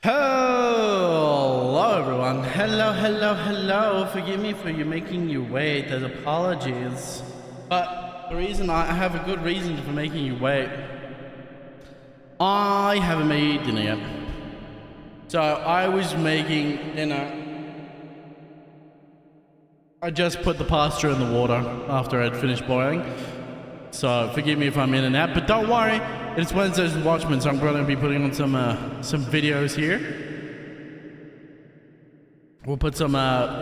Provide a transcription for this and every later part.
Hello everyone. Hello. Forgive me for making you wait. There's apologies. But the reason I have a good reason for making you wait. I haven't made dinner yet. So I was making dinner. I just put the pasta in the water after I'd finished boiling. So forgive me if I'm in and out, but don't worry. It's Wednesdays with Watchmen, so I'm going to be putting on some videos here. We'll put some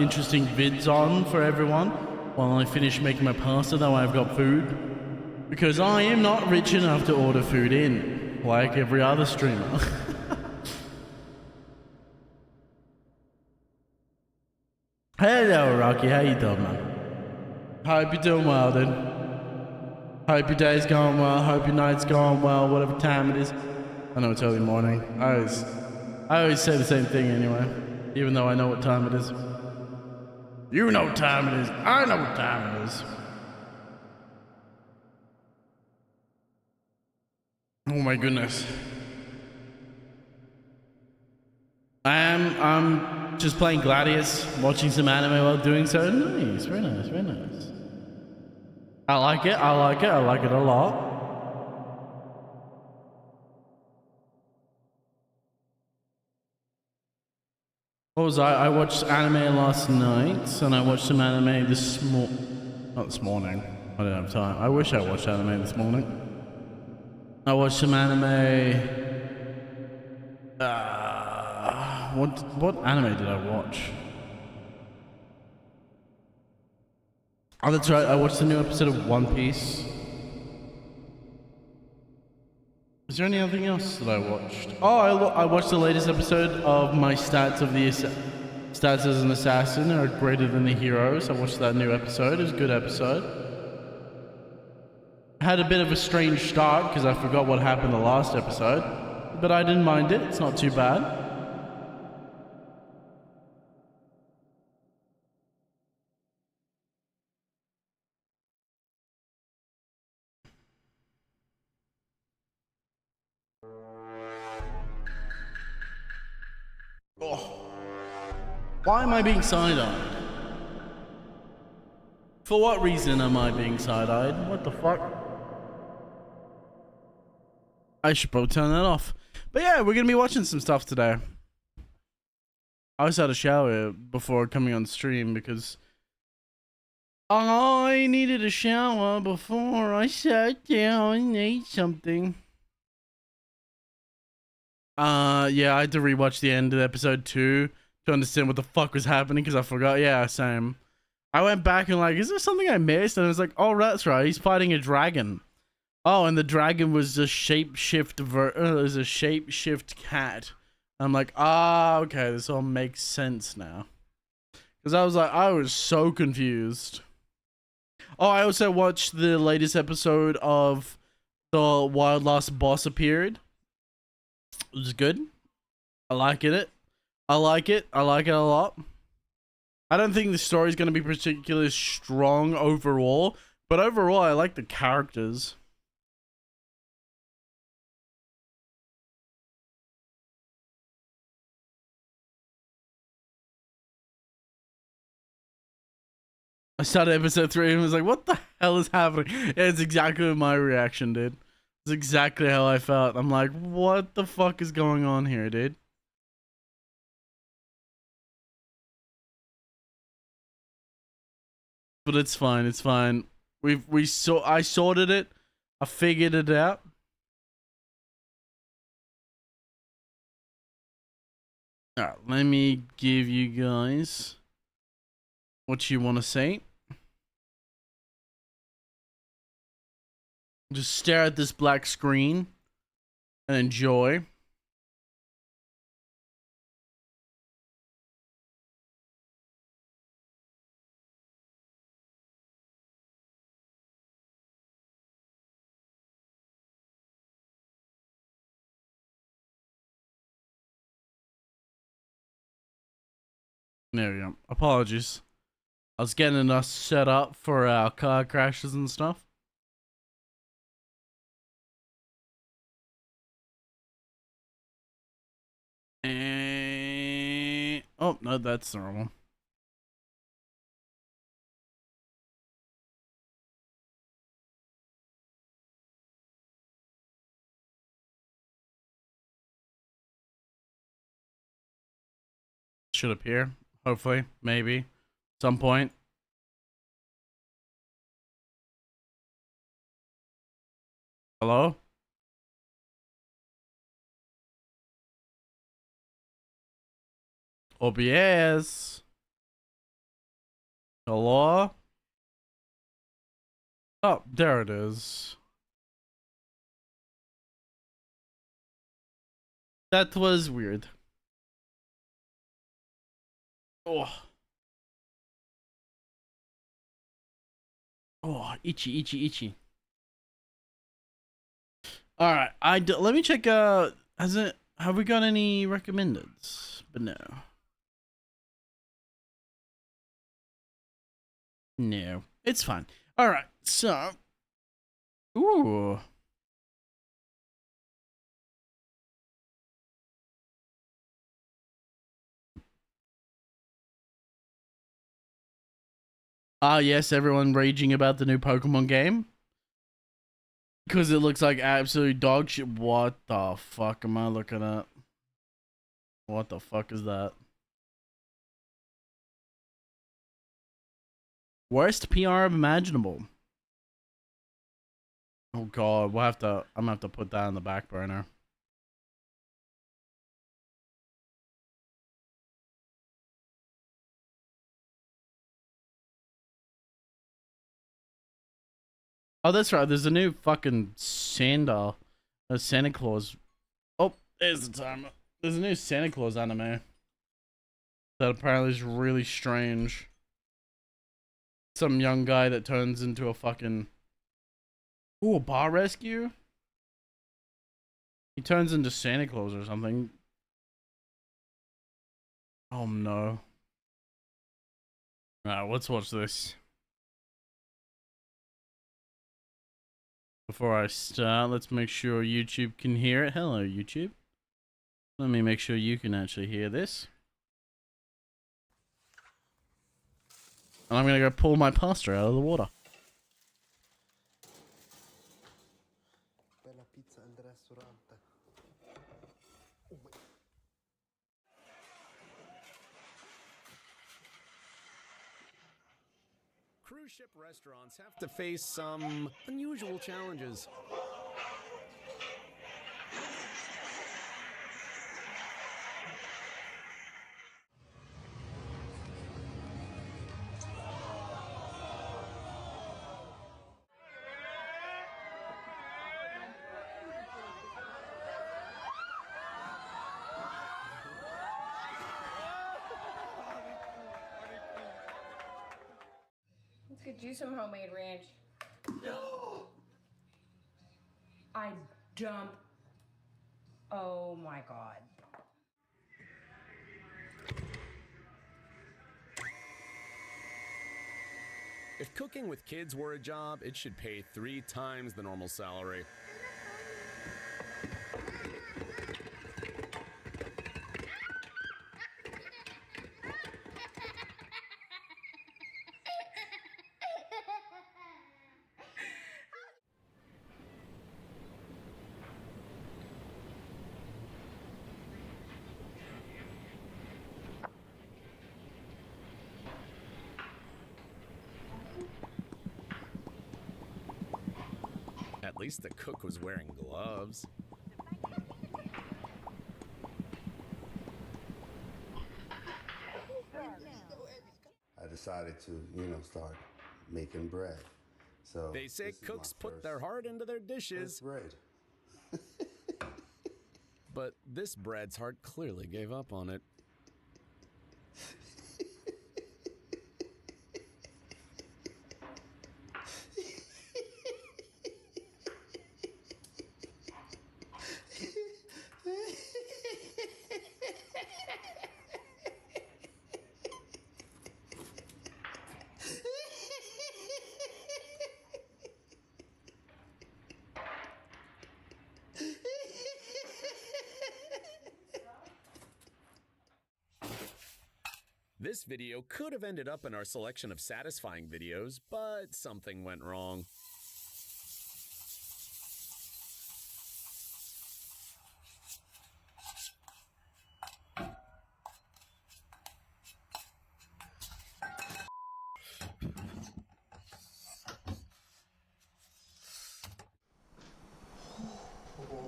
interesting vids on for everyone while I finish making my pasta, that way I've got food. Because I am not rich enough to order food in, like every other streamer. Hello, Rocky. How you doing, man? Hope you're doing well, dude. Hope your day's going well. Hope your night's going well, whatever time it is. I know it's early morning. I always say the same thing anyway, even though I know what time it is. You know what time it is. I know what time it is. Oh my goodness. I'm just playing Gladius, watching some anime while doing so. Nice, very nice, very nice. I like it a lot. What was I watched anime last night, and I watched some anime not this morning. I didn't have time. I wish I watched anime this morning. I watched some anime. What anime did I watch? Oh, that's right. I watched the new episode of One Piece. Is there anything else that I watched? Oh, I watched the latest episode of my stats of the stats as an assassin are greater than the heroes. I watched that new episode. It was a good episode. I had a bit of a strange start because I forgot what happened the last episode, but I didn't mind it. It's not too bad. Oh. Why am I being side-eyed? For what reason am I being side-eyed? What the fuck? I should probably turn that off. But yeah, we're gonna be watching some stuff today. I also had a shower before coming on stream because I needed a shower before I sat down and ate something. Yeah, I had to rewatch the end of episode 2 to understand what the fuck was happening because I forgot. Yeah, same. I went back and like, is there something I missed? And I was like, oh, that's right, he's fighting a dragon. Oh, and the dragon was a shapeshift cat. I'm like, okay, this all makes sense now. Because I was so confused. Oh, I also watched the latest episode of the Wild Last Boss Appeared. It was good. I like it. I like it a lot. I don't think the story's going to be particularly strong overall, but overall I like the characters. I started episode 3 and was like, what the hell is happening? Yeah, it's exactly my reaction, dude. It's exactly how I felt. I'm like, what the fuck is going on here, dude? But it's fine, it's fine. I sorted it. I figured it out. Alright, let me give you guys what you want to see. Just stare at this black screen and enjoy. There we go. Apologies. I was getting us set up for our car crashes and stuff. And Oh, no, that's normal. Should appear. Hopefully. Maybe. Some point. Hello? OBS. Hello? Oh, there it is. That was weird. Oh. Oh, itchy, itchy, itchy. All right, let me check. Have we got any recommendeds? But no, no, it's fine. All right, so, ooh, yes, everyone raging about the new Pokemon game because it looks like absolute dog shit. What the fuck am I looking at? What the fuck is that? Worst PR imaginable. Oh god, we'll have to. I'm gonna have to put that on the back burner. Oh, that's right. There's a new fucking Santa Claus. Oh, there's the timer. There's a new Santa Claus anime that apparently is really strange. Some young guy that turns into a fucking a bar rescue. He turns into Santa Claus or something. Oh no. Alright, let's watch this. Before I start, let's make sure YouTube can hear it. Hello, YouTube. Let me make sure you can actually hear this. And I'm gonna go pull my pasta out of the water. Cruise ship restaurants have to face some unusual challenges. Let's get you some homemade ranch. No! I dump. Oh my god. If cooking with kids were a job, it should pay 3 times the normal salary. At least the cook was wearing gloves. I decided to, start making bread. So They say cooks put their heart into their dishes. Bread. But this bread's heart clearly gave up on it. This video could have ended up in our selection of satisfying videos, but something went wrong.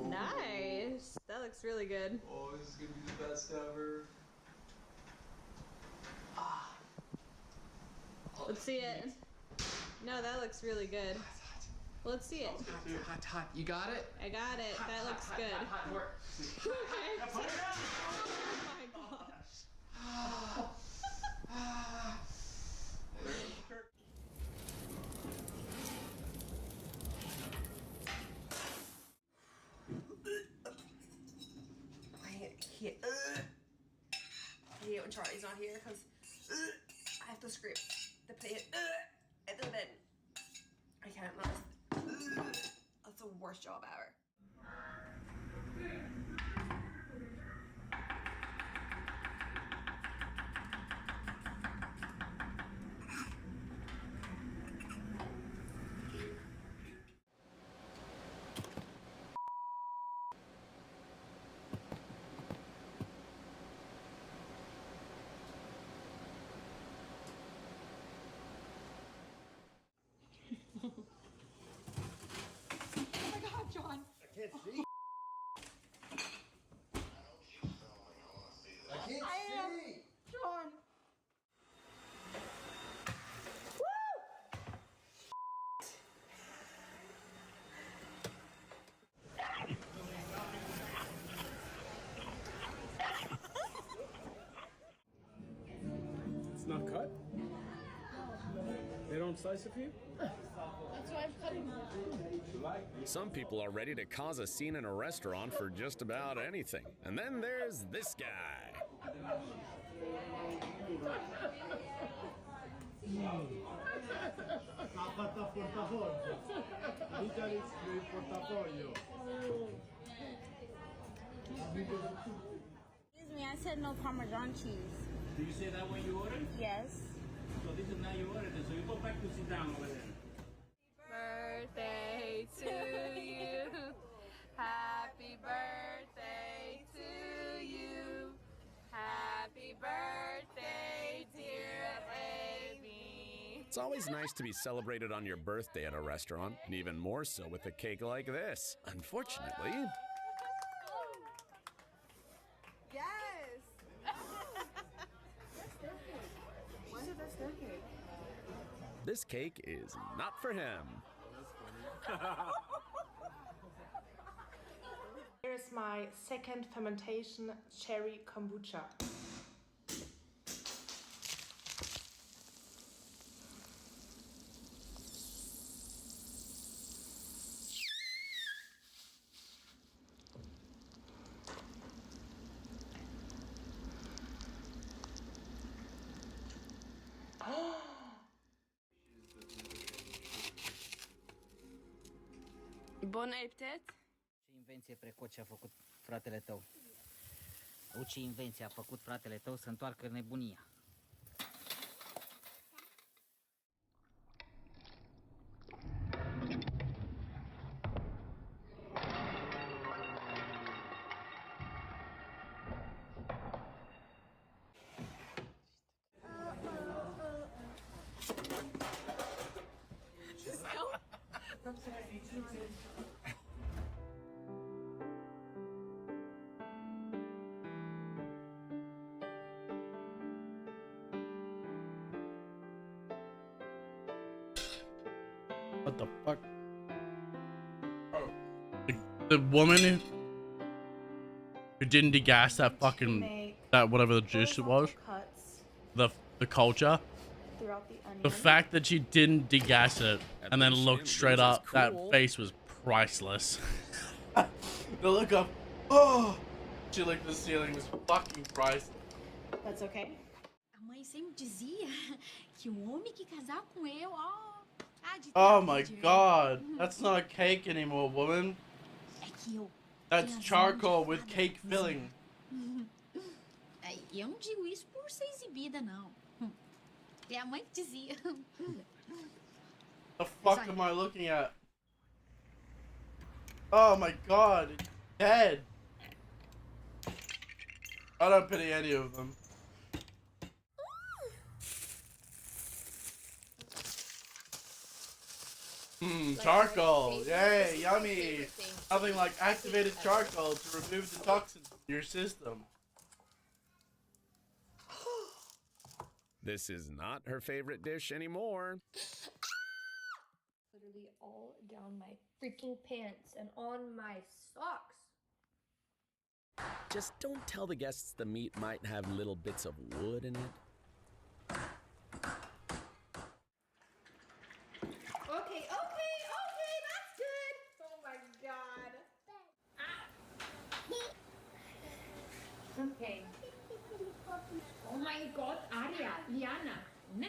Nice. That looks really good. Oh, this is gonna be the best ever. Let's see it. No, that looks really good. Let's see it. Hot, hot. You got it? I got it. That looks good. Hot work. Okay. Oh my gosh. I hate when Charlie's not here because I have to script the play and then I can't. That's the worst job ever. It's not cut? They don't slice it for you? That's why I'm cutting it. Some people are ready to cause a scene in a restaurant for just about anything. And then there's this guy. Excuse me, I said no Parmesan cheese. Did you say that when you ordered? Yes. So this is not your order, so you go back to sit down over there. Birthday to you. Happy birthday to you. Happy birthday, dear baby. It's always nice to be celebrated on your birthday at a restaurant, and even more so with a cake like this. Unfortunately, this cake is not for him. Here's my second fermentation cherry kombucha. Bun appetit! Ce invenție precoce a făcut fratele tău? Ce invenție a făcut fratele tău să întoarcă nebunia? What the fuck? The woman who didn't degas that fucking, that whatever the juice it was, the culture, the fact that she didn't degas it and then looked straight up, that face was priceless. The look of, oh, she licked the ceiling was fucking priceless. That's okay. A mãe sempre dizia que homem que casar com eu, Oh my god, that's not cake anymore, woman. That's charcoal with cake filling. Eu não digo isso por por ser exibida, não. É a mãe que dizia. The fuck am I looking at? Oh my god, it's dead. I don't pity any of them. Charcoal. Yay, yummy. Nothing like activated charcoal to remove the toxins from your system. This is not her favorite dish anymore. Literally all down my freaking pants and on my socks. Just don't tell the guests the meat might have little bits of wood in it. Okay, that's good. Oh my god. Okay. Oh my god, Aria, Liana. Na.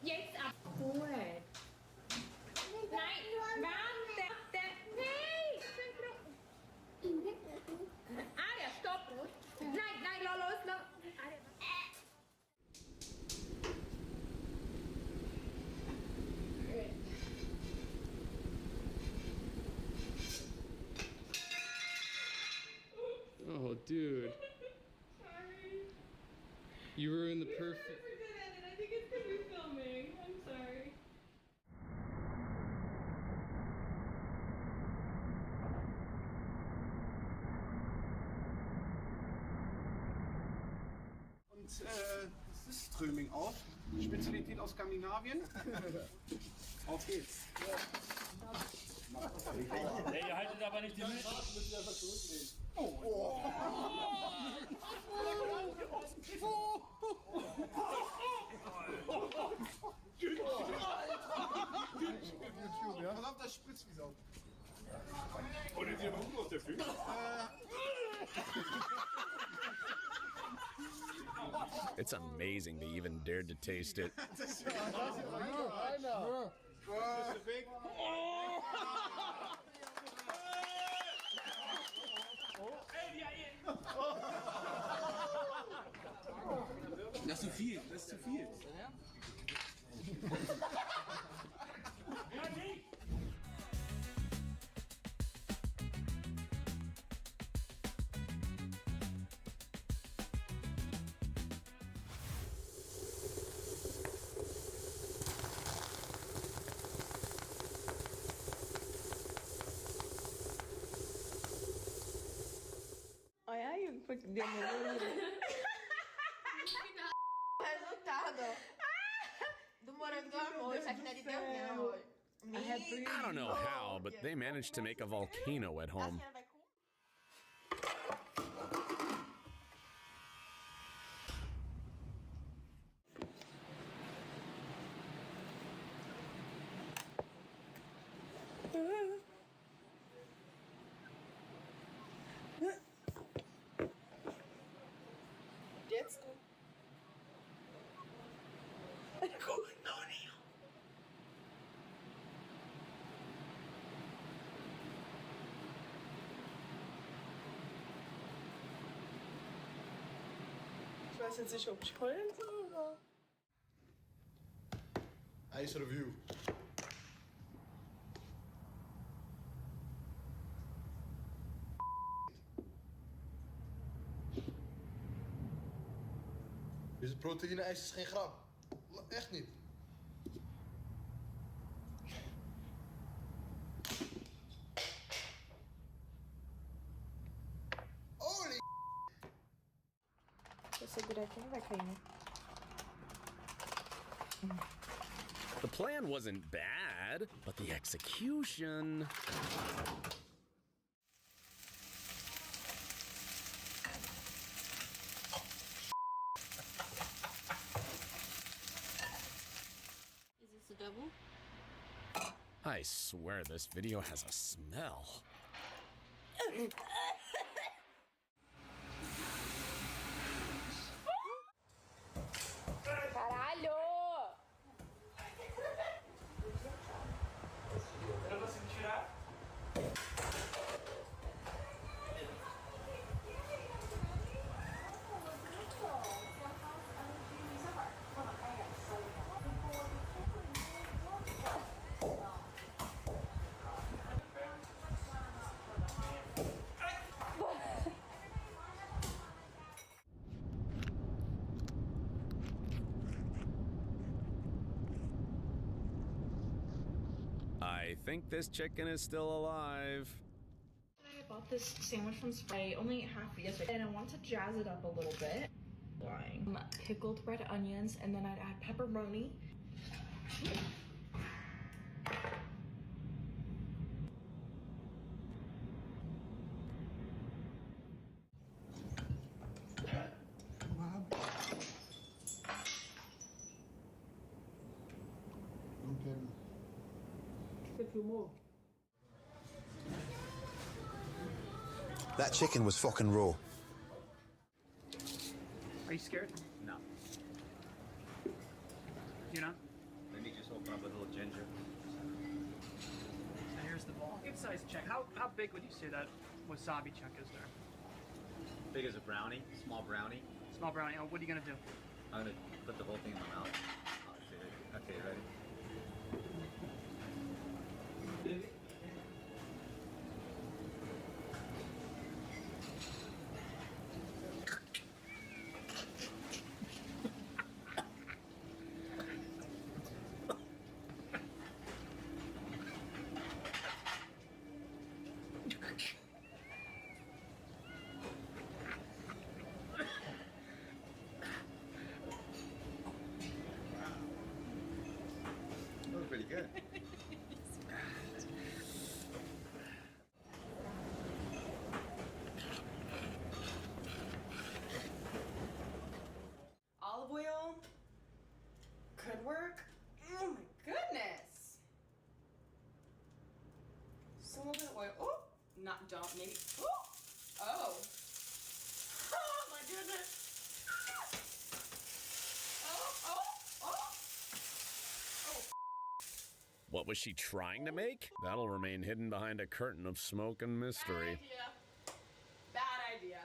Jetzt ab. Gut. Nein, warte. Nee. Aria, stopp. Nein, los. Aria. Oh, dude. Sorry. You ruined the perfect. I think it's because we're filming. I'm sorry. Und das ist Ströming auch. Spezialität aus Skandinavien. Auf geht's. Hey, ihr haltet aber nicht die Milch. Pass auf, das spritzt wie Sau. Und jetzt hier noch aus der Fisch? It's amazing they even dared to taste it. I know. Das ist zu viel, das ist zu viel. Ai, foi que deu Resultado. Do morango do amor, só que não é de Deus, não. I don't know how, but they managed to make a volcano at home. Jetzt? Ich weiß jetzt nicht, ob ich heulen soll oder. Ice Review. Deze proteïne-ijs is geen grap. Echt niet. Holy. Se eu segurar aqui não vai cair, né? The plan wasn't bad, but the execution... Is this a double? I swear this video has a smell. Caralho! Eu não consigo tirar. think this chicken is still alive. I bought this sandwich from Spray, only half yesterday, and I want to jazz it up a little bit. Pickled red onions, and then I'd add pepperoni. That chicken was fucking raw. Are you scared? No. You're not? Let me just open up a little ginger. So here's the ball. Give a size check. How big would you say that wasabi chunk is there? Big as a brownie, small brownie. Small brownie. Oh, what are you gonna do? I'm gonna put the whole thing in my mouth. Okay, ready? That was pretty good. Olive oil could work. Oh my goodness. Just a little bit of oil. Oh, don't maybe. Oh. Oh my goodness. What was she trying to make? That'll remain hidden behind a curtain of smoke and mystery. Bad idea.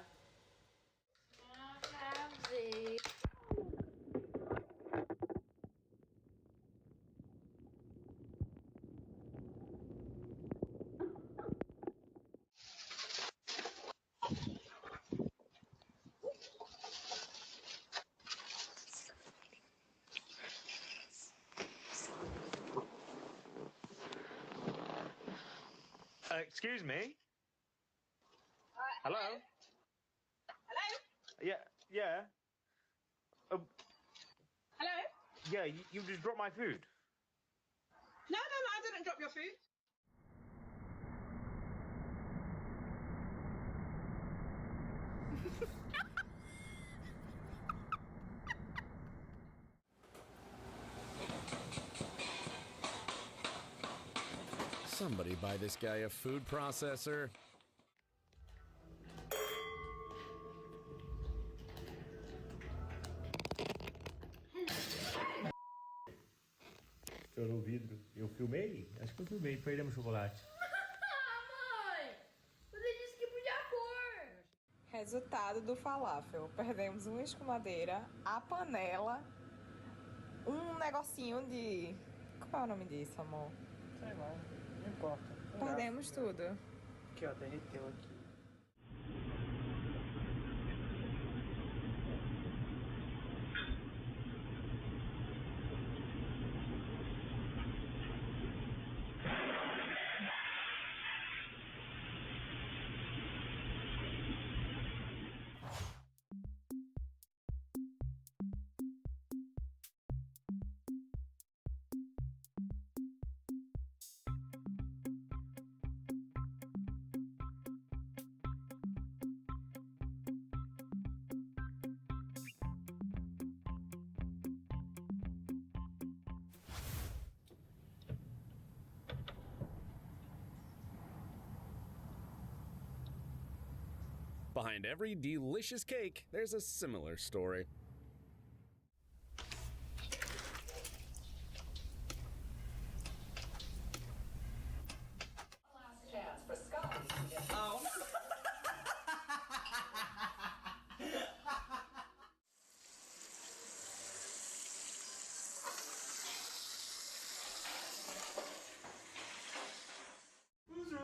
Excuse me? Hello? Hello? Yeah. Hello? Yeah, you just dropped my food. No, I didn't drop your food. Somebody buy this guy a food processor. Estourou o vidro. Eu filmei? Acho que eu filmei. Perdemos o chocolate. Mãe, você disse que podia pôr. Resultado do falafel. Perdemos uma escumadeira, a panela, um negocinho de... Qual é o nome disso, amor? Sei lá, não importa. Perdemos tudo. Aqui, ó, derreteu aqui. Behind every delicious cake, there's a similar story.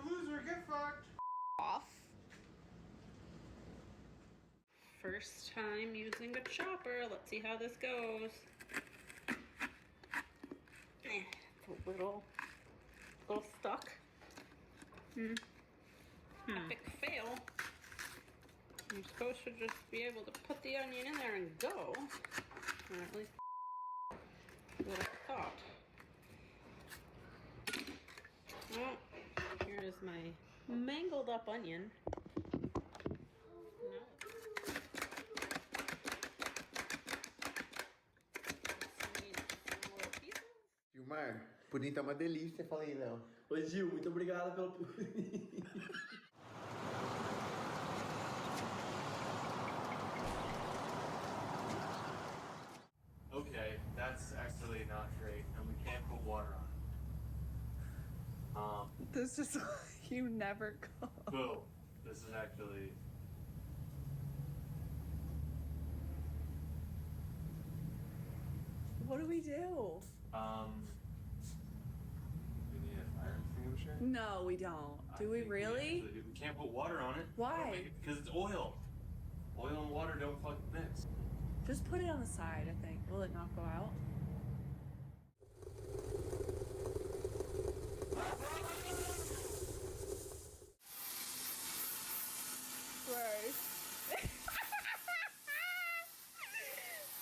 Loser, get fucked. Off. First time using a chopper. Let's see how this goes. It's a little Go stuck. Epic fail. You're supposed to just be able to put the onion in there and go. Or at least what I thought. Well, here is my mangled up onion. Gilmar, pudim tá uma delícia, fala aí, Léo. Oi, Gil, muito obrigado pelo Okay, that's actually not great, and we can't put water on it. This is you never go. Boo. This is actually... What do we do? We need a fire extinguisher? No, we don't. Do we really? We can't put water on it. Why? Because it's oil. Oil and water don't fucking mix. Just put it on the side, I think. Will it not go out?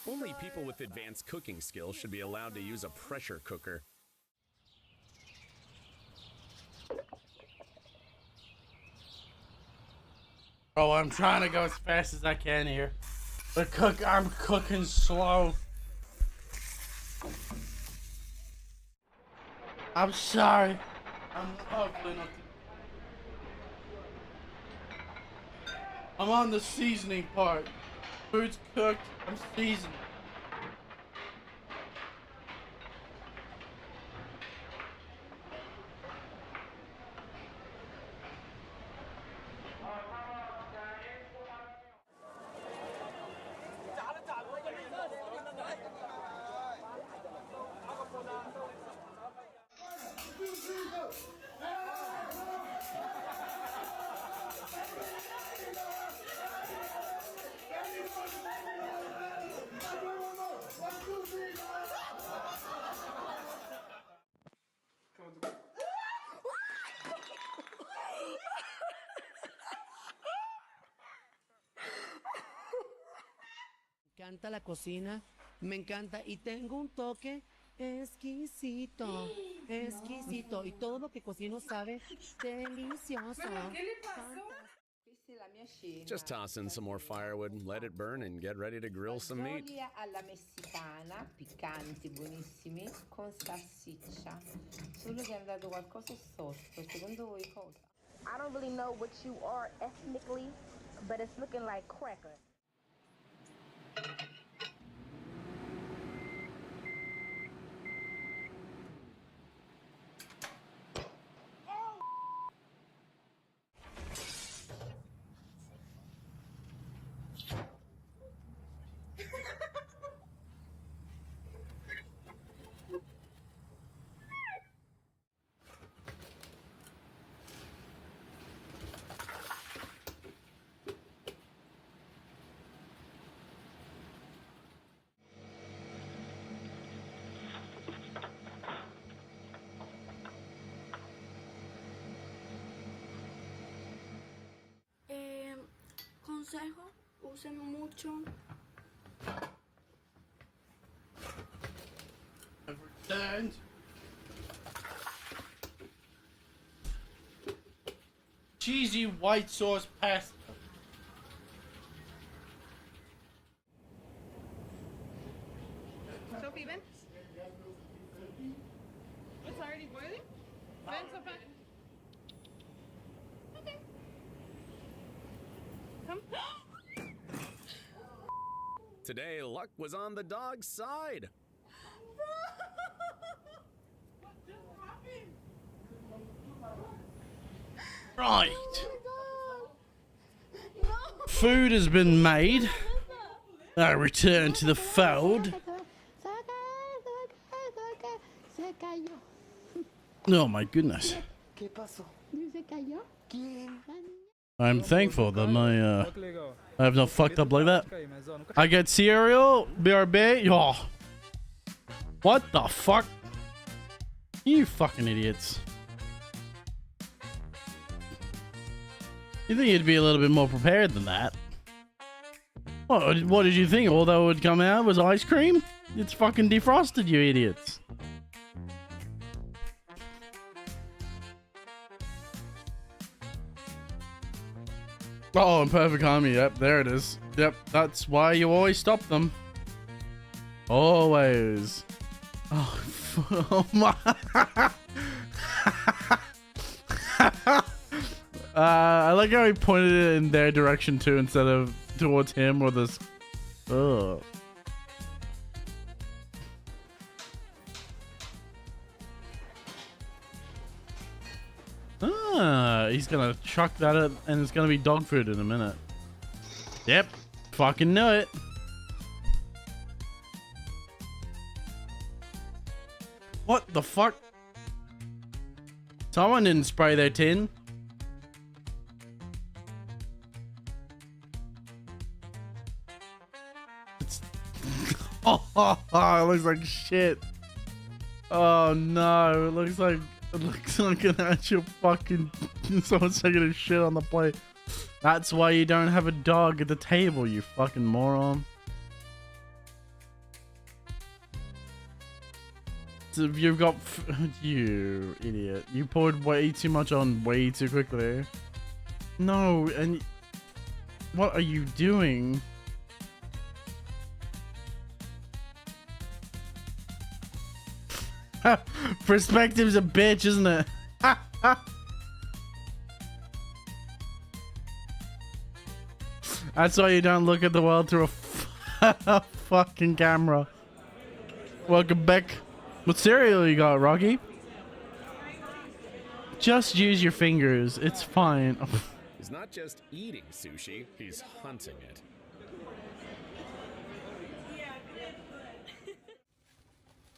Only people with advanced cooking skills should be allowed to use a pressure cooker. Oh, I'm trying to go as fast as I can here. But I'm cooking slow. I'm sorry. I'm ugly enough to... I'm on the seasoning part. Food's cooked. I'm seasoning. Me encanta la cocina, me encanta y tengo un toque exquisito, exquisito y todo lo que cocino sabe delicioso. Just toss in some more firewood, let it burn, and get ready to grill some meat. Fagioli alla messicana, piccanti, buonissimi, con salsiccia. Solo che hanno dato qualcosa sotto, secondo voi cosa? I don't really know what you are ethnically, but it's looking like cracker. Consejo, úsenlo mucho. And cheesy white sauce pasta. Sophie, Ben? It's already boiling? Ben, Sophie? Okay. Come. Today, luck was on the dog's side. Right. Food has been made. I return to the fold. Oh my goodness. I'm thankful that my I have not fucked up like that. I get cereal, BRB. Oh. What the fuck? You fucking idiots. You think you'd be a little bit more prepared than that? What did you think? All that would come out was ice cream? It's fucking defrosted, you idiots. Oh, and perfect harmony. Yep, there it is. Yep, that's why you always stop them. Always. Oh, oh my. I like how he pointed it in their direction too, instead of towards him or this. Ugh. Ah, he's gonna chuck that at, and it's gonna be dog food in a minute. Yep, fucking knew it. What the fuck? Someone didn't spray their tin. It's it looks like shit. Oh no, it looks like an actual fucking someone's taking a shit on the plate. That's why you don't have a dog at the table, you fucking moron. So you've got you idiot. You poured way too much on way too quickly. No, and what are you doing? Perspective's a bitch, isn't it? That's why you don't look at the world through a fucking camera. Welcome back. What cereal you got, Rocky? Just use your fingers. It's fine. He's not just eating sushi, he's hunting it.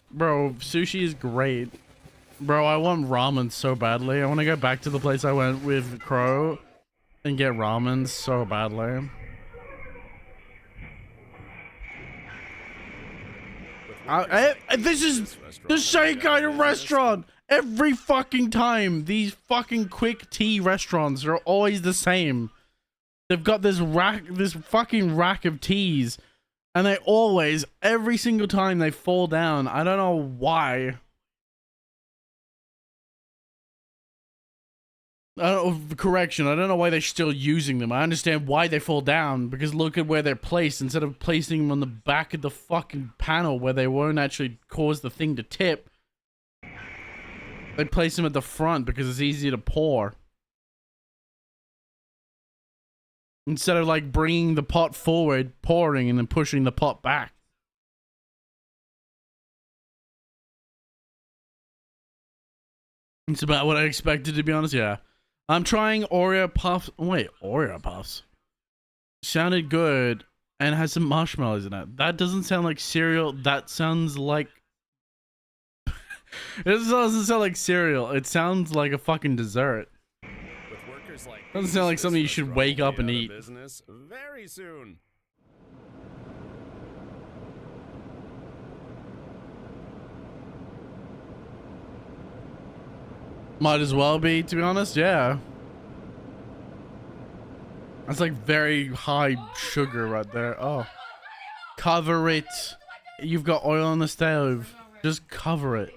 Bro, sushi is great. Bro, I want ramen so badly. I want to go back to the place I went with Crow and get ramen so badly. This is the same kind of restaurant every fucking time. These fucking quick tea restaurants are always the same. They've got this fucking rack of teas, and they always, every single time, they fall down. I don't know why. Correction, I don't know why they're still using them. I understand why they fall down, because look at where they're placed. Instead of placing them on the back of the fucking panel where they won't actually cause the thing to tip, they place them at the front because it's easier to pour. Instead of like bringing the pot forward, pouring, and then pushing the pot back. It's about what I expected, to be honest, yeah. I'm trying Oreo Puffs. Wait, Oreo Puffs? Sounded good and has some marshmallows in it. That doesn't sound like cereal. That sounds like... It doesn't sound like cereal. It sounds like a fucking dessert. With workers like Doesn't sound like something you should wake up and eat. Business very soon. Might as well be, to be honest, yeah. That's like very high sugar right there. Oh. Cover it. You've got oil on the stove. Just cover it.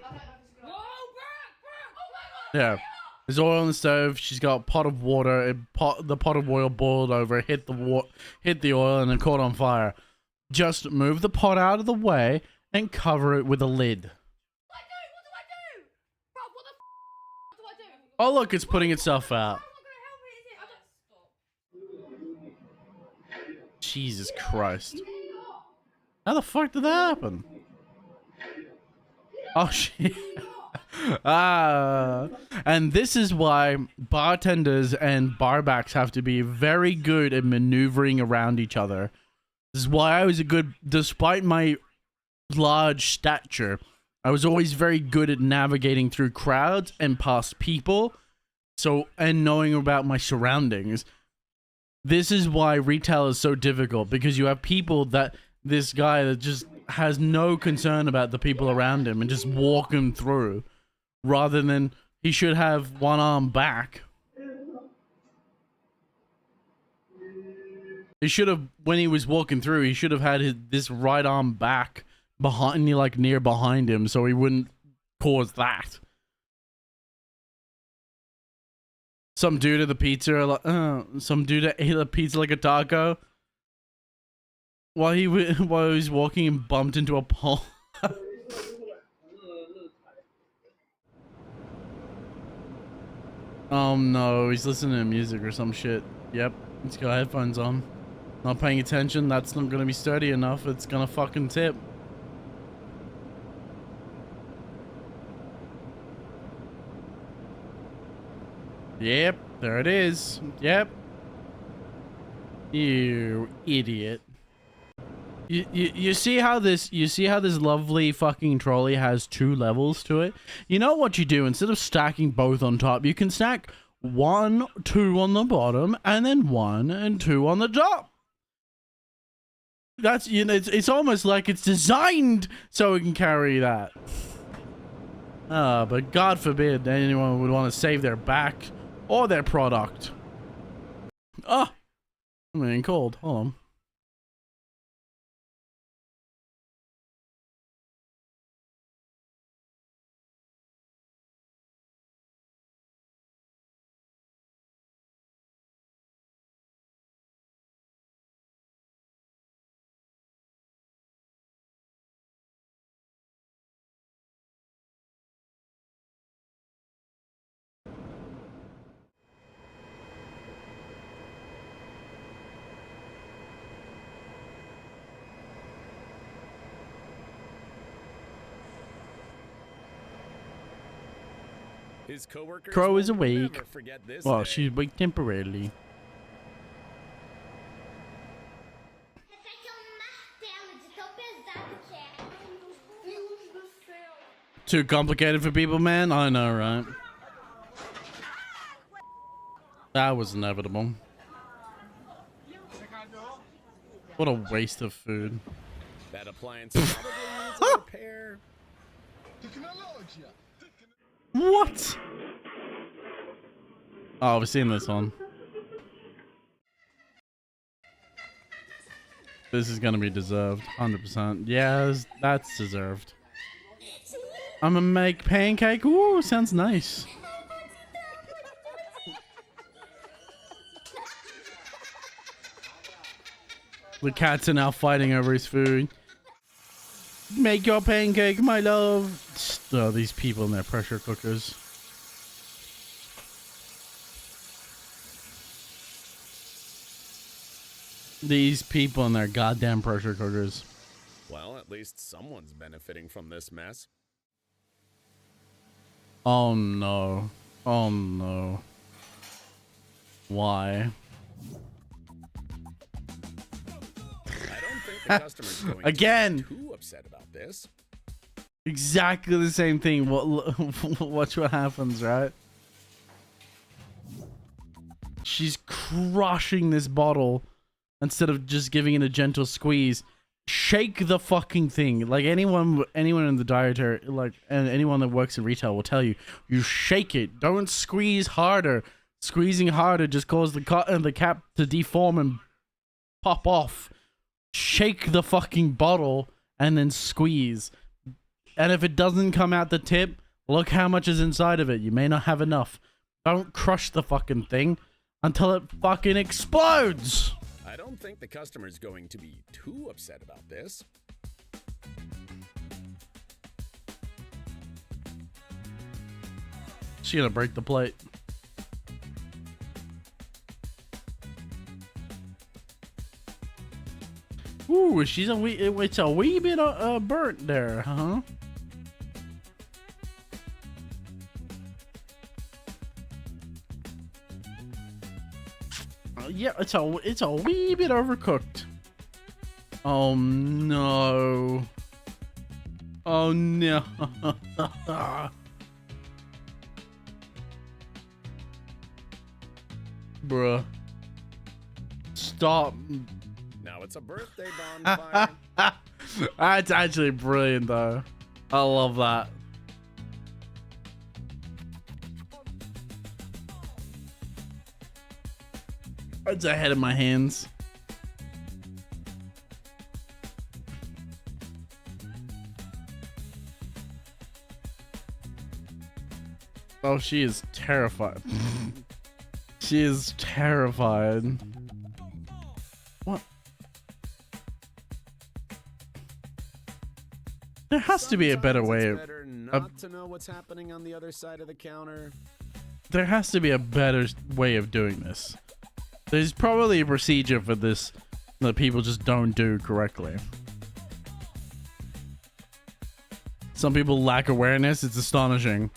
Yeah. There's oil on the stove. She's got a pot of water. The pot of oil boiled over. Hit the oil and then caught on fire. Just move the pot out of the way and cover it with a lid. Oh look, it's putting itself out. Jesus Christ. How the fuck did that happen? Oh shit. And this is why bartenders and barbacks have to be very good at maneuvering around each other. This is why I was despite my large stature, I was always very good at navigating through crowds and past people, and knowing about my surroundings. This is why retail is so difficult, because you have people this guy that just has no concern about the people around him and just walk him through, rather than he should have one arm back. He should have, when he was walking through, he should have had this right arm back behind, like near behind him, so he wouldn't cause that. Some dude at the pizza, like, some dude ate a pizza like a taco while he was walking and bumped into a pole. Oh no, he's listening to music or some shit. Yep, he's got headphones on. Not paying attention, that's not gonna be sturdy enough, it's gonna fucking tip. Yep, there it is. Yep. You idiot. You see how this lovely fucking trolley has 2 levels to it? You know what you do, instead of stacking both on top, you can stack 1, 2 on the bottom and then 1 and 2 on the top. That's, you know, it's almost like it's designed so it can carry that. But God forbid anyone would want to save their back or their product. Oh, I'm getting cold. Hold on. His coworkers Crow is will awake. never forget this Well, day. she's awake temporarily. Too complicated for people, man? I know, right? That was inevitable. What a waste of food. That appliance probably needs a repair. What? Oh, we've seen this one. This is gonna be deserved, 100%. Yes, that's deserved. I'm gonna make pancake. Ooh, sounds nice. The cats are now fighting over his food. Make your pancake, my love. Oh, these people in their pressure cookers. These people in their goddamn pressure cookers. Well, at least someone's benefiting from this mess. Oh no. Oh no. Why? I don't think the customer's going Again. to be too upset about this. Exactly the same thing. Watch what happens, right? She's crushing this bottle instead of just giving it a gentle squeeze. Shake the fucking thing. Like anyone in the dietary, like, and anyone that works in retail will tell you, you shake it. Don't squeeze harder. Squeezing harder just causes the cap to deform and pop off. Shake the fucking bottle and then squeeze. And if it doesn't come out the tip, look how much is inside of it. You may not have enough. Don't crush the fucking thing until it fucking explodes. I don't think the customer's going to be too upset about this. She's gonna break the plate. Ooh, it's a wee bit burnt there, huh? Yeah, it's a wee bit overcooked. Oh no. Oh no. Bruh. Stop. Now it's a birthday bonfire. That's actually brilliant though. I love that. It's ahead of my hands. Oh, she is terrified. She is terrified. What? There has to be a better way of... Better not to know what's happening on the other side of the counter. There has to be a better way of doing this. There's probably a procedure for this that people just don't do correctly. Some people lack awareness. It's astonishing.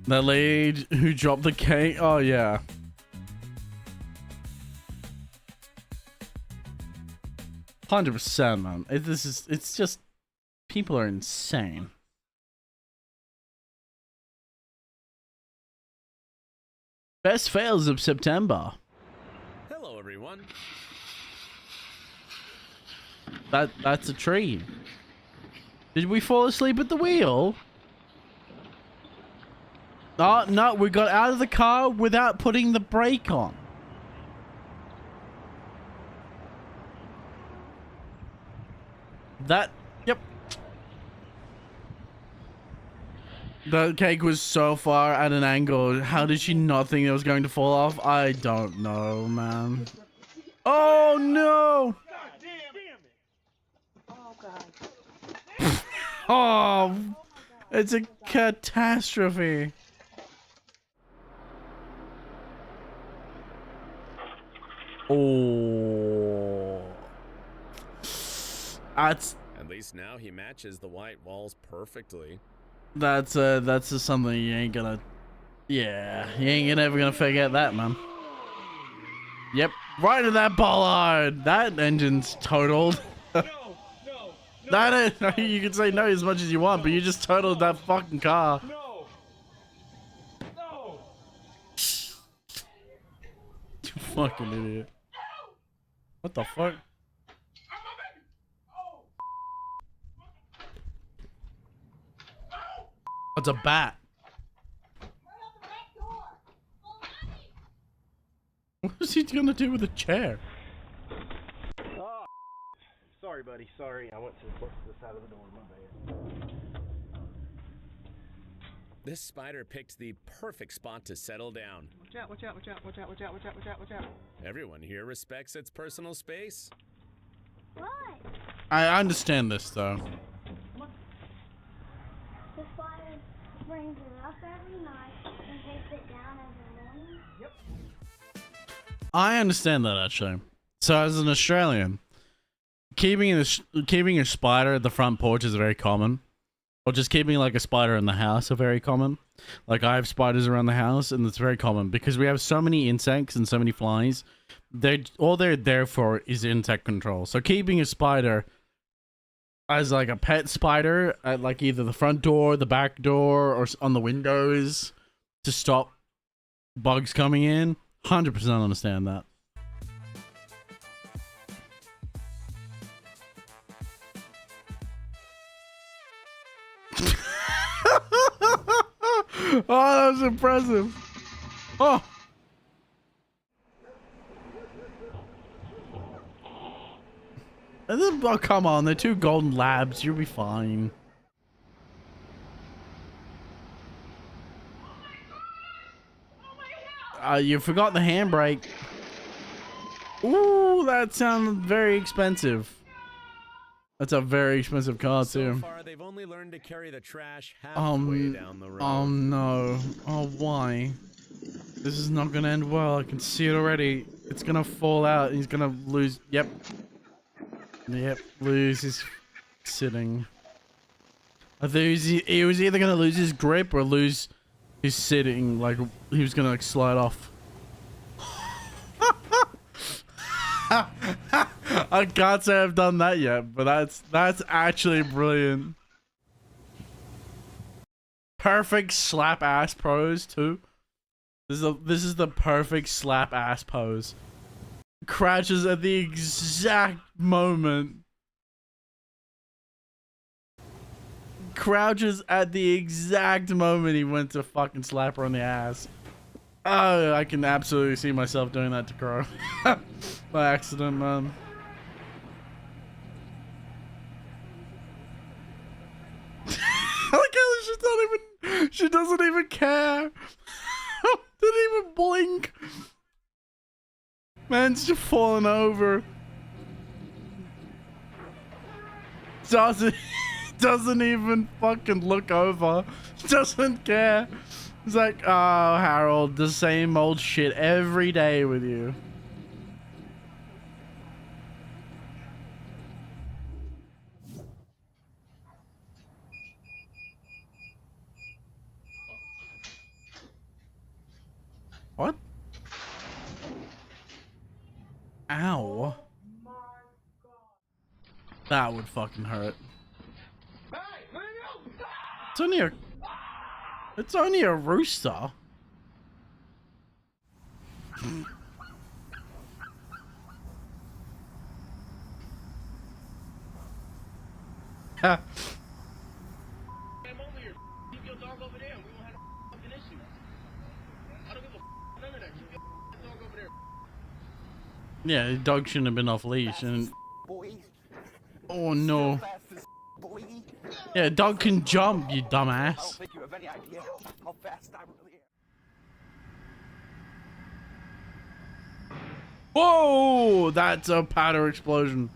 That lady who dropped the cake. Oh, yeah. %, man. It's just, people are insane. Best fails of September. Hello, everyone. That's a tree. Did we fall asleep at the wheel? Oh, no, we got out of the car without putting the brake on. Yep. The cake was so far at an angle. How did she not think it was going to fall off? I don't know, man. Oh, no. Oh, it's a catastrophe. Oh. That's... At least now he matches the white walls perfectly. That's just something you ain't gonna... Yeah, you ain't ever gonna forget that, man. Yep, right in that bollard. That engine's totaled. That is, you can say no as much as you want, but you just totaled that fucking car. No. No. You fucking idiot. What the fuck? It's a bat. What is he gonna do with a chair? Oh, sorry, buddy. Sorry, I went to the side of the door. My bad. This spider picked the perfect spot to settle down. Watch out, watch out, watch out, watch out, watch out, watch out, watch out, watch out. Everyone here respects its personal space. What? I understand this, though. The spider brings it up every night and takes it down every morning? Yep. I understand that, actually. So, as an Australian, keeping a spider at the front porch is very common. Or just keeping like a spider in the house are very common. Like I have spiders around the house and it's very common because we have so many insects and so many flies. All they're there for is insect control. So keeping a spider as like a pet spider at like either the front door, the back door, or on the windows to stop bugs coming in, 100% understand that. Oh, that was impressive. Oh. And then, oh, come on. They're two golden labs. You'll be fine. You forgot the handbrake. Ooh, that sounds very expensive. That's a very expensive car, too. So far, they've only learned to carry the trash halfway down the road. Oh, no. Oh, why? This is not going to end well. I can see it already. It's going to fall out. He's going to lose. Yep. Yep. Lose his sitting. I thought he was either going to lose his grip or lose his sitting. Like, he was going to like, slide off. I can't say I've done that yet, but that's actually brilliant. Perfect slap ass pose too. This is the perfect slap ass pose. Crouches at the exact moment. Crouches at the exact moment he went to fucking slap her on the ass. Oh, I can absolutely see myself doing that to Crow. By accident, man. I like how she doesn't even care. care. Didn't even blink. Man's just falling over. Doesn't even fucking look over. Doesn't care. It's like, oh, Harold, the same old shit every day with you. What? Ow. That would fucking hurt. It's only a rooster. Ha. Yeah, the dog shouldn't have been off leash and oh no. Yeah, dog can jump, you dumbass. Whoa, that's a powder explosion.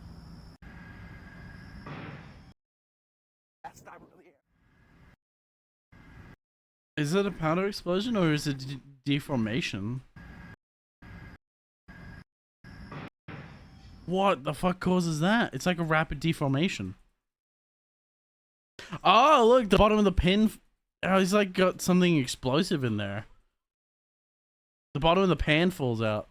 Is it a powder explosion or is it deformation? What the fuck causes that? It's like a rapid deformation. Oh, look, the bottom of the pin. Oh, he's like got something explosive in there. The bottom of the pan falls out.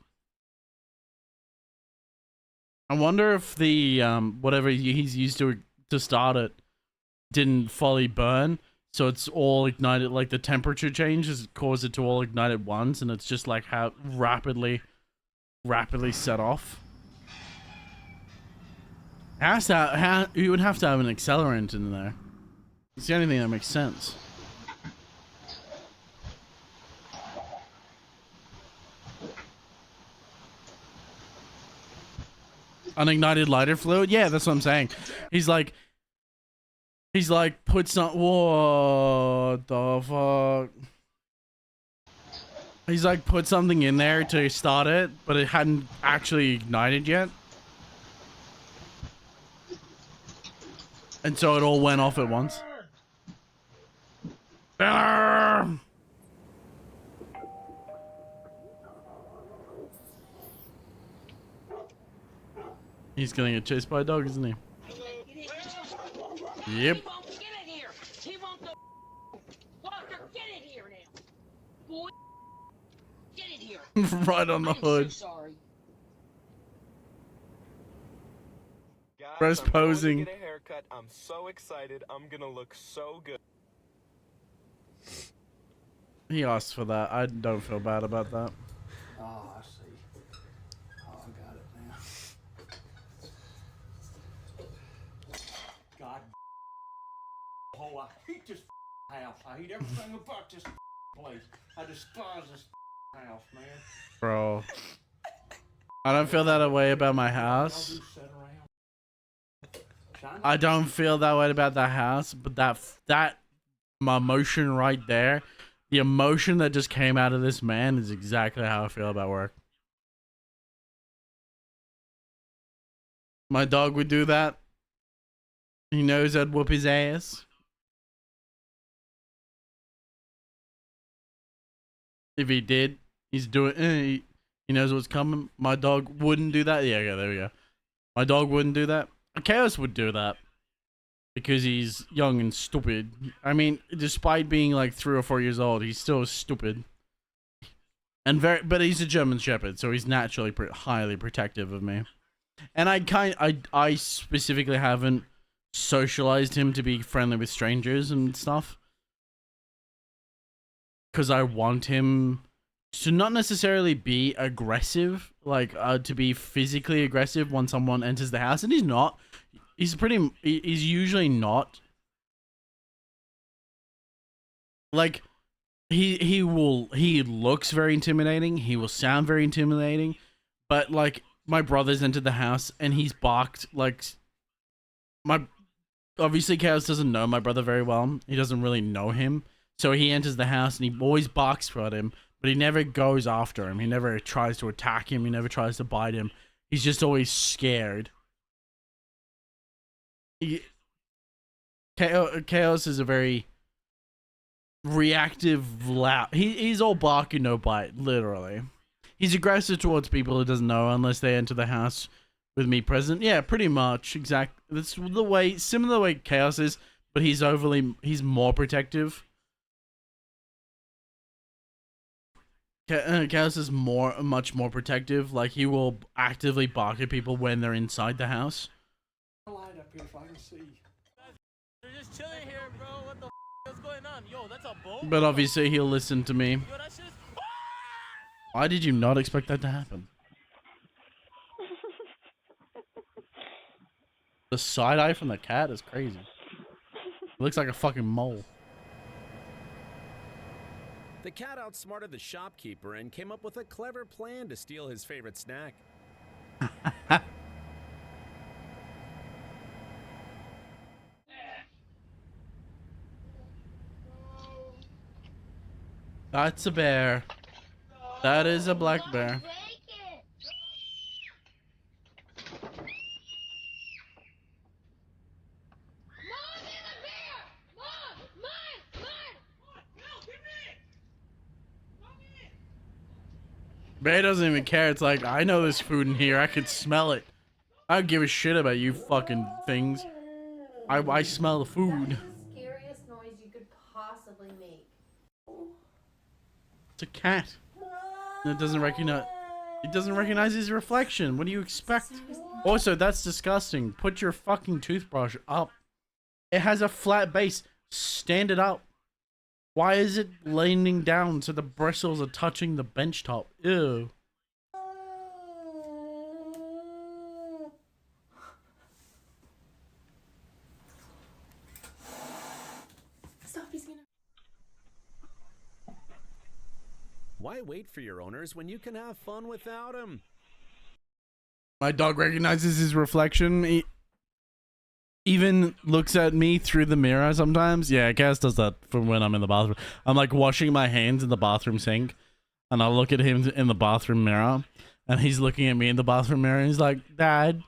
I wonder if the whatever he's used to start it didn't fully burn, so it's all ignited. Like the temperature change has caused it to all ignite at once, and it's just like how rapidly set off. You would have to have an accelerant in there. It's the only thing that makes sense. Unignited lighter fluid? Yeah, that's what I'm saying. He's like put some. What the fuck? He's like put something in there to start it, but it hadn't actually ignited yet. And so it all went off at once. He's gonna get chased by a dog, isn't he? Yep. Right on the hood. Guys, posing. Get a haircut. I'm so excited. I'm gonna look so good. He asked for that. I don't feel bad about that. Oh, I see. Oh, I got it now. God. Oh, I hate this house. I hate everything about this place. I despise this house, man. Bro. I don't feel that way about my house. I don't feel that way about the house, but that my emotion right there, the emotion that just came out of this man is exactly how I feel about work. My dog would do that. He knows I'd whoop his ass. If he did, he's doing. He knows what's coming. My dog wouldn't do that. Yeah, there we go. My dog wouldn't do that. Chaos would do that because he's young and stupid. I mean, despite being like 3 or 4 years old, he's still stupid. And but he's a German Shepherd, so he's naturally highly protective of me. And I specifically haven't socialized him to be friendly with strangers and stuff, because I want him to not necessarily be aggressive, like to be physically aggressive when someone enters the house, and he's not. He's usually not. Like he looks very intimidating. He will sound very intimidating, but like my brother's entered the house and he's barked like obviously Chaos doesn't know my brother very well. He doesn't really know him. So he enters the house and he always barks at him, but he never goes after him. He never tries to attack him. He never tries to bite him. He's just always scared. Chaos is a very reactive, loud. He's all bark and no bite, literally. He's aggressive towards people he doesn't know unless they enter the house with me present. Yeah, pretty much. That's the way, similar to the way Chaos is, but he's more protective. Chaos is much more protective. Like, he will actively bark at people when they're inside the house. Light up here if I can see. They're just chilling here, bro. What the f is going on? Yo, that's a boat. But obviously he'll listen to me. Yo, that shit is... Why did you not expect that to happen? The side eye from the cat is crazy. It looks like a fucking mole. The cat outsmarted the shopkeeper and came up with a clever plan to steal his favorite snack. That's a bear. That is a black bear. Bear doesn't even care. It's like, I know there's food in here. I could smell it. I don't give a shit about you fucking things. I smell the food. That's the scariest noise you could possibly make. It's a cat. And it doesn't recognize his reflection. What do you expect? Also, that's disgusting. Put your fucking toothbrush up. It has a flat base. Stand it up. Why is it leaning down so the bristles are touching the bench top? Ew. Stop, he's gonna... Why wait for your owners when you can have fun without them? My dog recognizes his reflection. He even looks at me through the mirror sometimes. Yeah, Cass does that for when I'm in the bathroom. I'm like washing my hands in the bathroom sink, and I'll look at him in the bathroom mirror, and he's looking at me in the bathroom mirror, and he's like, Dad,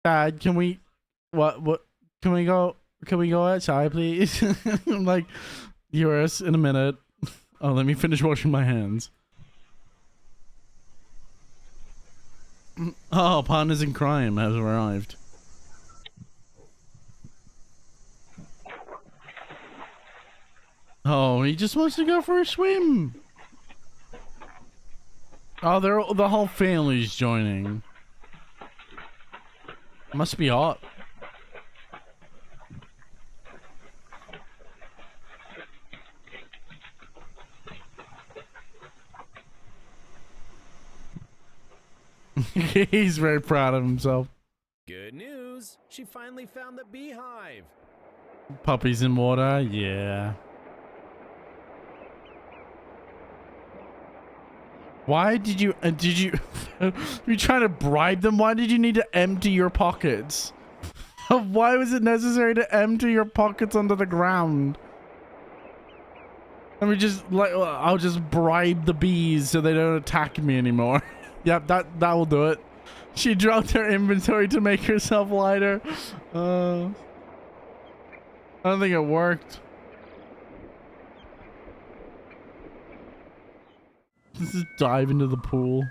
can we can we go outside, please? I'm like, yours in a minute. Oh, let me finish washing my hands. Oh, Partners in Crime has arrived. Oh, he just wants to go for a swim. Oh, the whole family's joining. Must be hot. He's very proud of himself. Good news. She finally found the beehive. Puppies in water, yeah. Why did you you trying to bribe them? Why did you need to empty your pockets? Why was it necessary to empty your pockets under the ground? Let me just I'll just bribe the bees so they don't attack me anymore. Yep, that will do it. She dropped her inventory to make herself lighter. I don't think it worked. Let's just dive into the pool.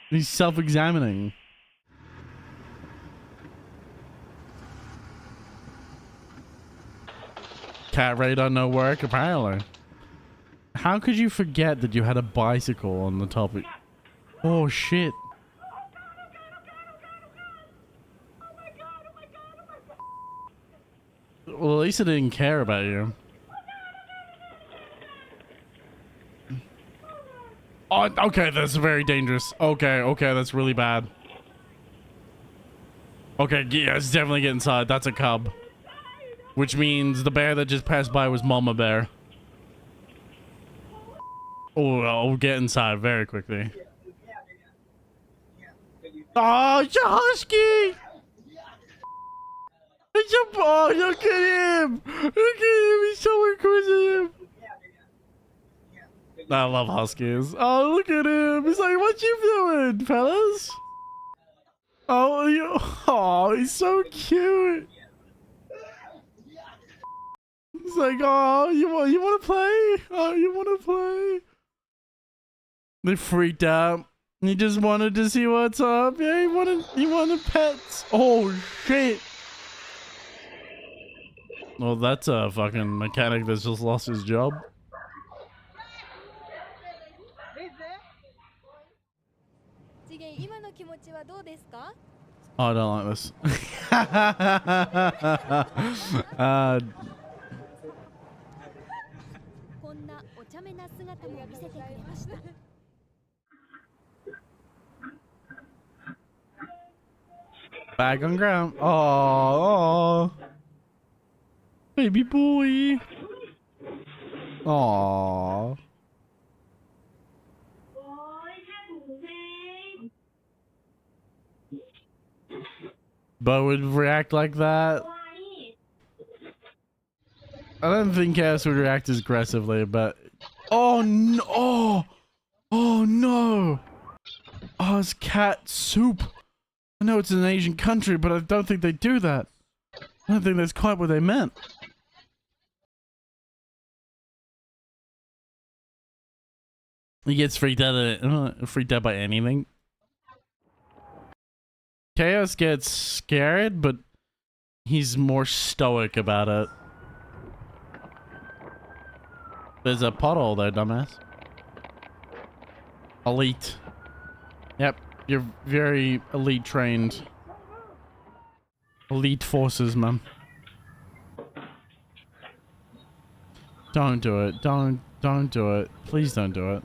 He's self-examining. Cat radar no work, apparently. How could you forget that you had a bicycle on the top of... Oh shit. Well, at least it didn't care about you. Oh, okay, that's very dangerous. Okay, that's really bad. Okay, yeah, it's definitely get inside. That's a cub. Which means the bear that just passed by was Mama Bear. Oh, I'll get inside very quickly. Oh, it's a husky! It's a oh, look at him! Look at him! He's so inquisitive. I love huskies. Oh, look at him! He's like, "What you doing, fellas?" Oh, he's so cute. He's like, "Oh, you want to play? Oh, you want to play?" They freaked out. He just wanted to see what's up. Yeah, he wanted pets. Oh shit. Well, that's a fucking mechanic that's just lost his job. Oh, I don't like this. Back on ground. Oh, baby boy. Oh. Bo would react like that. I don't think Cass would react as aggressively, but oh no! Oh no! Oh, it's cat soup. I know it's an Asian country, but I don't think they do that. I don't think that's quite what they meant. He gets freaked out by anything. Chaos gets scared, but he's more stoic about it. There's a pothole there, dumbass. Elite. Yep, you're very elite trained. Elite forces, man. Don't do it. Don't do it. Please don't do it.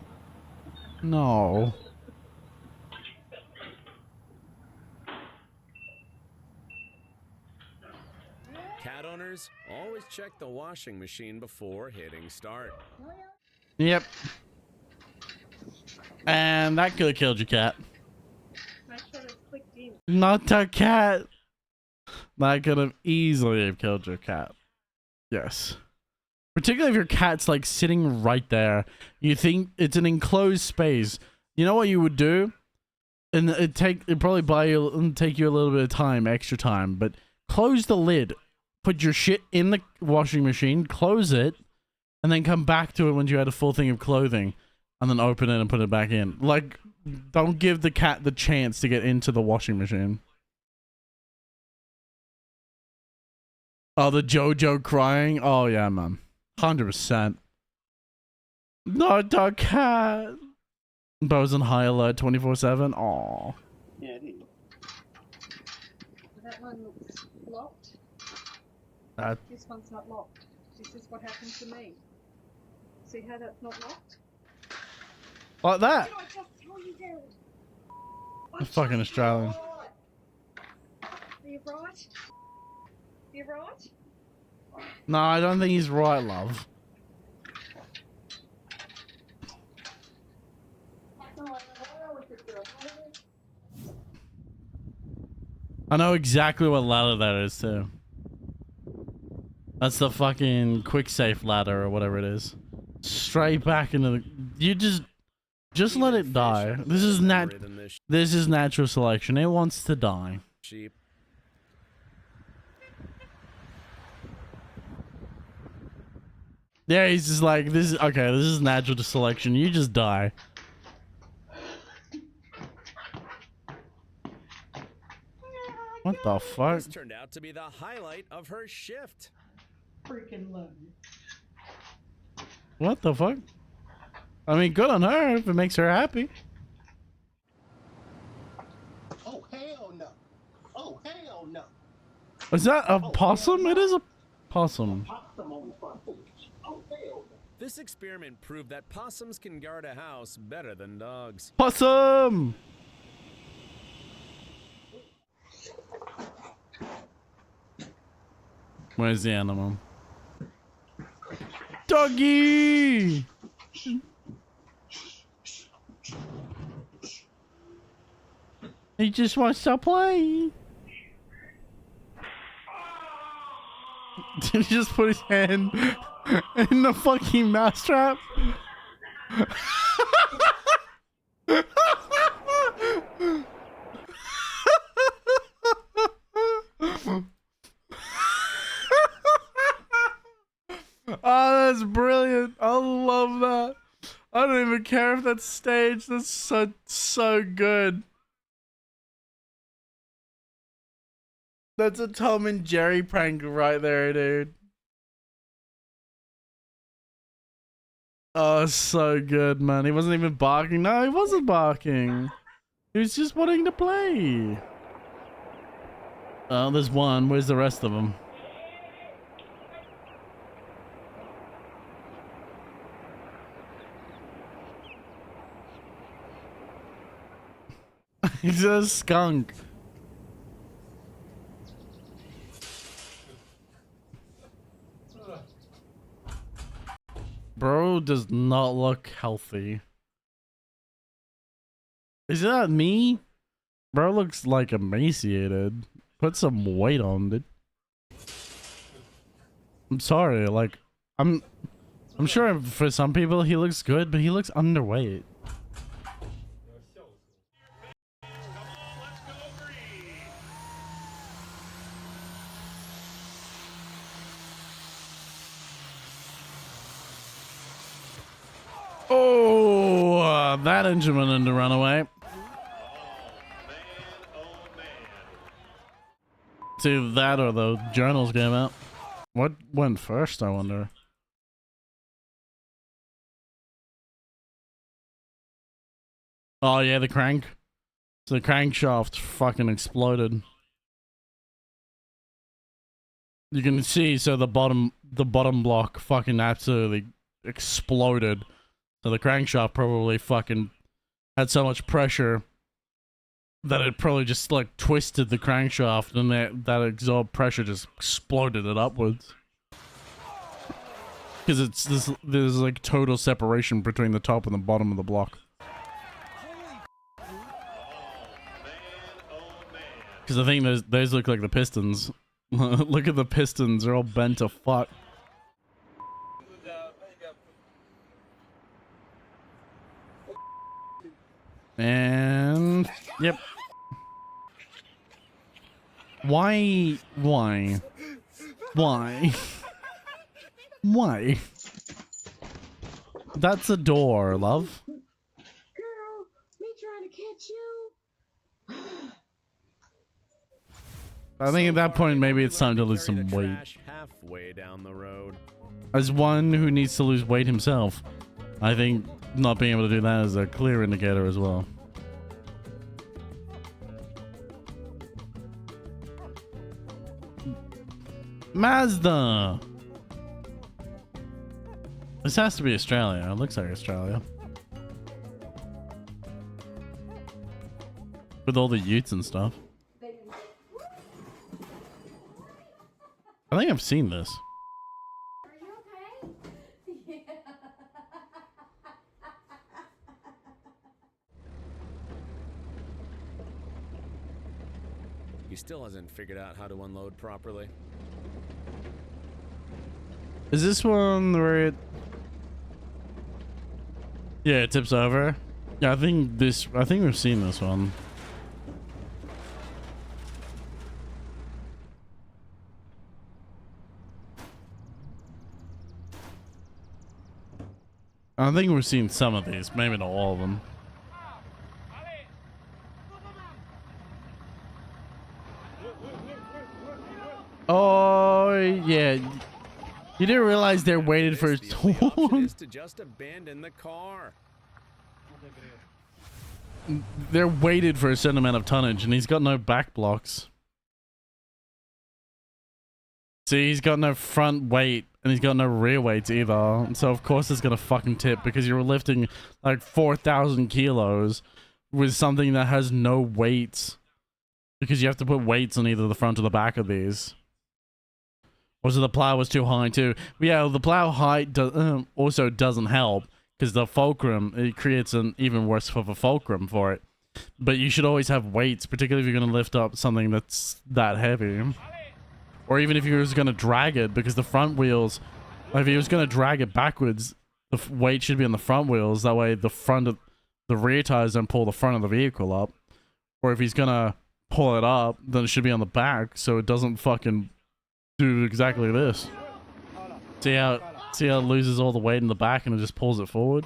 No. Cat owners, always check the washing machine before hitting start. Yep. And that could have killed your cat. Not the cat. That could have easily have killed your cat. Yes. Particularly if your cat's like sitting right there. You think it's an enclosed space. You know what you would do? And it'd probably take you a little bit of time, extra time, but close the lid. Put your shit in the washing machine, close it, and then come back to it when you had a full thing of clothing, and then open it and put it back in. Like, don't give the cat the chance to get into the washing machine. Oh, the JoJo crying? Oh, yeah, man. 100%. Not the cat. Bo's on high alert 24/7. Aw. Yeah, it is. That one looks locked. This one's not locked. This is what happened to me. See how that's not locked? Like that? Did I just tell you that? The fucking Australian. Are you right? You right? No, I don't think he's right, love. I know exactly what ladder that is, too. That's the fucking quick safe ladder or whatever it is. Straight back into the... You just let it die. This is natural selection. It wants to die. Sheep. Yeah, he's just like, this is natural selection. You just die. What the fuck? This turned out to be the highlight of her shift. Freaking love you. What the fuck? I mean, good on her if it makes her happy. Oh, hell no. Oh, hell no. Is that a possum? It is a possum. This experiment proved that possums can guard a house better than dogs. Possum! Where's the animal? Doggy! He just wants to play. Did he just put his hand in the fucking mousetrap? Oh, that's brilliant. I love that. I don't even care if that's staged. That's so good. That's a Tom and Jerry prank right there, dude. Oh, so good, man. He wasn't even barking. No, he wasn't barking. He was just wanting to play. Oh, there's one. Where's the rest of them? He's a skunk. Bro does not look healthy. Is that me? Bro looks like emaciated. Put some weight on, dude. I'm sorry, like, I'm sure for some people he looks good, but he looks underweight. Oh, that engine went into runaway. See that or the journals came out. What went first, I wonder? Oh yeah, the crank. So the crankshaft fucking exploded. You can see, so the bottom block fucking absolutely exploded. So the crankshaft probably fucking had so much pressure that it probably just like twisted the crankshaft, and that absorbed pressure just exploded it upwards. Because there's like total separation between the top and the bottom of the block. Because I think those look like the pistons. Look at the pistons, they're all bent to fuck. And yep. Why? Why? That's a door, love. Girl, me trying to catch you. I think at that point maybe it's time to lose some weight. Halfway down the road. As one who needs to lose weight himself, I think not being able to do that is a clear indicator as well. Mazda! This has to be Australia. It looks like Australia. With all the utes and stuff. I think I've seen this. He still hasn't figured out how to unload properly. Is this one where it... Yeah, it tips over. Yeah, I think we've seen this one. I think we've seen some of these, maybe not all of them. Oh, yeah. You didn't realize they're waited for his Option is to just abandon the car. They're weighted for a certain amount of tonnage, and he's got no back blocks. See, he's got no front weight, and he's got no rear weights either. So of course it's gonna fucking tip, because you're lifting like 4,000 kilos with something that has no weights. Because you have to put weights on either the front or the back of these. Also, the plow was too high too. But yeah, the plow height also doesn't help, because the fulcrum, it creates an even worse of a fulcrum for it. But you should always have weights, particularly if you're going to lift up something that's that heavy. Or even if you're just going to drag it, because the front wheels, if he was going to drag it backwards, the weight should be on the front wheels. That way the rear tires don't pull the front of the vehicle up. Or if he's going to pull it up, then it should be on the back so it doesn't fucking do exactly this. See how it loses all the weight in the back and it just pulls it forward?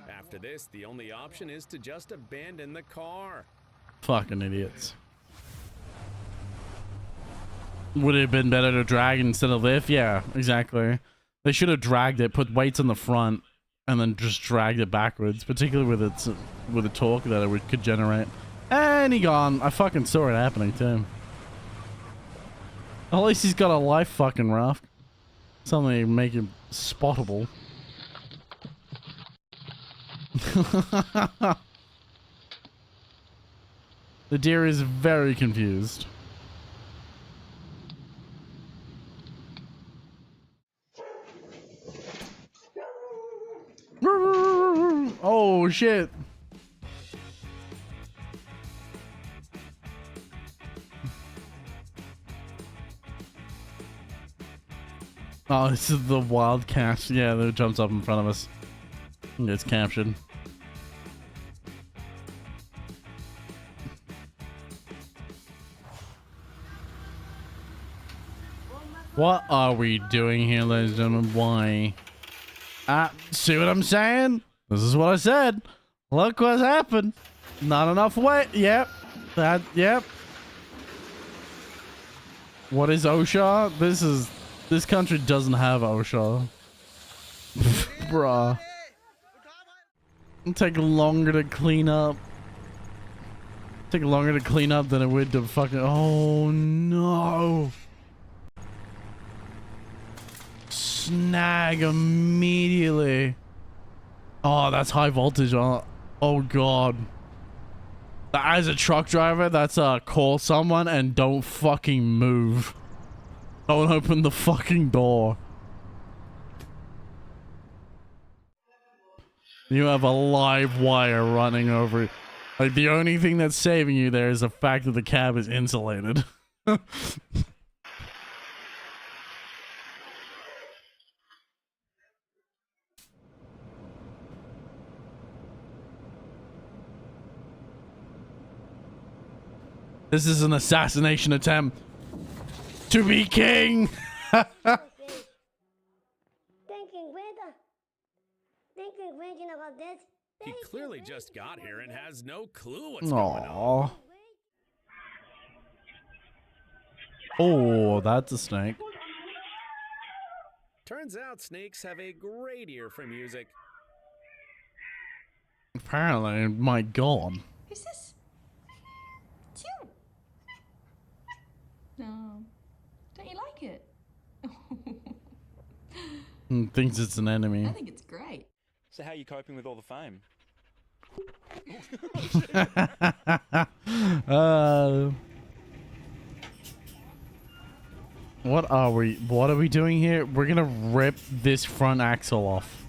After this, the only option is to just abandon the car. Fucking idiots. Would it have been better to drag instead of lift? Yeah, exactly. They should have dragged it, put weights on the front, and then just dragged it backwards, particularly with the torque that it could generate. And he gone. I fucking saw it happening too. At least he's got a life fucking raft. Something to make him spottable. The deer is very confused. Oh shit. Oh, this is the wildcat. Yeah, that jumps up in front of us and gets captured. What are we doing here, ladies and gentlemen? Why? See what I'm saying? This is what I said. Look what's happened. Not enough weight. Yep. Yep. What is OSHA? This country doesn't have OSHA. Bruh. It'll take longer to clean up. Take longer to clean up than it would to fucking... Oh no. Snag immediately. Oh, that's high voltage. Oh god. As a truck driver, that's call someone and don't fucking move. Don't open the fucking door. You have a live wire running over it. Like, the only thing that's saving you there is the fact that the cab is insulated. This is an assassination attempt to be king. Thinking about this. He clearly just got here and has no clue what's going on. Aww. Oh, that's a snake. Turns out snakes have a great ear for music. Apparently, my god. Who's this? It's you. No. Don't you like it? Thinks it's an enemy. I think it's great. So how are you coping with all the fame? What are we doing here? We're gonna rip this front axle off.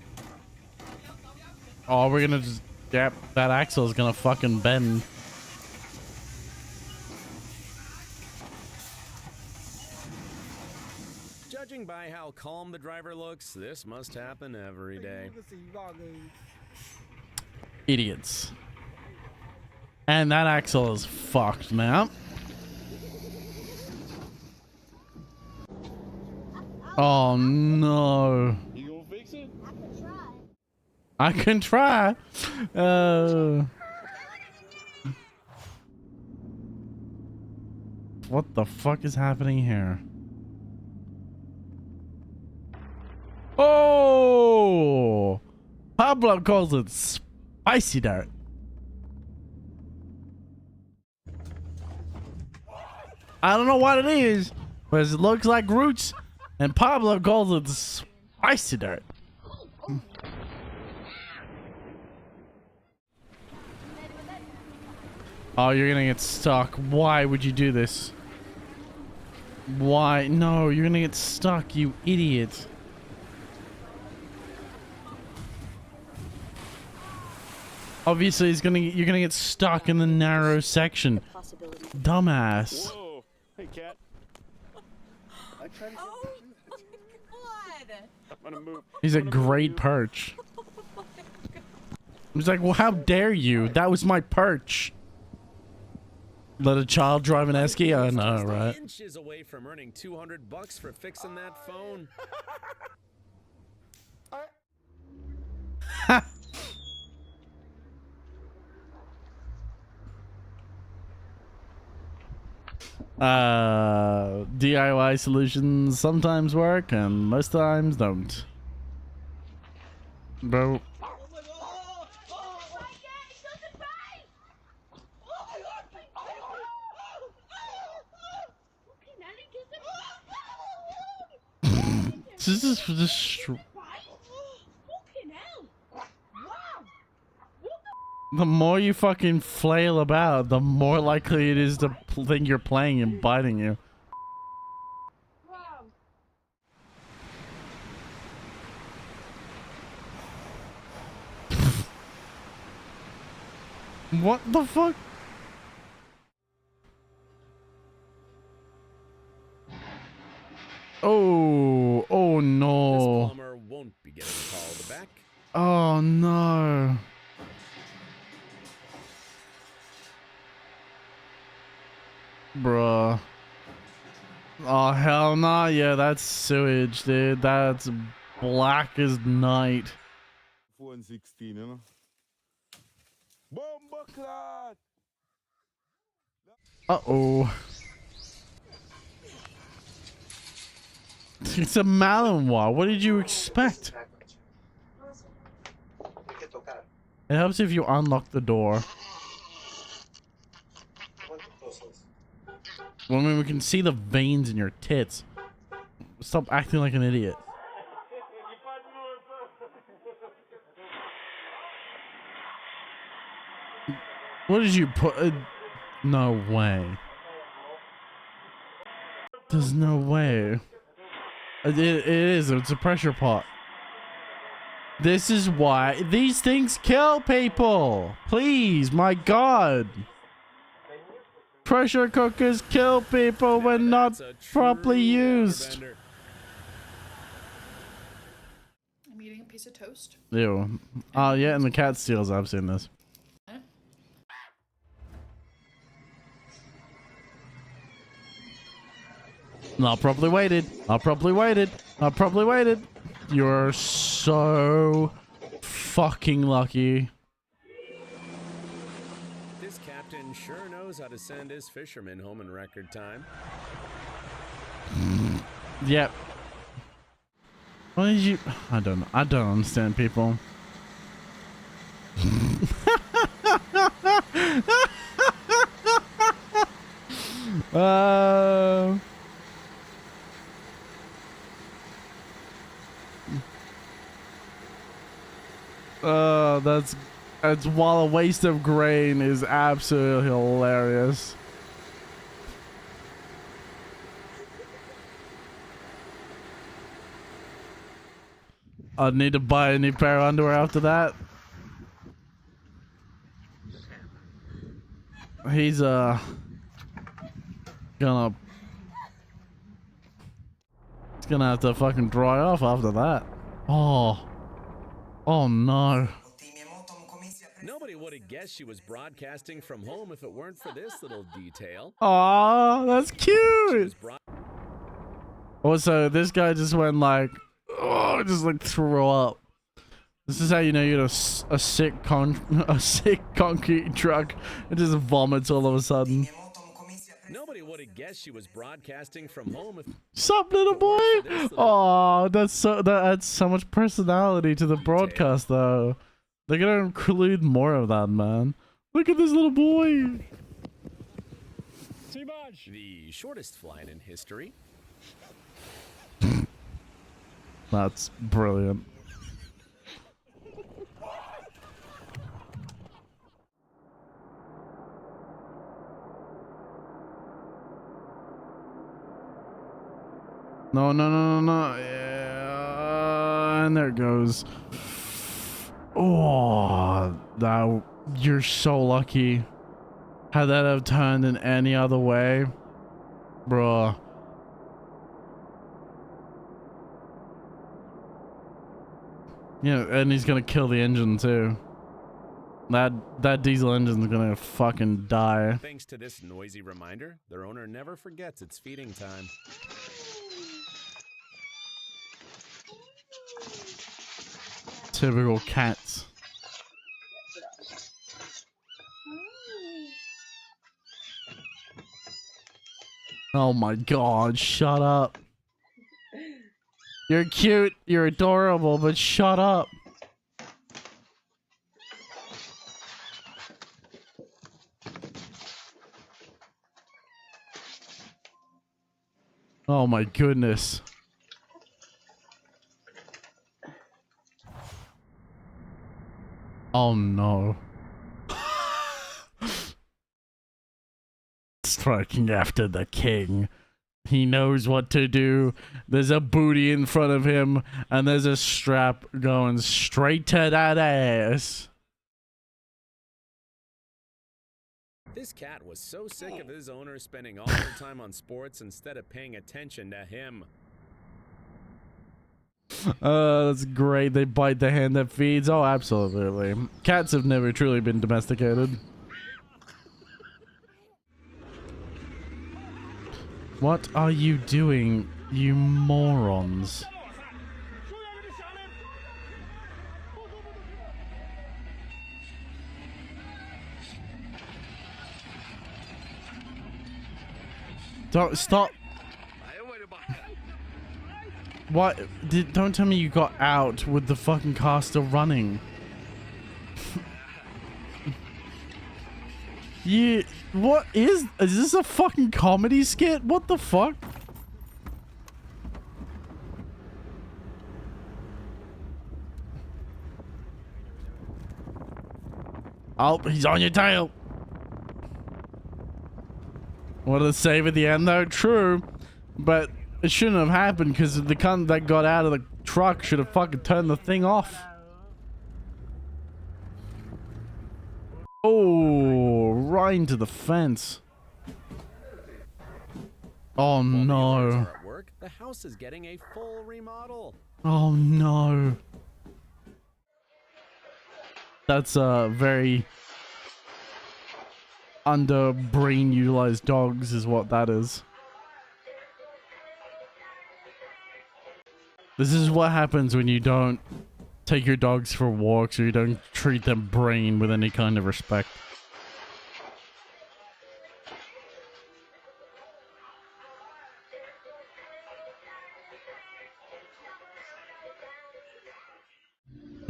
Oh, we're gonna just... Yep, that axle is gonna fucking bend. Judging by how calm the driver looks, this must happen every day. Idiots. And that axle is fucked now. Oh no. You gonna fix it? I can try. What the fuck is happening here? Oh! Pablo calls it spicy dirt. I don't know what it is, but it looks like roots, and Pablo calls it spicy dirt. Oh, you're gonna get stuck. Why would you do this? Why? No, you're gonna get stuck, you idiot. Obviously, you're gonna get stuck in the narrow section. Dumbass. Whoa. Hey, cat. Oh my god! I'm gonna move. He's a great perch. He's like, well, how dare you? That was my perch. Let a child drive an esky? I know, right? Inches away from earning $200 for fixing that phone. DIY solutions sometimes work and most times don't. Bro. This is just the more you fucking flail about, the more likely it is the thing you're playing and biting you. What the fuck? Oh, oh no. This plumber won't be getting called back. Oh no. Bruh. Oh hell nah, yeah, that's sewage, dude. That's black as night. 416, you know? Bomba clot! Uh-oh. It's a Malinois. What did you expect? It helps if you unlock the door. Well, I mean, we can see the veins in your tits. Stop acting like an idiot. What did you put? No way. There's no way. It is. It's a pressure pot. This is why these things kill people. Please, my God. Pressure cookers kill people when not properly used. I'm eating a piece of toast. Ew. Oh, yeah, and the cat steals. I've seen this. Not properly weighted. Not properly weighted. Not properly weighted. You're so fucking lucky. This captain sure knows how to send his fishermen home in record time. Yep. Why did you? I don't know. I don't understand people. That's while a waste of grain is absolutely hilarious. I'd need to buy a new pair of underwear after that. He's gonna have to fucking dry off after that. Oh no. Nobody would have guessed she was broadcasting from home if it weren't for this little detail. Aw, that's cute. Also, this guy just went like, oh, just like threw up. This is how you know you're a sick concrete truck. It just vomits all of a sudden. Nobody would have guessed she was broadcasting from home if Sup, little boy? Oh, that's so that adds so much personality to the broadcast, though. They're gonna include more of that, man. Look at this little boy. the shortest flight in history. That's brilliant. No, no, no, no, no. Yeah, and there it goes. Oh, that You're so lucky. Had that have turned in any other way, bruh. Yeah, and he's gonna kill the engine too. That diesel engine's gonna fucking die. Thanks to this noisy reminder, their owner never forgets it's feeding time. Typical cats. Oh my god, shut up. You're cute, you're adorable, but shut up. Oh my goodness. Oh no. Striking after the king. He knows what to do. There's a booty in front of him, and there's a strap going straight to that ass. This cat was so sick of his owner spending all their time on sports instead of paying attention to him. That's great. They bite the hand that feeds. Oh, absolutely. Cats have never truly been domesticated. What are you doing, you morons? Don't stop. What? Don't tell me you got out with the fucking car still running. What is this a fucking comedy skit? What the fuck? Oh, he's on your tail. What a save at the end though? True, but it shouldn't have happened because the cunt that got out of the truck should have fucking turned the thing off. Oh, right into the fence. Oh no. At work, the house is getting a full remodel. Oh no. That's very under brain utilized dogs is what that is. This is what happens when you don't take your dogs for walks or you don't treat them brain with any kind of respect.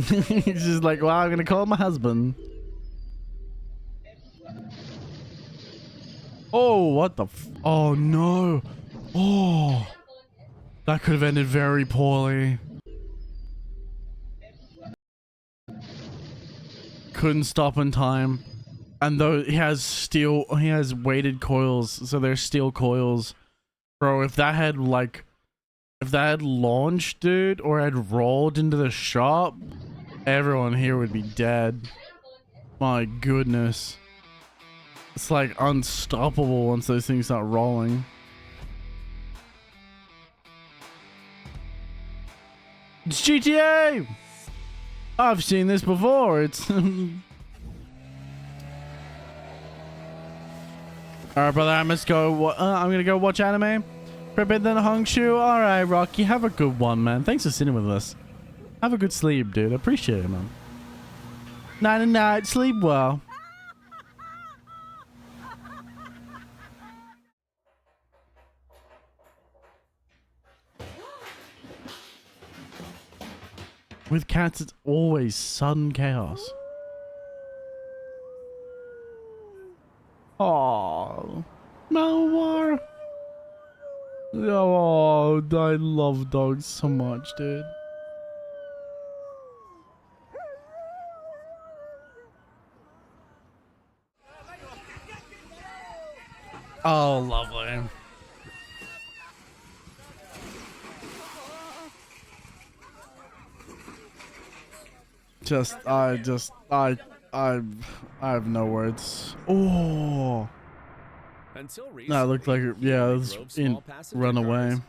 He's just like, well, I'm gonna call my husband. Oh, what the oh no. Oh, that could have ended very poorly. Couldn't stop in time. And though he has weighted coils, so they're steel coils. Bro, if that had launched, dude, or had rolled into the shop, everyone here would be dead. My goodness. It's like unstoppable once those things start rolling. It's GTA! I've seen this before. It's alright, brother, I must go. I'm gonna go watch anime. Prepared than a hung shoe. Alright, Rocky, have a good one, man. Thanks for sitting with us. Have a good sleep, dude. I appreciate it, man. Night and night. Sleep well. With cats, it's always sudden chaos. Oh, Malwar. Oh, I love dogs so much, dude. Oh, lovely. I I have no words. Oh. Until No, it recently, looked like it. Yeah, it was drove in small passenger Runaway. cars.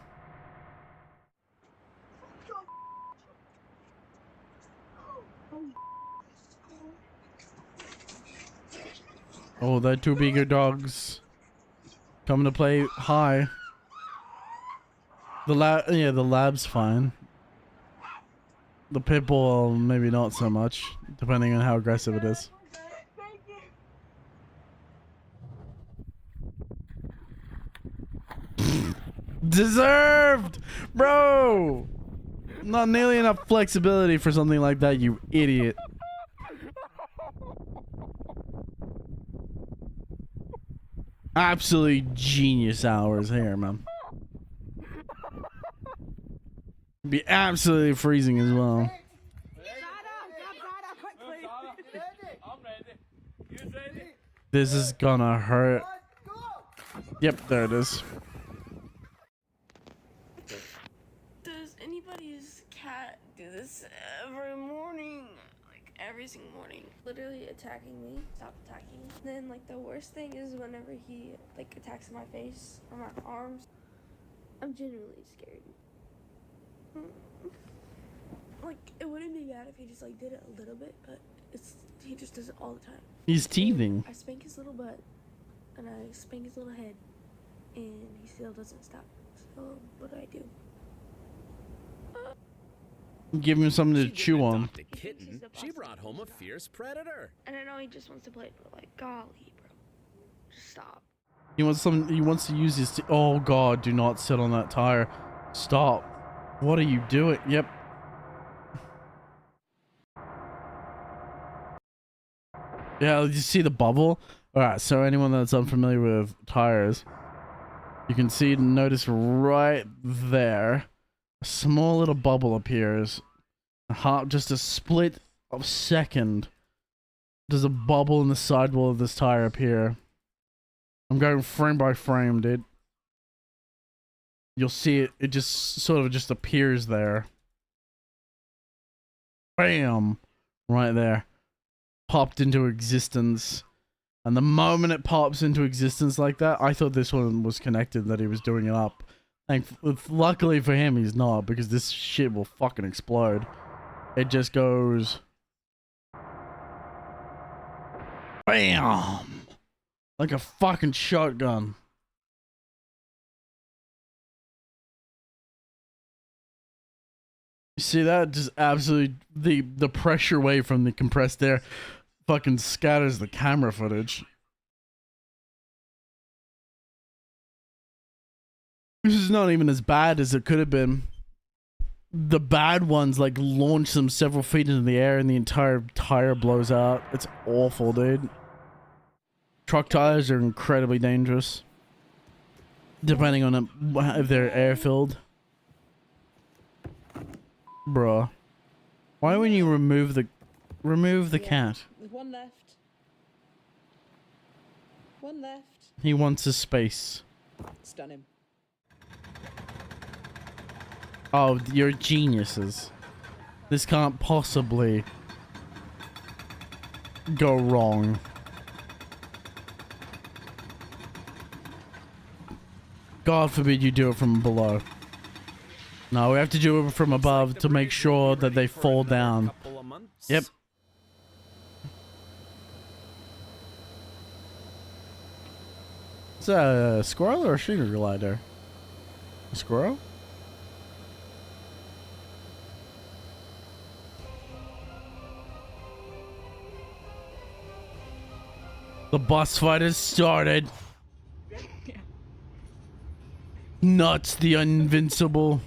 Oh, they're two bigger dogs coming to play high. The lab's fine. The pit bull, maybe not so much, depending on how aggressive it is. Deserved, bro. Not nearly enough flexibility for something like that, you idiot. Absolutely genius hours here, man. Be absolutely freezing as well. This is gonna hurt. Yep, there it is. Does anybody's cat do this every morning? Like every single morning. Literally attacking me. Stop attacking. Then like the worst thing is whenever he like attacks my face or my arms. I'm genuinely scared. Like it wouldn't be bad if he just like did it a little bit, but he just does it all the time. He's teething. I spank his little butt and I spank his little head and he still doesn't stop. So what do I do? Give him something to chew on. The kitten, she brought home a fierce predator. And I know he just wants to play, but like, golly, bro, just stop. He wants something. He wants to use his. Oh God! Do not sit on that tire. Stop. What are you doing? Yep. Yeah, you see the bubble? Alright, so anyone that's unfamiliar with tires, you can see, notice right there, a small little bubble appears. Just a split of second, does a bubble in the sidewall of this tire appear. I'm going frame by frame, dude. You'll see it, it just sort of just appears there. Bam! Right there. Popped into existence. And the moment it pops into existence like that, I thought this one was connected, that he was doing it up. And luckily for him, he's not, because this shit will fucking explode. It just goes... BAM! Like a fucking shotgun. You see that? Just absolutely... The pressure wave from the compressed air fucking scatters the camera footage. This is not even as bad as it could have been. The bad ones like launch them several feet into the air and the entire tire blows out. It's awful, dude. Truck tires are incredibly dangerous, depending on if they're air filled. Bruh. Why wouldn't you remove the cat? There's one left. One left. He wants his space. Stun him. Oh, you're geniuses. This can't possibly go wrong. God forbid you do it from below. No, we have to do it from above to make sure that they fall down. Yep. Is that a squirrel or a sugar glider? A squirrel? The boss fight has started. Nuts, the invincible.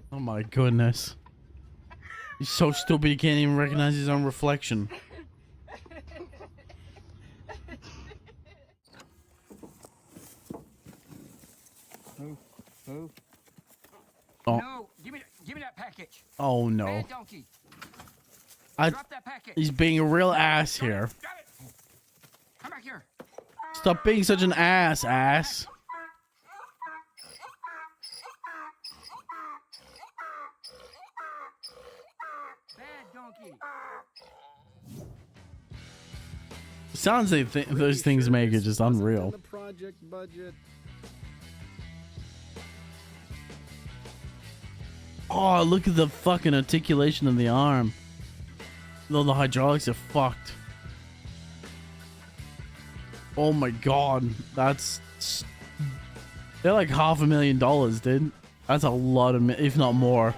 Oh my goodness. He's so stupid he can't even recognize his own reflection. Move, move. Oh. No, give me that package. Oh no. Bad donkey. He's being a real ass here. Come back here. Stop being such an ass. Bad donkey. Sounds those things make it just unreal. The project budget. Oh, look at the fucking articulation of the arm. Though the hydraulics are fucked. Oh my god, they're like $500,000, dude. That's a lot of, if not more.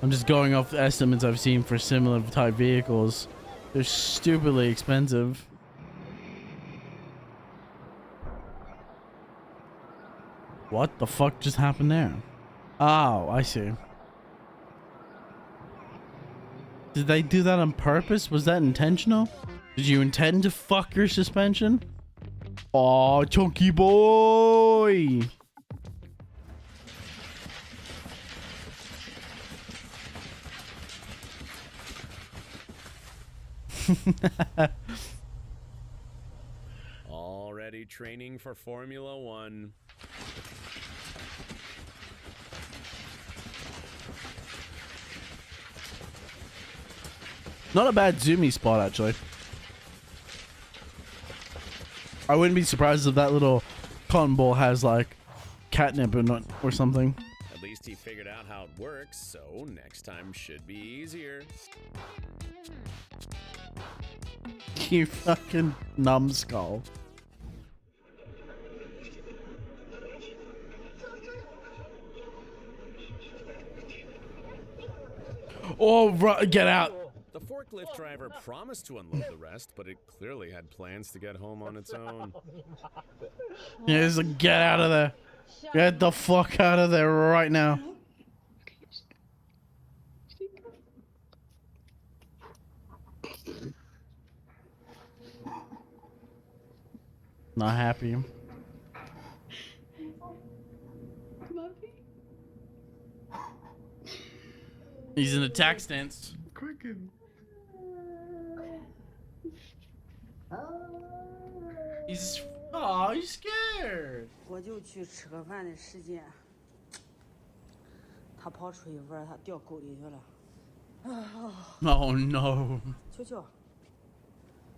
I'm just going off the estimates I've seen for similar type vehicles. They're stupidly expensive. What the fuck just happened there? Oh, I see. Did they do that on purpose? Was that intentional? Did you intend to fuck your suspension? Aw, chunky boy! Already training for Formula One. Not a bad zoomy spot, actually. I wouldn't be surprised if that little cotton ball has like catnip or something. At least he figured out how it works, so next time should be easier. You fucking numbskull. Oh, get out. The forklift driver promised to unload the rest, but it clearly had plans to get home on its own. Yeah, just like, get out of there. Get the fuck out of there right now. Not happy. He's in attack stance. Quicken. He's scared. 我就去吃个饭的时间，他跑出去玩，他掉沟里去了。Oh no. 球球，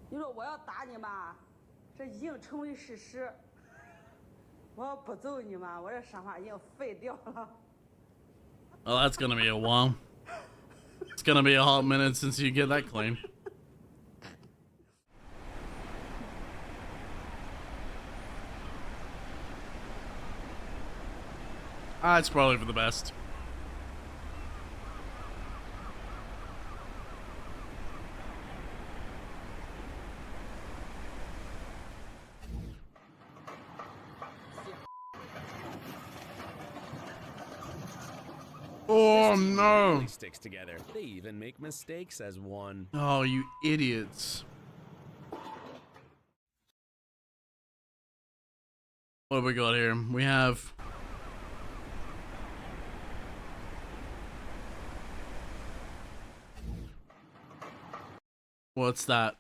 你说我要打你嘛，这已经成为事实。我要不揍你嘛，我这伤疤已经废掉了。 Well, that's gonna be a while. It's gonna be a hot minute since you get that claim. It's probably for the best. Oh no! Really sticks together. They even make mistakes as one. Oh, you idiots! What have we got here? We have. What's that?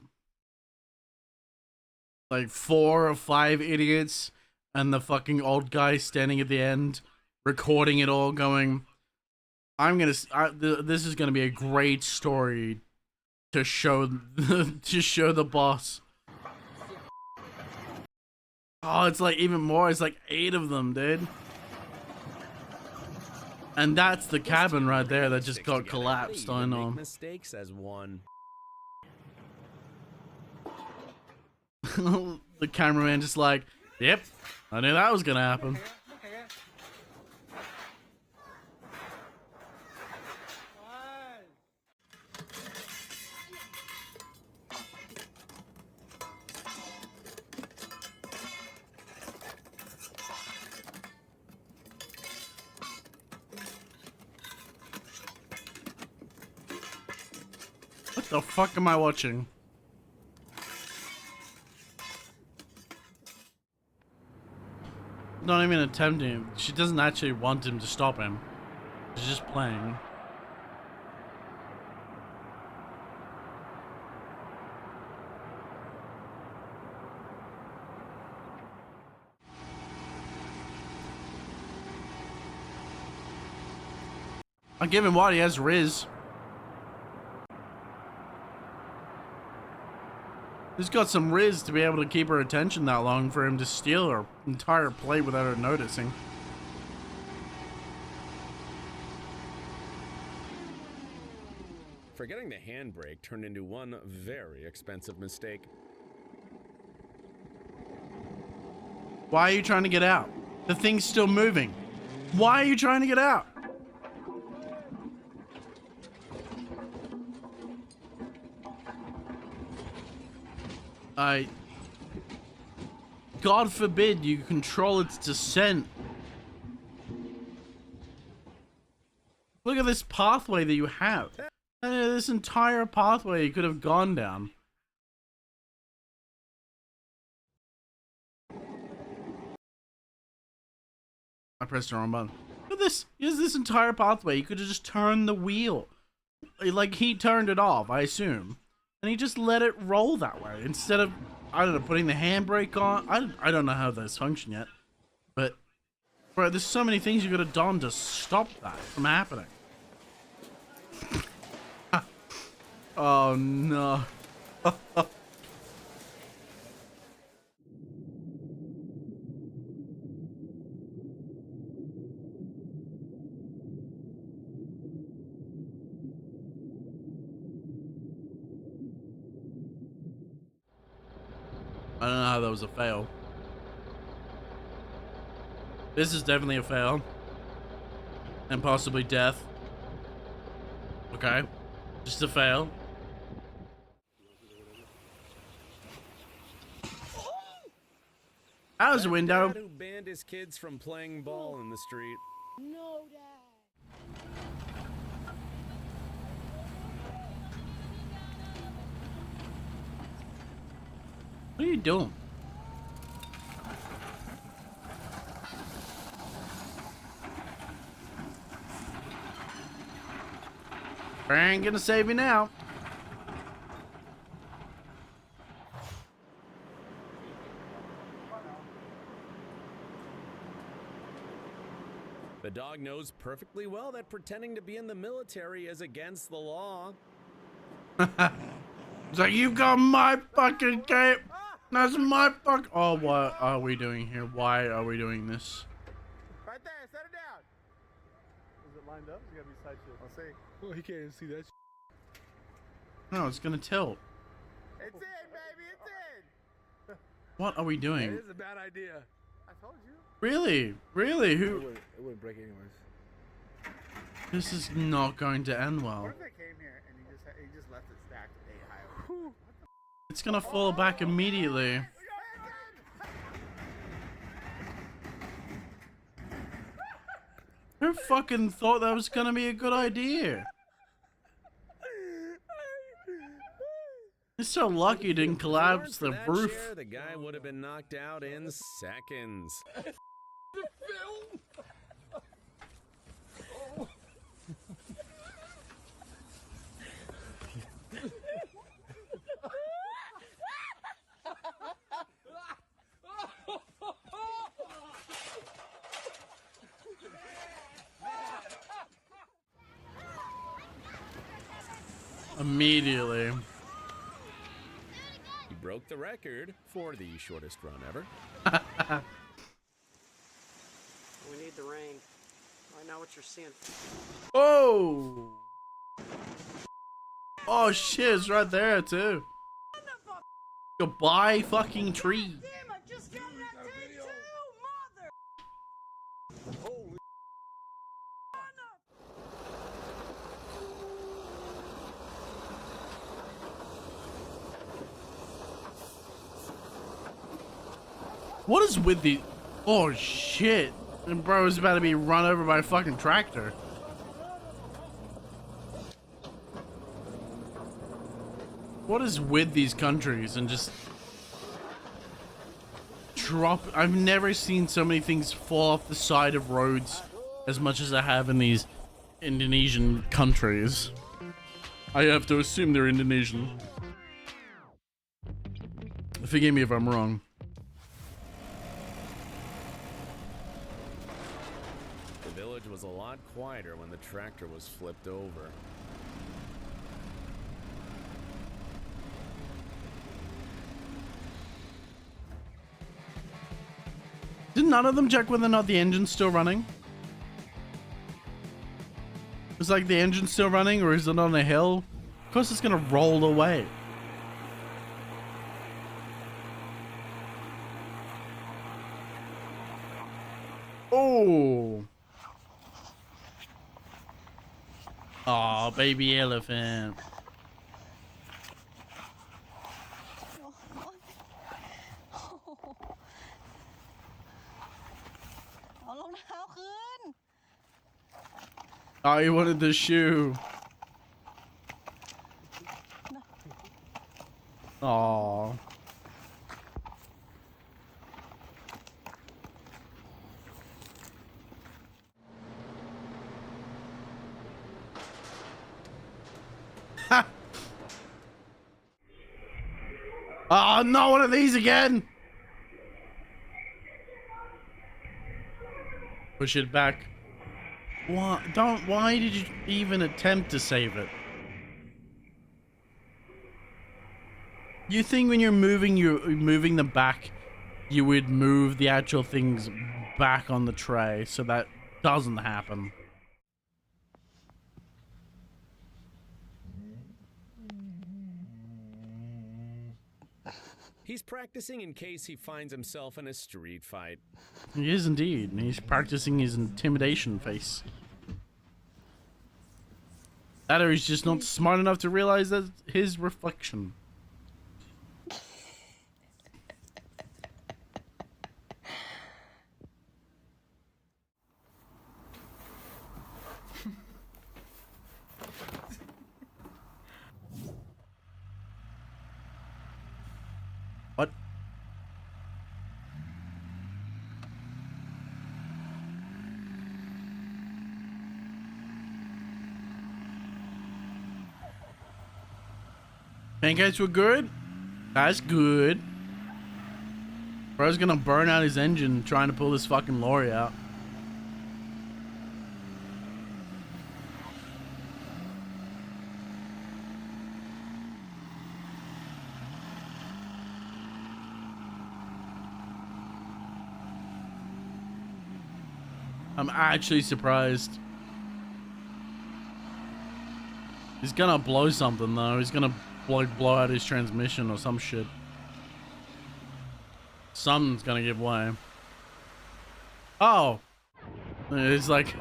Like 4 or 5 idiots and the fucking old guy standing at the end recording it all going, this is gonna be a great story to show to show the boss. Oh, it's like even more, it's like 8 of them, dude. And that's the cabin right there that just got collapsed on Make mistakes as one. The cameraman just like, yep, I knew that was gonna happen. What the fuck am I watching? Not even attempting. She doesn't actually want him to stop him. She's just playing. I'll give him what, he has Riz. He's got some Riz to be able to keep her attention that long for him to steal her entire plate without her noticing. Forgetting the handbrake turned into one very expensive mistake. Why are you trying to get out? The thing's still moving. Why are you trying to get out? God forbid you control its descent. Look at this pathway that you have. This entire pathway you could have gone down. I pressed the wrong button. Look at this. Here's this entire pathway. You could have just turned the wheel. Like, he turned it off, I assume. And he just let it roll that way. Instead of, I don't know, putting the handbrake on. I don't know how those function yet. But, bro, there's so many things you could have done to stop that from happening. Oh, no. I don't know how that was a fail. This is definitely a fail. And possibly death. Okay. Just a fail. How's the window? Dad who banned his kids from playing ball in the street. No, Dad. What are you doing? I ain't gonna save you now. The dog knows perfectly well that pretending to be in the military is against the law. It's like, you got my fucking cape. That's my fuck. Oh, what are we doing here? Why are we doing this? Right there, set it down. Is it lined up? You gotta be side shift. I'll see. Oh, he can't even see that. No, it's gonna tilt. It's in, baby. It's in. What are we doing? It is a bad idea. I told you. Really? Really? Who? It wouldn't break anyways. This is not going to end well. What if they came here and he just left it stacked at 8 high? It's gonna fall back immediately. Who fucking thought that was gonna be a good idea? He's so lucky it didn't collapse the roof. Chair, the guy would have been knocked out in seconds. Immediately. He broke the record for the shortest run ever. We need the rain. I know what you're seeing. Oh! Oh shit, it's right there too. Goodbye, fucking tree. What is with the... Oh shit. And bro is about to be run over by a fucking tractor. What is with these countries and just... drop... I've never seen so many things fall off the side of roads as much as I have in these Indonesian countries. I have to assume they're Indonesian. Forgive me if I'm wrong. garage was a lot quieter when the tractor was flipped over. Did none of them check whether or not the engine's still running? It's like the engine's still running, or is it on a hill? Of course it's gonna roll away. Oh. Oh, baby elephant. Oh, he wanted the shoe. Oh. Ha! Oh, not one of these again. Push it back. Why did you even attempt to save it? You think when you're moving them back, you would move the actual things back on the tray, so that doesn't happen. He's practicing in case he finds himself in a street fight. He is indeed. He's practicing his intimidation face. That or he's just not smart enough to realize that his reflection. What? Pancakes were good? That's good. Bro's gonna burn out his engine trying to pull this fucking lorry out. I'm actually surprised. He's gonna blow something though. He's gonna blow out his transmission or some shit. Something's gonna give way. Oh. It's like,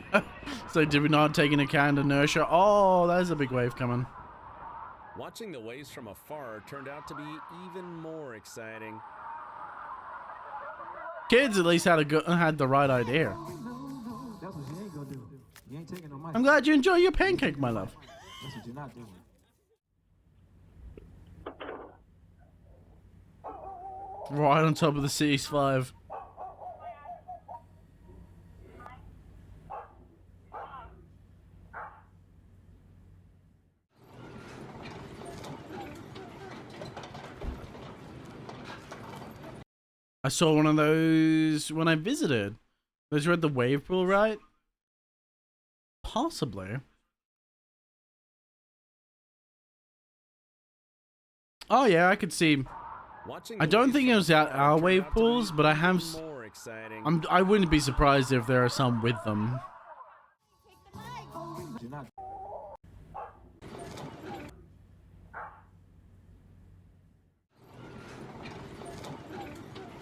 did we not take into account inertia? Oh, there's a big wave coming. Watching the waves from afar turned out to be even more exciting. Kids at least had the right idea. I'm glad you enjoy your pancake, my love. That's what you're not doing. Right on top of the CS5. I saw one of those when I visited. Those were at the wave pool, right? Possibly. Oh yeah, I could see. I don't think it was at our wave pools, but I have. I wouldn't be surprised if there are some with them.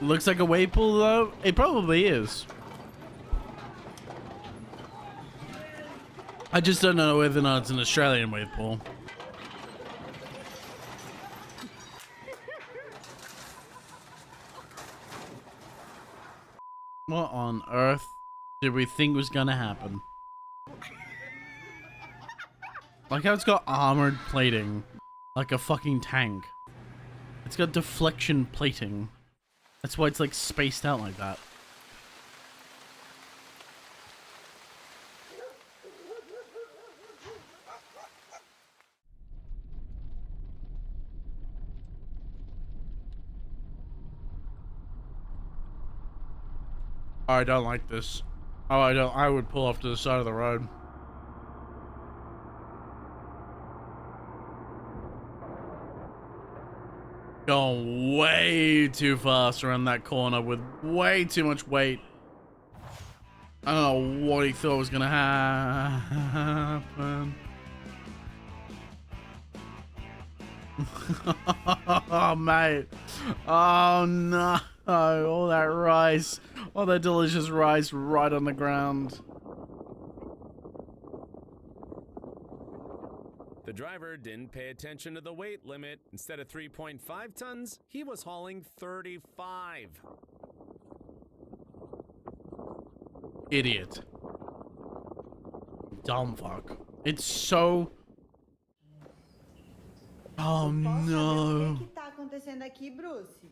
Looks like a wave pool though. It probably is. I just don't know whether or not it's an Australian wave pool. What on earth did we think was gonna happen? Like how it's got armored plating, like a fucking tank. It's got deflection plating. That's why it's like spaced out like that. I don't like this. Oh, I don't. I would pull off to the side of the road. Going way too fast around that corner with way too much weight. I don't know what he thought was gonna happen. Oh, mate. Oh, no. All that rice. All that delicious rice right on the ground. The driver didn't pay attention to the weight limit. Instead of 3.5 tons, he was hauling 35. Idiot. Dumb fuck. It's so... Oh, no. O que tá acontecendo aqui, Bruce?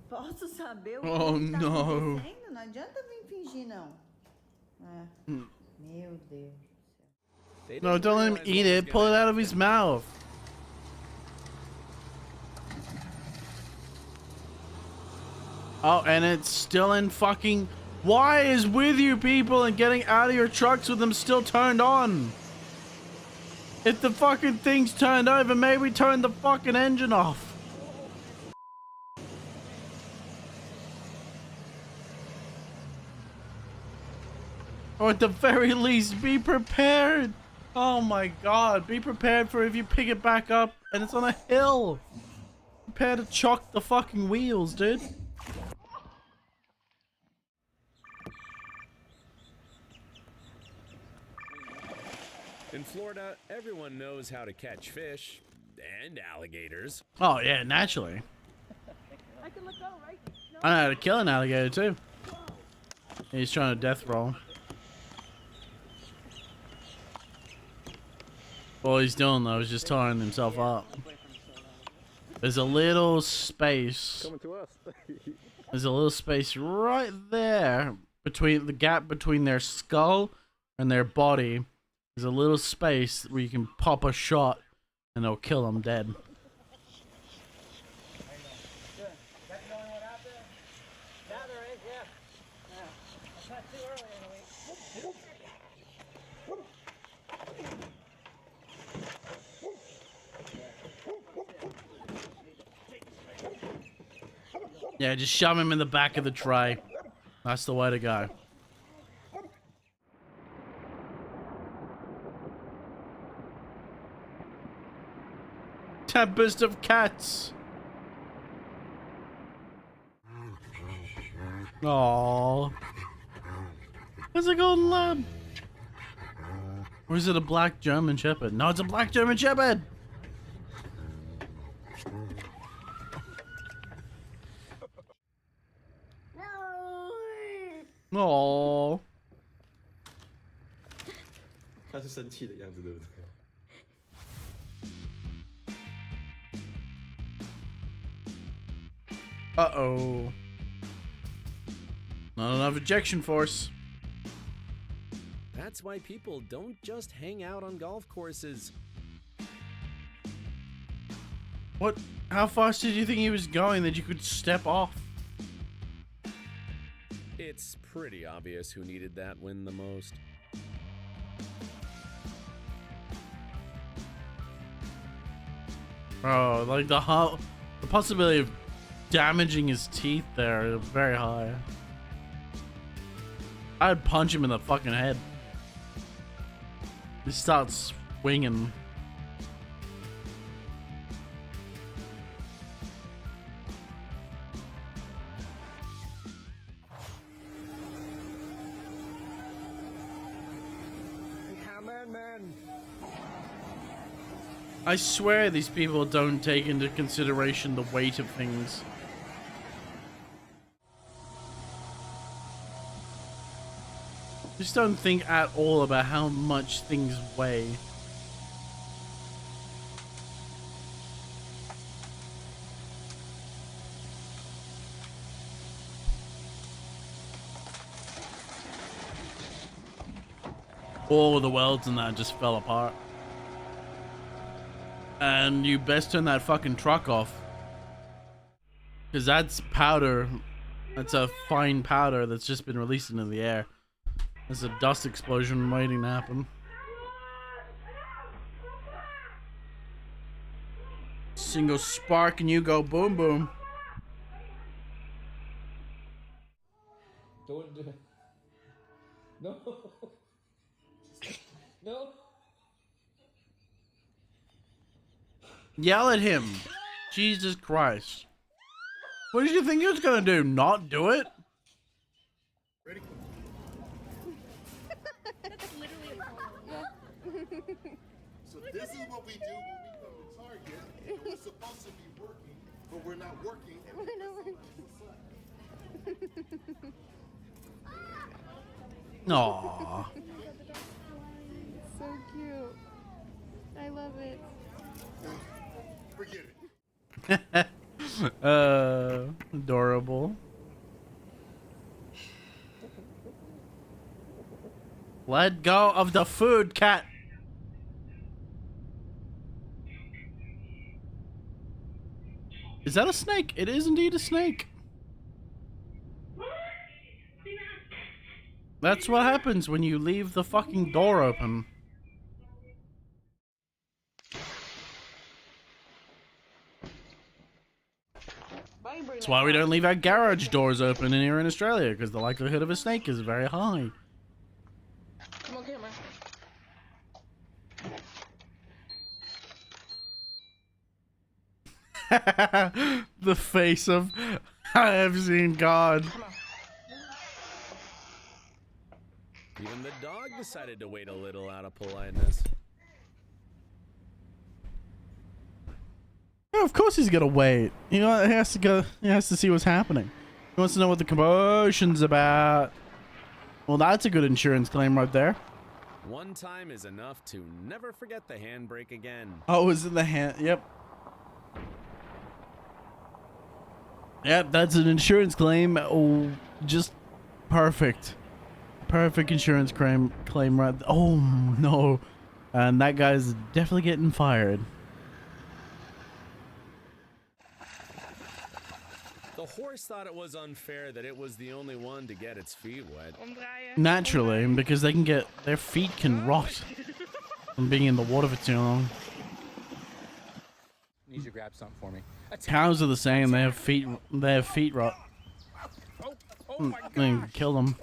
Posso saber o que tá acontecendo? Não adianta vir fingir, não. Meu Deus. No, don't let him eat it. Pull it out of his mouth. Oh, and it's still in fucking... Why is with you people and getting out of your trucks with them still turned on? If the fucking thing's turned over, maybe turn the fucking engine off. Or at the very least, be prepared. Oh my god, be prepared for if you pick it back up and it's on a hill. Prepare to chock the fucking wheels, dude. In Florida, everyone knows how to catch fish and alligators. Oh yeah, naturally. I can let go, right? I know how to kill an alligator too. He's trying to death roll. All he's doing though is just tying himself up. There's a little space. Coming to us. There's a little space right there between the gap between their skull and their body. There's a little space where you can pop a shot and it'll kill them dead. Yeah, just shove him in the back of the tray. That's the way to go. Tempest of cats. Aww. It's a golden lab. Or is it a black German Shepherd? No, it's a black German Shepherd. Aww. 他是生气的样子，对不对？ Uh-oh. Not enough ejection force. That's why people don't just hang out on golf courses. What? How fast did you think he was going that you could step off? It's pretty obvious who needed that win the most. Oh, like the possibility of damaging his teeth there is very high. I'd punch him in the fucking head. He starts swinging. I swear these people don't take into consideration the weight of things. Just don't think at all about how much things weigh. All of the welds and that just fell apart. And you best turn that fucking truck off. Because that's powder That's a fine powder that's just been released into the air. There's a dust explosion waiting to happen. Single spark and you go boom boom. Don't do it. No. No. Yell at him. Jesus Christ. What did you think he was gonna do? Not do it? Ready? That's literally a So this is what we do when we come to Target. And we're supposed to be working, but we're not working. And we're not working. Aww. So cute. I love it. Forget it. Adorable. Let go of the food, cat. Is that a snake? It is indeed a snake. That's what happens when you leave the fucking door open. That's why we don't leave our garage doors open in here in Australia, because the likelihood of a snake is very high. Come on, camera. The face of I have seen God. Even the dog decided to wait a little out of politeness. Yeah, of course he's gonna wait. You know, he has to go. He has to see what's happening. He wants to know what the commotion's about. Well, that's a good insurance claim right there. One time is enough to never forget the handbrake again. Oh, it was in the hand. Yep. Yep, that's an insurance claim. Oh, just perfect. Perfect insurance claim right. Oh no, and that guy's definitely getting fired. The horse thought it was unfair that it was the only one to get its feet wet. Naturally, because they can get their feet can rot from being in the water for too long. Need you to grab something for me. Cows are the same. They have feet. They have feet rot. Oh my And kill them.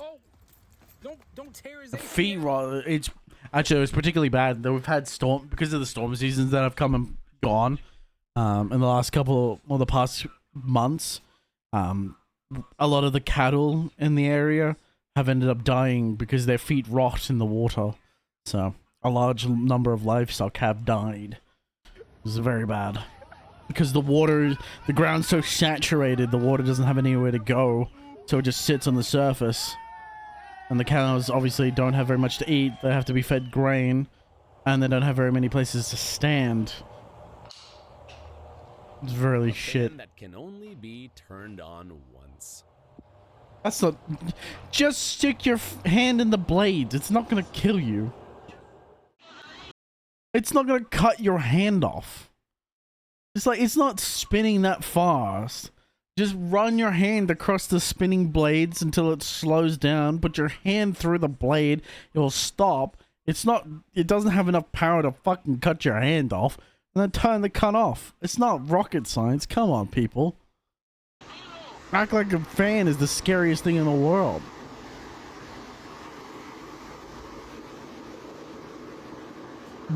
Don't tear his Feet rot. It's actually, it was particularly bad. We've had storm because of the storm seasons that have come and gone. In the last the past months, a lot of the cattle in the area have ended up dying because their feet rot in the water. So a large number of livestock have died. It was very bad because the ground's so saturated, the water doesn't have anywhere to go, so it just sits on the surface. And the cows obviously don't have very much to eat. They have to be fed grain, and they don't have very many places to stand. It's really shit. That can only be turned on once. That's not. Just stick your hand in the blade. It's not gonna kill you. It's not gonna cut your hand off. It's like it's not spinning that fast. Just run your hand across the spinning blades until it slows down. Put your hand through the blade. It will stop. It's not. It doesn't have enough power to fucking cut your hand off. And then turn the cut off. It's not rocket science. Come on, people. Act like a fan is the scariest thing in the world.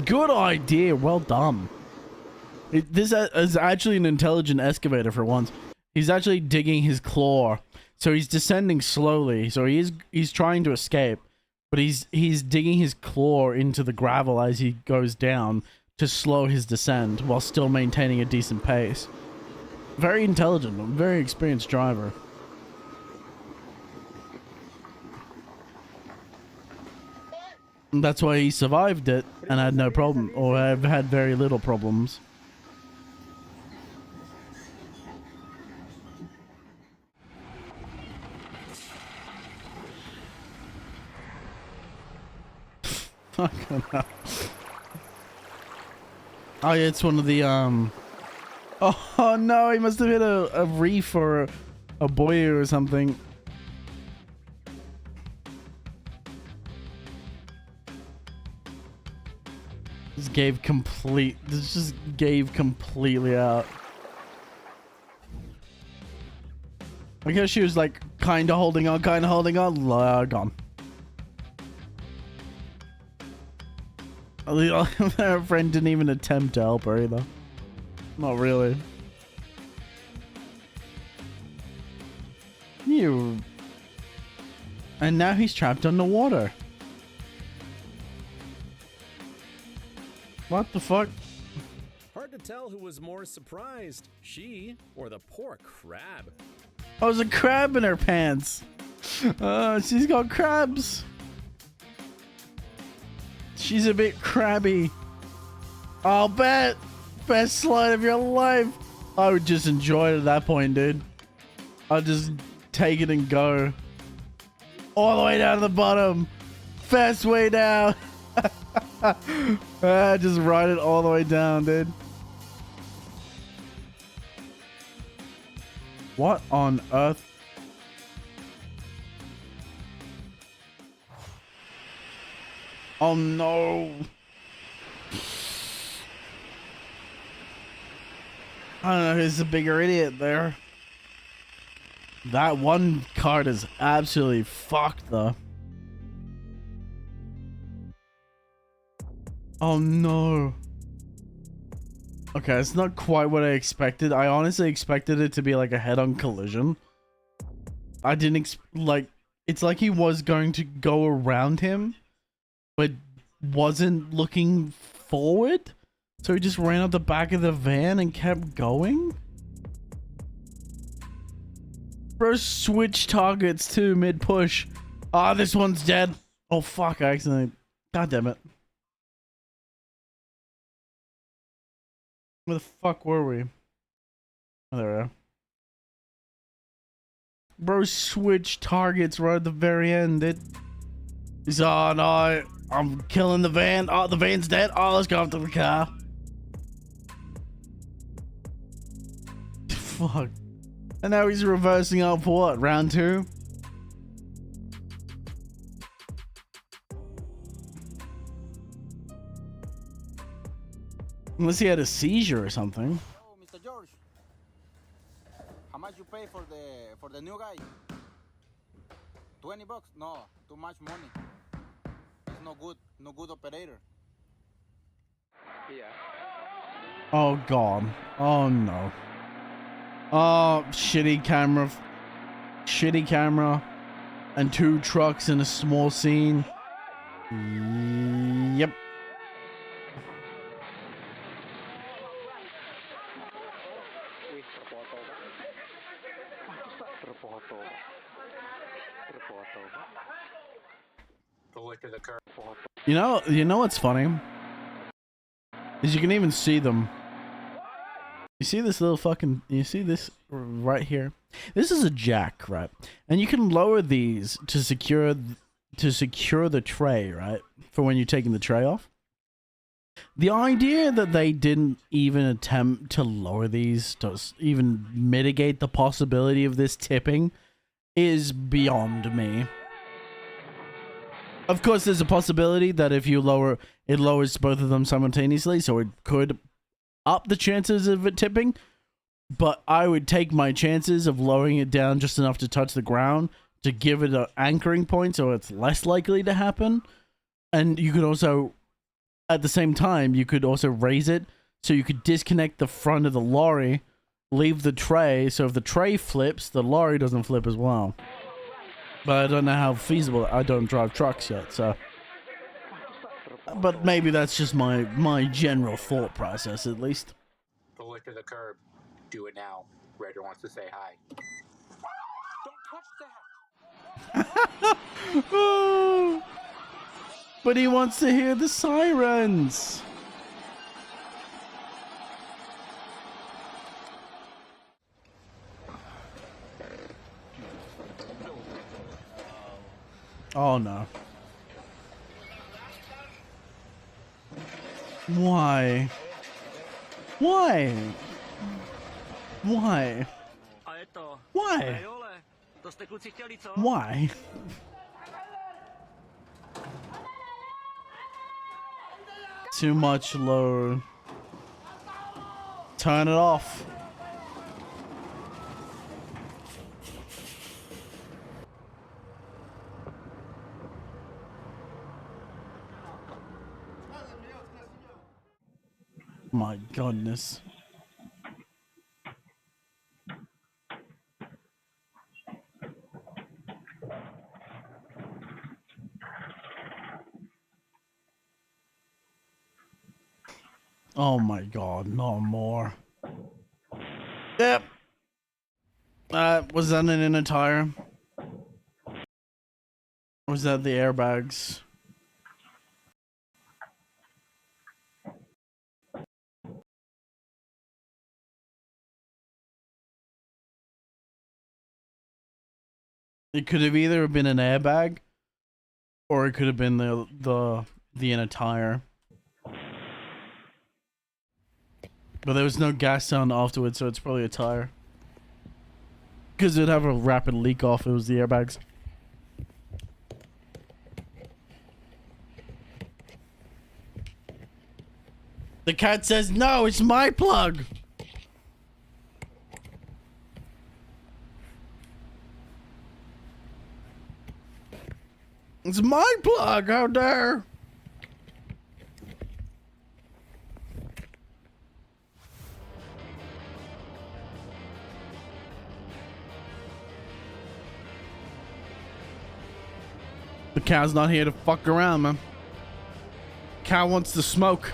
Good idea. Well done. This is actually an intelligent excavator for once. He's actually digging his claw. So he's descending slowly. So he's trying to escape. But he's digging his claw into the gravel as he goes down to slow his descent while still maintaining a decent pace. Very intelligent, very experienced driver. And that's why he survived it and had no problem, or have had very little problems. Fucking hell. Oh yeah, it's one of the oh no, he must have hit a reef or a boy or something. This just gave completely out. I guess she was like kind of holding on, gone. Her friend didn't even attempt to help her either. Not really. You. And now he's trapped underwater. What the fuck? Hard to tell who was more surprised, she or the poor crab. Oh, there's a crab in her pants. She's got crabs. She's a bit crabby. I'll bet. Best slide of your life. I would just enjoy it at that point, dude. I'll just take it and go. All the way down to the bottom. Fast way down. Just ride it all the way down, dude. What on earth? Oh no. I don't know who's the bigger idiot there. That one card is absolutely fucked though. Oh no. Okay, it's not quite what I expected. I honestly expected it to be like a head-on collision. I didn't it's like he was going to go around him, but wasn't looking forward. So he just ran out the back of the van and kept going. Bro, switch targets too mid-push. Ah, this one's dead. Oh fuck, I accidentally. God damn it. Where the fuck were we? Oh, there we are. Bro, switch targets right at the very end. He's oh no, I'm killing the van. Oh, the van's dead. Oh, let's go after the car. Fuck. And now he's reversing up for what? Round 2? Unless he had a seizure or something. Oh, Mr. George. How much you pay for the new guy? 20 bucks? No, too much money. It's no good operator. Yeah. Oh god. Oh no. Oh, shitty camera. Shitty camera. And 2 trucks in a small scene. Yep. You know what's funny? Is you can even see them. You see this little fucking, you see this right here? This is a jack, right? And you can lower these to secure the tray, right? For when you're taking the tray off. The idea that they didn't even attempt to lower these to even mitigate the possibility of this tipping is beyond me. Of course, there's a possibility that if you lower, it lowers both of them simultaneously, so it could up the chances of it tipping. But I would take my chances of lowering it down just enough to touch the ground to give it an anchoring point so it's less likely to happen. And you could also, at the same time, you could also raise it so you could disconnect the front of the lorry, leave the tray, so if the tray flips, the lorry doesn't flip as well. But I don't know how feasible. I don't drive trucks yet, so. But maybe that's just my general thought process, at least. The lick of the curb. Do it now. Raider wants to say hi. Don't touch that. But he wants to hear the sirens. Oh no. Why? Why? Why? Why? Why? Why? Too much load. Turn it off. My goodness. Oh my god, no more. Yep. Was that an inner tire? Or was that the airbags? It could have either been an airbag, or it could have been the inner tire. But there was no gas sound afterwards, so it's probably a tire. Because it'd have a rapid leak off if it was the airbags. The cat says, no, it's my plug! It's my plug, how dare! The cow's not here to fuck around, man. Cow wants to smoke.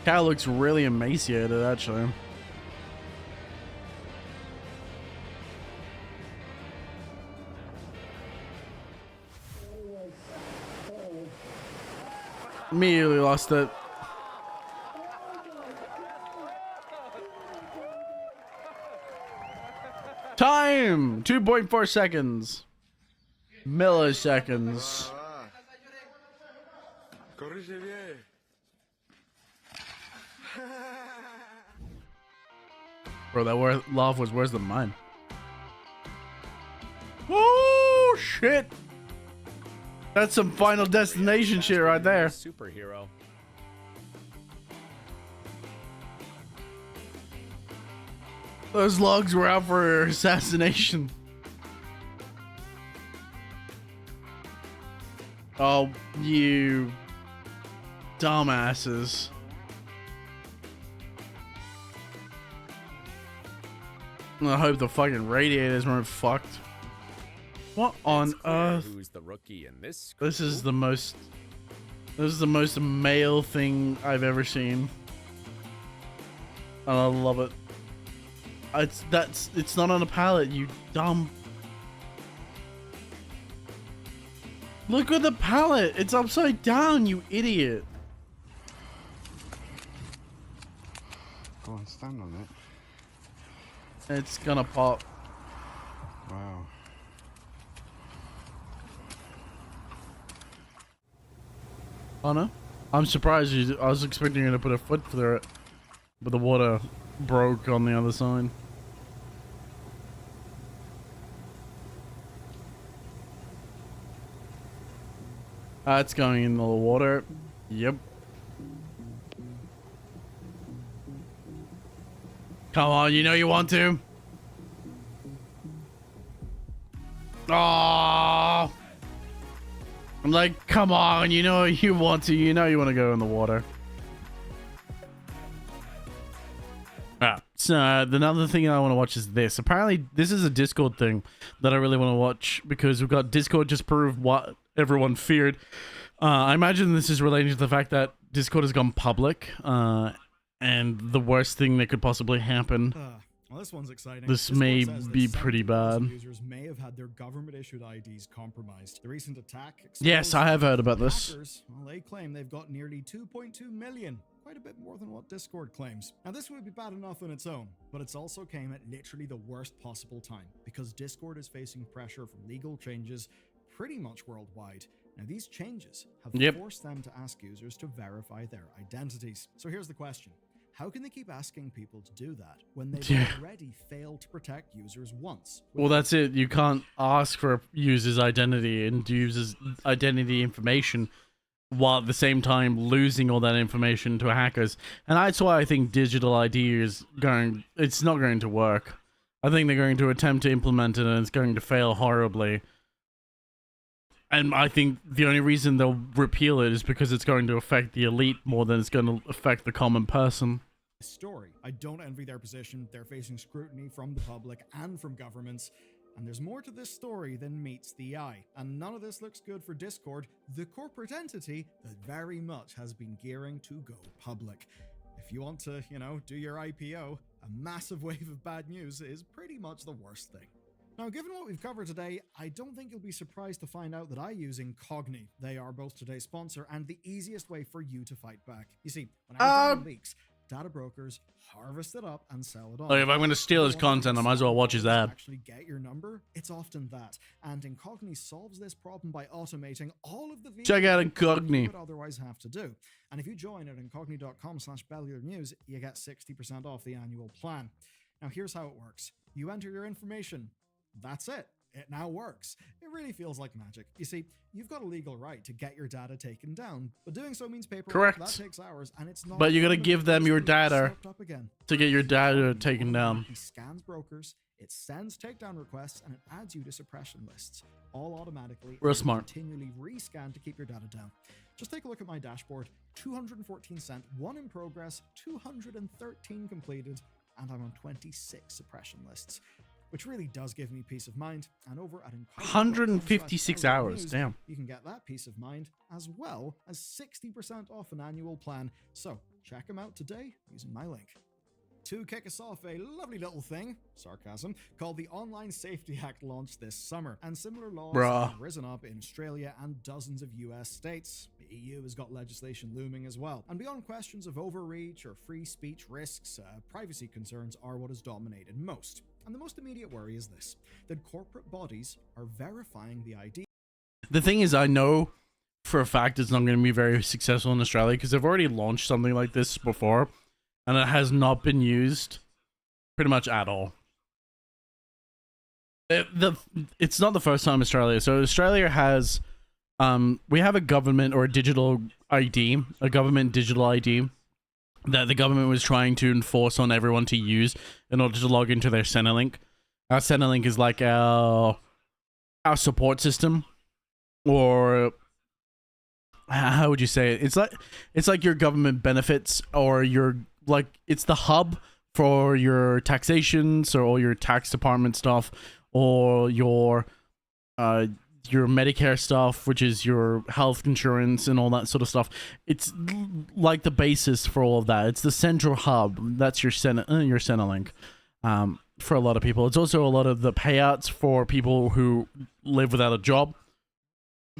Cow looks really emaciated, actually. Immediately lost it. Time! 2.4 seconds. Milliseconds. Bro, that laugh was worse than mine. Oh, shit! That's some Final Destination shit right there. Superhero. Those logs were out for assassination. Oh, you dumbasses. I hope the fucking radiators weren't fucked. What on earth? Who's the rookie in this? This is the most male thing I've ever seen. And I love it. It's not on a pallet, you dumb. Look at the pallet. It's upside down, you idiot. Go on, stand on it. It's gonna pop. Wow. Oh no? I'm surprised I was expecting you to put a foot through it. But the water broke on the other side. It's going in the water. Yep. Come on, you know you want to. Oh, I'm like, come on, you know you want to. You know you want to go in the water. So another thing I want to watch is this. Apparently, this is a Discord thing that I really want to watch because we've got Discord just proved what everyone feared. I imagine this is relating to the fact that Discord has gone public, and the worst thing that could possibly happen. Well, this one's exciting. This may be pretty bad. Users may have had their government-issued IDs compromised. The recent attack. Yes, I have heard about this. Hackers, well, they claim they've got nearly 2.2 million. quite a bit more than what Discord claims. Now this would be bad enough on its own, but it's also came at literally the worst possible time, because Discord is facing pressure from legal changes pretty much worldwide. Now these changes have forced them to ask users to verify their identities. So here's the question. How can they keep asking people to do that when they've already failed to protect users once? Well, that's it. You can't ask for a user's identity and users' identity information while at the same time losing all that information to hackers. And that's why I think digital ID is it's not going to work. I think they're going to attempt to implement it and it's going to fail horribly. And I think the only reason they'll repeal it is because it's going to affect the elite more than it's going to affect the common person. Story. I don't envy their position. They're facing scrutiny from the public and from governments. And there's more to this story than meets the eye. And none of this looks good for Discord, the corporate entity that very much has been gearing to go public. If you want to, do your IPO, a massive wave of bad news is pretty much the worst thing. Now, given what we've covered today, I don't think you'll be surprised to find out that I use Incogni. They are both today's sponsor and the easiest way for you to fight back. You see, when data leaks, data brokers harvest it up and sell it on. Like if I'm going to steal his content, I might as well watch his ad. Actually get your number? It's often that. And Incogni solves this problem by automating all of the Check out Incogni. you would otherwise have to do. And if you join at incogni.com/BellyerNews, you get 60% off the annual plan. Now here's how it works. You enter your information. That's it. It now works. It really feels like magic. You see, you've got a legal right to get your data taken down, but doing so means paperwork. Correct. That takes hours, and it's not. But you got to give them your data to get your data taken down. It scans brokers, it sends takedown requests, and it adds you to suppression lists, all automatically. Real smart. Continually rescan to keep your data down. Just take a look at my dashboard. 214 sent, 1 in progress, 213 completed, and I'm on 26 suppression lists, which really does give me peace of mind. And over at 156 hours, damn. You can get that peace of mind as well as 60% off an annual plan. So check them out today using my link. To kick us off, a lovely little thing, sarcasm, called the Online Safety Act launched this summer, and similar laws have risen up in Australia and dozens of US states. The EU has got legislation looming as well. And beyond questions of overreach or free speech risks, privacy concerns are what has dominated most. And the most immediate worry is this, that corporate bodies are verifying the ID. The thing is, I know for a fact it's not going to be very successful in Australia because they've already launched something like this before and it has not been used pretty much at all. It's not the first time Australia. So Australia has, we have a government or a digital ID, a government digital ID that the government was trying to enforce on everyone to use in order to log into their Centrelink. Our Centrelink is like our support system, or how would you say it? It's like your government benefits, or it's the hub for your taxation, so all your tax department stuff, or your Medicare stuff, which is your health insurance and all that sort of stuff. It's like the basis for all of that. It's the central hub. That's your Centrelink. For a lot of people, it's also a lot of the payouts for people who live without a job.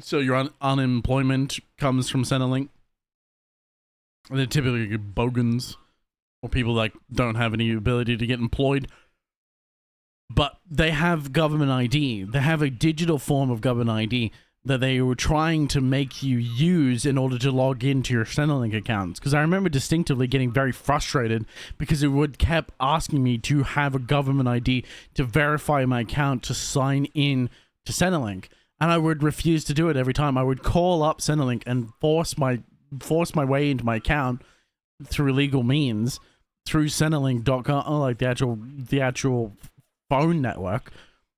So your unemployment comes from Centrelink. They're typically bogans or people that don't have any ability to get employed. But they have government ID. They have a digital form of government ID that they were trying to make you use in order to log into your Centrelink accounts. Because I remember distinctively getting very frustrated because it kept asking me to have a government ID to verify my account to sign in to Centrelink. And I would refuse to do it every time. I would call up Centrelink and force my way into my account through legal means, through Centrelink.com, like the actual phone network,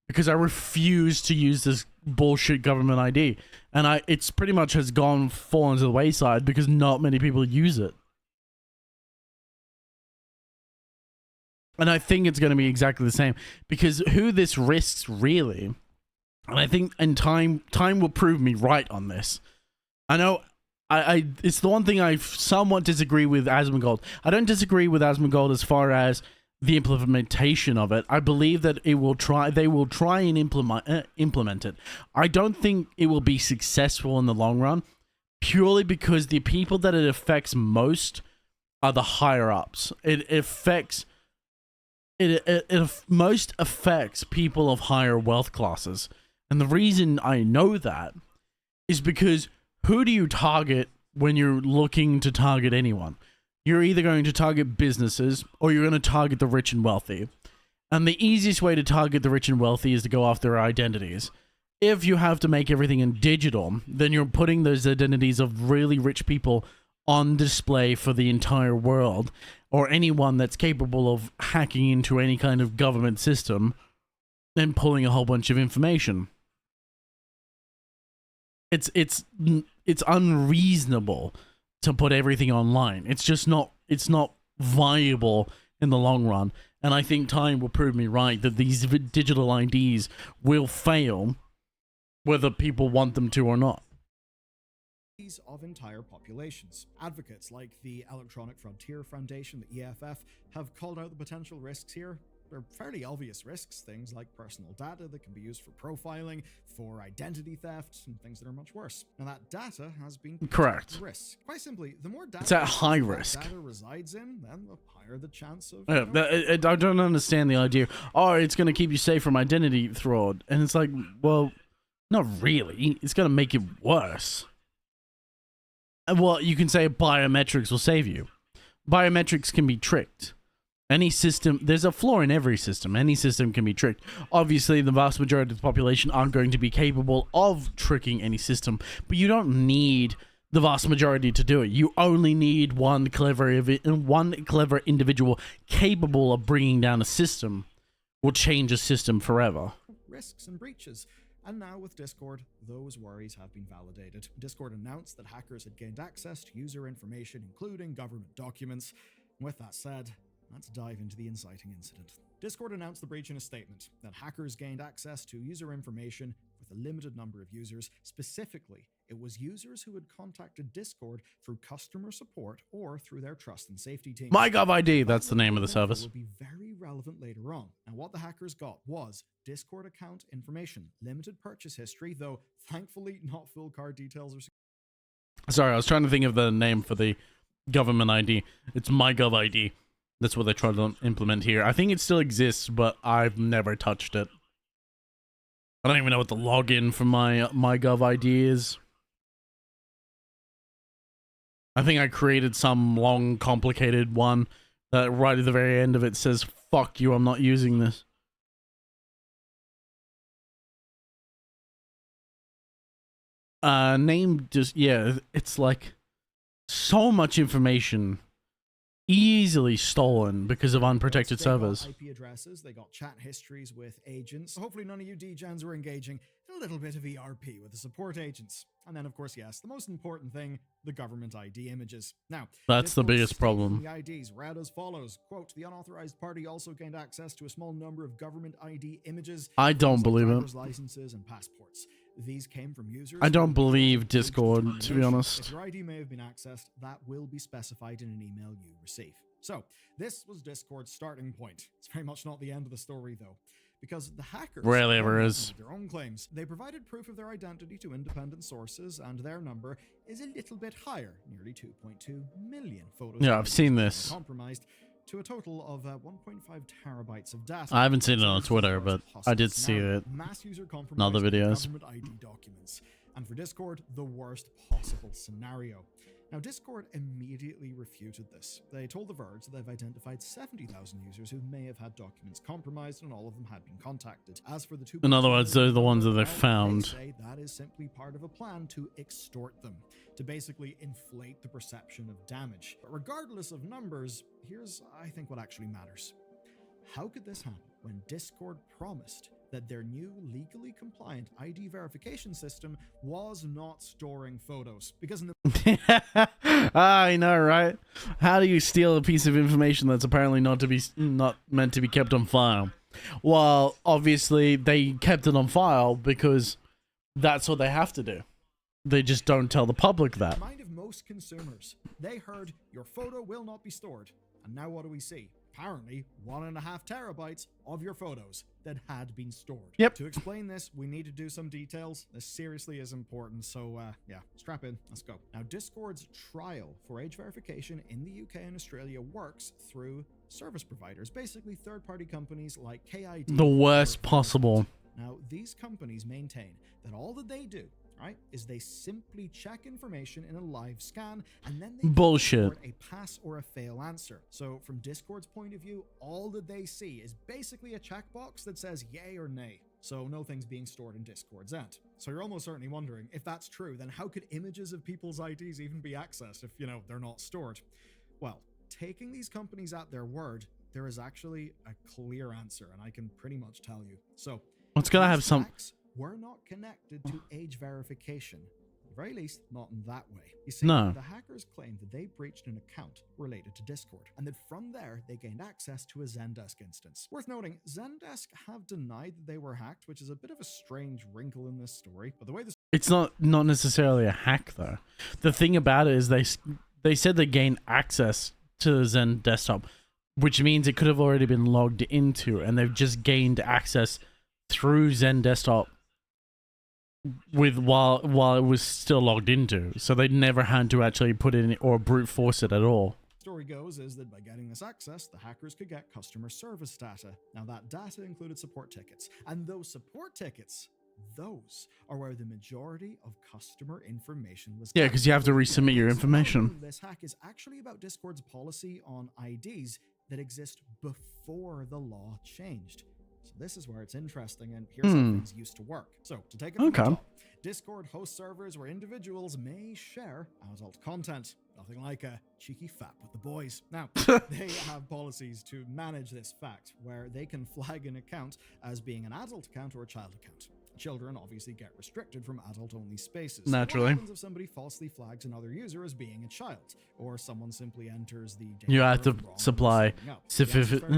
because I refuse to use this bullshit government ID. And it's pretty much has fallen to the wayside because not many people use it. And I think it's going to be exactly the same, because who this risks really, and I think in time will prove me right on this. I know it's the one thing I somewhat disagree with Asmongold. I don't disagree with Asmongold as far as the implementation of it. I believe that they will try and implement it. I don't think it will be successful in the long run, purely because the people that it affects most are the higher ups. It affects most affects people of higher wealth classes. And the reason I know that is because who do you target when you're looking to target anyone? You're either going to target businesses or you're going to target the rich and wealthy. And the easiest way to target the rich and wealthy is to go after their identities. If you have to make everything in digital, then you're putting those identities of really rich people on display for the entire world, or anyone that's capable of hacking into any kind of government system and pulling a whole bunch of information. It's unreasonable to put everything online. It's just not viable in the long run. And I think time will prove me right that these digital IDs will fail whether people want them to or not. Of entire populations. Advocates like the Electronic Frontier Foundation, the EFF, have called out the potential risks here. They're fairly obvious risks, things like personal data that can be used for profiling, for identity theft, and things that are much worse. Now that data has been correct. Risks. Quite simply, the more data it's at high risk. Data resides in, then the higher the chance of. I don't understand the idea. Oh, it's going to keep you safe from identity fraud, and it's like, well, not really. It's going to make it worse. Well, you can say biometrics will save you. Biometrics can be tricked. Any system, there's a flaw in every system. Any system can be tricked. Obviously, the vast majority of the population aren't going to be capable of tricking any system, but you don't need the vast majority to do it. You only need one clever individual capable of bringing down a system will change a system forever. Risks and breaches. And now with Discord, those worries have been validated. Discord announced that hackers had gained access to user information, including government documents. With that said, let's dive into the inciting incident. Discord announced the breach in a statement that hackers gained access to user information with a limited number of users. Specifically, it was users who had contacted Discord through customer support or through their trust and safety team. MyGovID, that's the name of the service. Will be very relevant later on. And what the hackers got was Discord account information, limited purchase history, though thankfully not full card details or. Sorry, I was trying to think of the name for the government ID. It's MyGovID. That's what they tried to implement here. I think it still exists, but I've never touched it. I don't even know what the login for my MyGovID is. I think I created some long, complicated one that right at the very end of it says, "Fuck you, I'm not using this." Name just, yeah, it's like so much information easily stolen because of unprotected servers. IP addresses, they got chat histories with agents. Hopefully none of you DGens were engaging in a little bit of ERP with the support agents. And then of course, yes, the most important thing, the government ID images. Now, that's the biggest problem. The IDs read as follows, quote, the unauthorized party also gained access to a small number of government ID images. I don't believe it. Licenses and passports. These came from users. I don't believe Discord, to be honest. If your ID may have been accessed, that will be specified in an email you receive. So, this was Discord's starting point. It's very much not the end of the story, though, because the hackers rarely ever is. Their own claims. They provided proof of their identity to independent sources, and their number is a little bit higher, nearly 2.2 million photos. Yeah, I've seen this. Compromised to a total of 1.5 terabytes of data. I haven't seen it on Twitter, but I did see it in other videos. Government ID documents. And for Discord, the worst possible scenario. Now, Discord immediately refuted this. They told The Verge that they've identified 70,000 users who may have had documents compromised, and all of them had been contacted. As for the two, in other words, they're the ones that they found. They say that is simply part of a plan to extort them, to basically inflate the perception of damage. But regardless of numbers, here's, I think, what actually matters. How could this happen when Discord promised that their new legally compliant ID verification system was not storing photos? Because in the I know, right? How do you steal a piece of information that's apparently not meant to be kept on file? Well, obviously they kept it on file because that's what they have to do. They just don't tell the public that. In the mind of most consumers, they heard your photo will not be stored. And now what do we see? apparently 1.5 terabytes of your photos that had been stored. Yep. To explain this, we need to do some details. This seriously is important, so yeah, strap in, let's go. Now, Discord's trial for age verification in the UK and Australia works through service providers, basically third-party companies like KID. The worst possible. Now, these companies maintain that all that they do, right, is they simply check information in a live scan and then they Bullshit. report a pass or a fail answer. So from Discord's point of view, all that they see is basically a checkbox that says yay or nay. So no things being stored in Discord's end. So you're almost certainly wondering, if that's true, then how could images of people's IDs even be accessed if, you know, they're not stored? Well, taking these companies at their word, there is actually a clear answer, and I can pretty much tell you. So It's gonna have some. were not connected to age verification. At the very least, not in that way. You see, No. the hackers claimed that they breached an account related to Discord, and that from there, they gained access to a Zendesk instance. Worth noting, Zendesk have denied that they were hacked, which is a bit of a strange wrinkle in this story, but the way this... It's not necessarily a hack, though. The thing about it is they said they gained access to the Zen desktop, which means it could have already been logged into, and they've just gained access through Zen desktop with while it was still logged into, so they never had to actually put in or brute force it at all. Story goes is that by getting this access, the hackers could get customer service data. Now that data included support tickets, and those support tickets, those are where the majority of customer information was. Yeah, because you have to resubmit your information. This hack is actually about Discord's policy on IDs that exist before the law changed. So this is where it's interesting, and here's how things used to work. So to take it from the top, Discord hosts servers where individuals may share adult content. Nothing like a cheeky fap with the boys. Now, they have policies to manage this fact, where they can flag an account as being an adult account or a child account. Children obviously get restricted from adult-only spaces. Naturally. What happens if somebody falsely flags another user as being a child, or someone simply enters the... You have to wrong supply and up?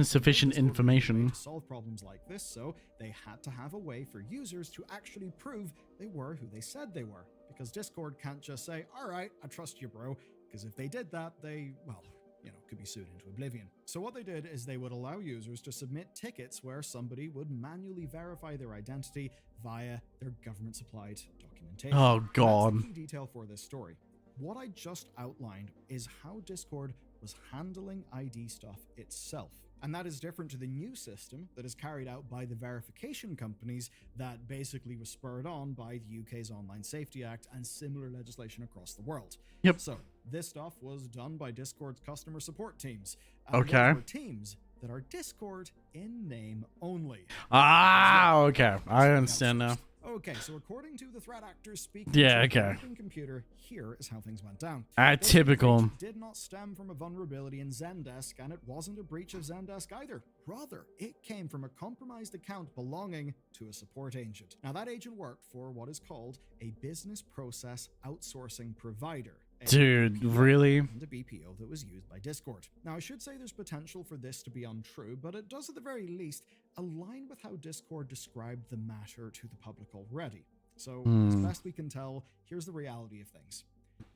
sufficient information. To solve problems like this, so they had to have a way for users to actually prove they were who they said they were. Because Discord can't just say, all right, I trust you, bro. Because if they did that, they, well, you know, could be sued into oblivion. So what they did is they would allow users to submit tickets where somebody would manually verify their identity via their government-supplied documentation. Oh, God. That's the key detail for this story. What I just outlined is how Discord was handling ID stuff itself. And that is different to the new system that is carried out by the verification companies that basically was spurred on by the UK's Online Safety Act and similar legislation across the world. Yep. So this stuff was done by Discord's customer support teams. Okay. Those were teams that are Discord in name only. Ah, okay. I understand now. Okay, so according to the threat actors speaking Yeah, to okay. the open computer, here is how things went down. This Typical. breach did not stem from a vulnerability in Zendesk, and it wasn't a breach of Zendesk either. Rather, it came from a compromised account belonging to a support agent. Now, that agent worked for what is called a business process outsourcing provider. Dude, really? And a BPO that was used by Discord. Now, I should say there's potential for this to be untrue, but it does at the very least align with how Discord described the matter to the public already. So, as best we can tell, here's the reality of things.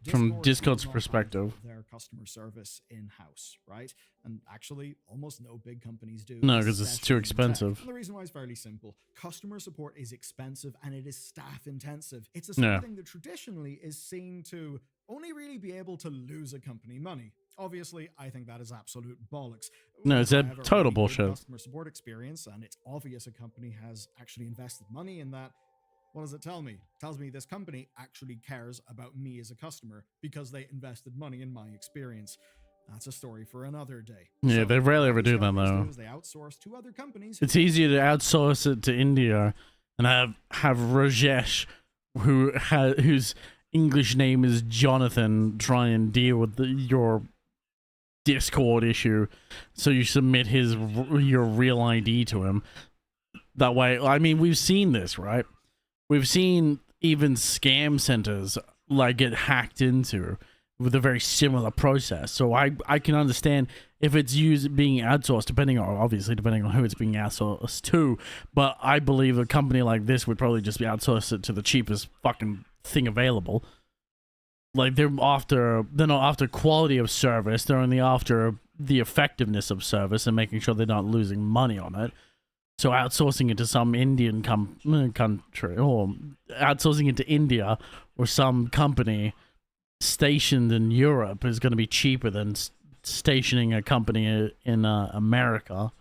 From Discord's does not have perspective. their customer service in-house, right? And actually, almost no big companies do. No, 'cause it's too especially in tech. expensive. And the reason why is fairly simple. Customer support is expensive and it is staff intensive. It's a sort of thing that traditionally is seen to only really be able to lose a company money. Obviously, I think that is absolute bollocks. No, it's a I have total really good bullshit. Customer support experience, and it's obvious a company has actually invested money in that. What does it tell me? It tells me this company actually cares about me as a customer because they invested money in my experience. That's a story for another day. Yeah, they rarely ever do that, though. They outsource to other companies. It's easier to outsource it to India and have Rajesh, whose English name is Jonathan, try and deal with your Discord issue, so you submit your real ID to him. That way, I mean, we've seen this, right? We've seen even scam centers like get hacked into with a very similar process. So I can understand if it's being outsourced, depending on who it's being outsourced to. But I believe a company like this would probably just be outsourced it to the cheapest fucking thing available. Like they're not after quality of service, they're only after the effectiveness of service and making sure they're not losing money on it. So outsourcing it to some Indian country, or outsourcing it to India or some company stationed in Europe is going to be cheaper than stationing a company in America.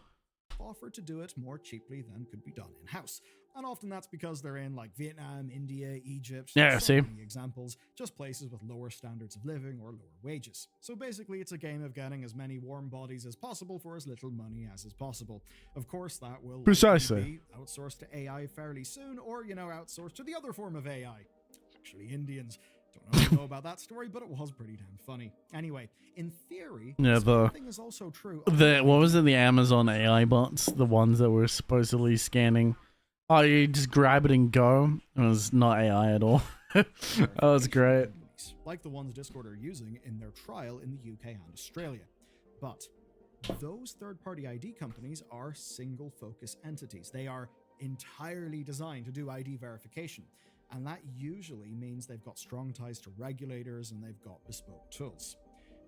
Offer to do it more cheaply than could be done in-house. And often that's because they're in like Vietnam, India, Egypt. Yeah, so many examples, just places with lower standards of living or lower wages. So basically it's a game of getting as many warm bodies as possible for as little money as is possible. Of course, that will precisely be outsourced to AI fairly soon, or, outsourced to the other form of AI. Actually, Indians. Don't know about that story, but it was pretty damn funny. Anyway, in theory, yeah, the thing is also true. What was it? The Amazon AI bots, the ones that were supposedly scanning. Oh, you just grab it and go. It was not AI at all. That was great. Like the ones Discord are using in their trial in the UK and Australia. But those third-party ID companies are single-focus entities. They are entirely designed to do ID verification. And that usually means they've got strong ties to regulators and they've got bespoke tools.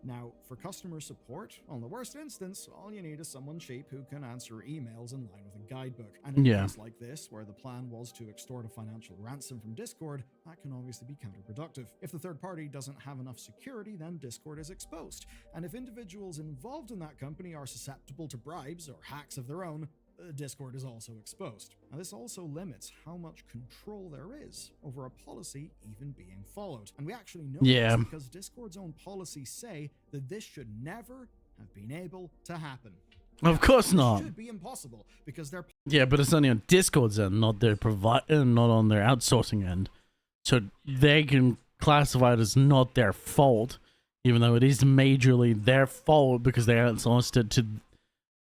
Now, for customer support, on the worst instance, all you need is someone cheap who can answer emails in line with a guidebook. And in a case like this, where the plan was to extort a financial ransom from Discord, that can obviously be counterproductive. If the third party doesn't have enough security, then Discord is exposed. And if individuals involved in that company are susceptible to bribes or hacks of their own, Discord is also exposed. Now, this also limits how much control there is over a policy even being followed. And we actually know this because Discord's own policies say that this should never have been able to happen. Of course not. It should be impossible because they're... Yeah, but it's only on Discord's end, not their not on their outsourcing end. So they can classify it as not their fault, even though it is majorly their fault because they outsourced it to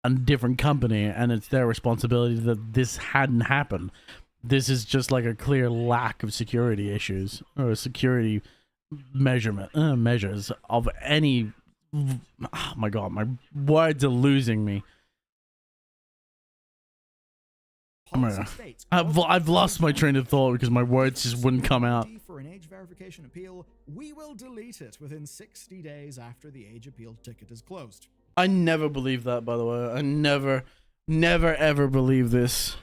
a different company, and it's their responsibility that this hadn't happened. This is just like a clear lack of security issues or security measures of any. Oh my god, my words are losing me. I've lost my train of thought because my words just wouldn't come out. For an age verification appeal, we will delete it within 60 days after the age appeal ticket is closed. I never believe that, by the way. I never ever believe this.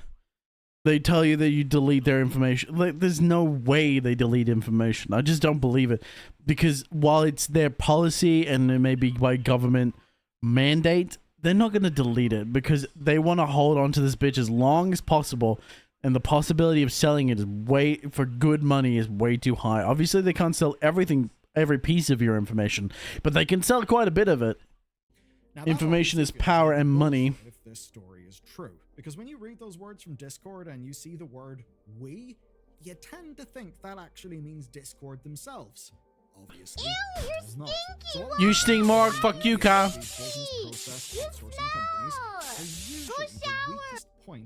They tell you that you delete their information. Like, there's no way they delete information. I just don't believe it. Because while it's their policy and it may be by government mandate, they're not going to delete it because they want to hold on to this bitch as long as possible. And the possibility of selling it for good money is way too high. Obviously, they can't sell every piece of your information, but they can sell quite a bit of it. Now, information is power and money. If this story is true, because when you read those words from Discord and you see the word "we," you tend to think that actually means Discord themselves. Obviously, it does not. So you stink, Mark. Fuck you, Kyle.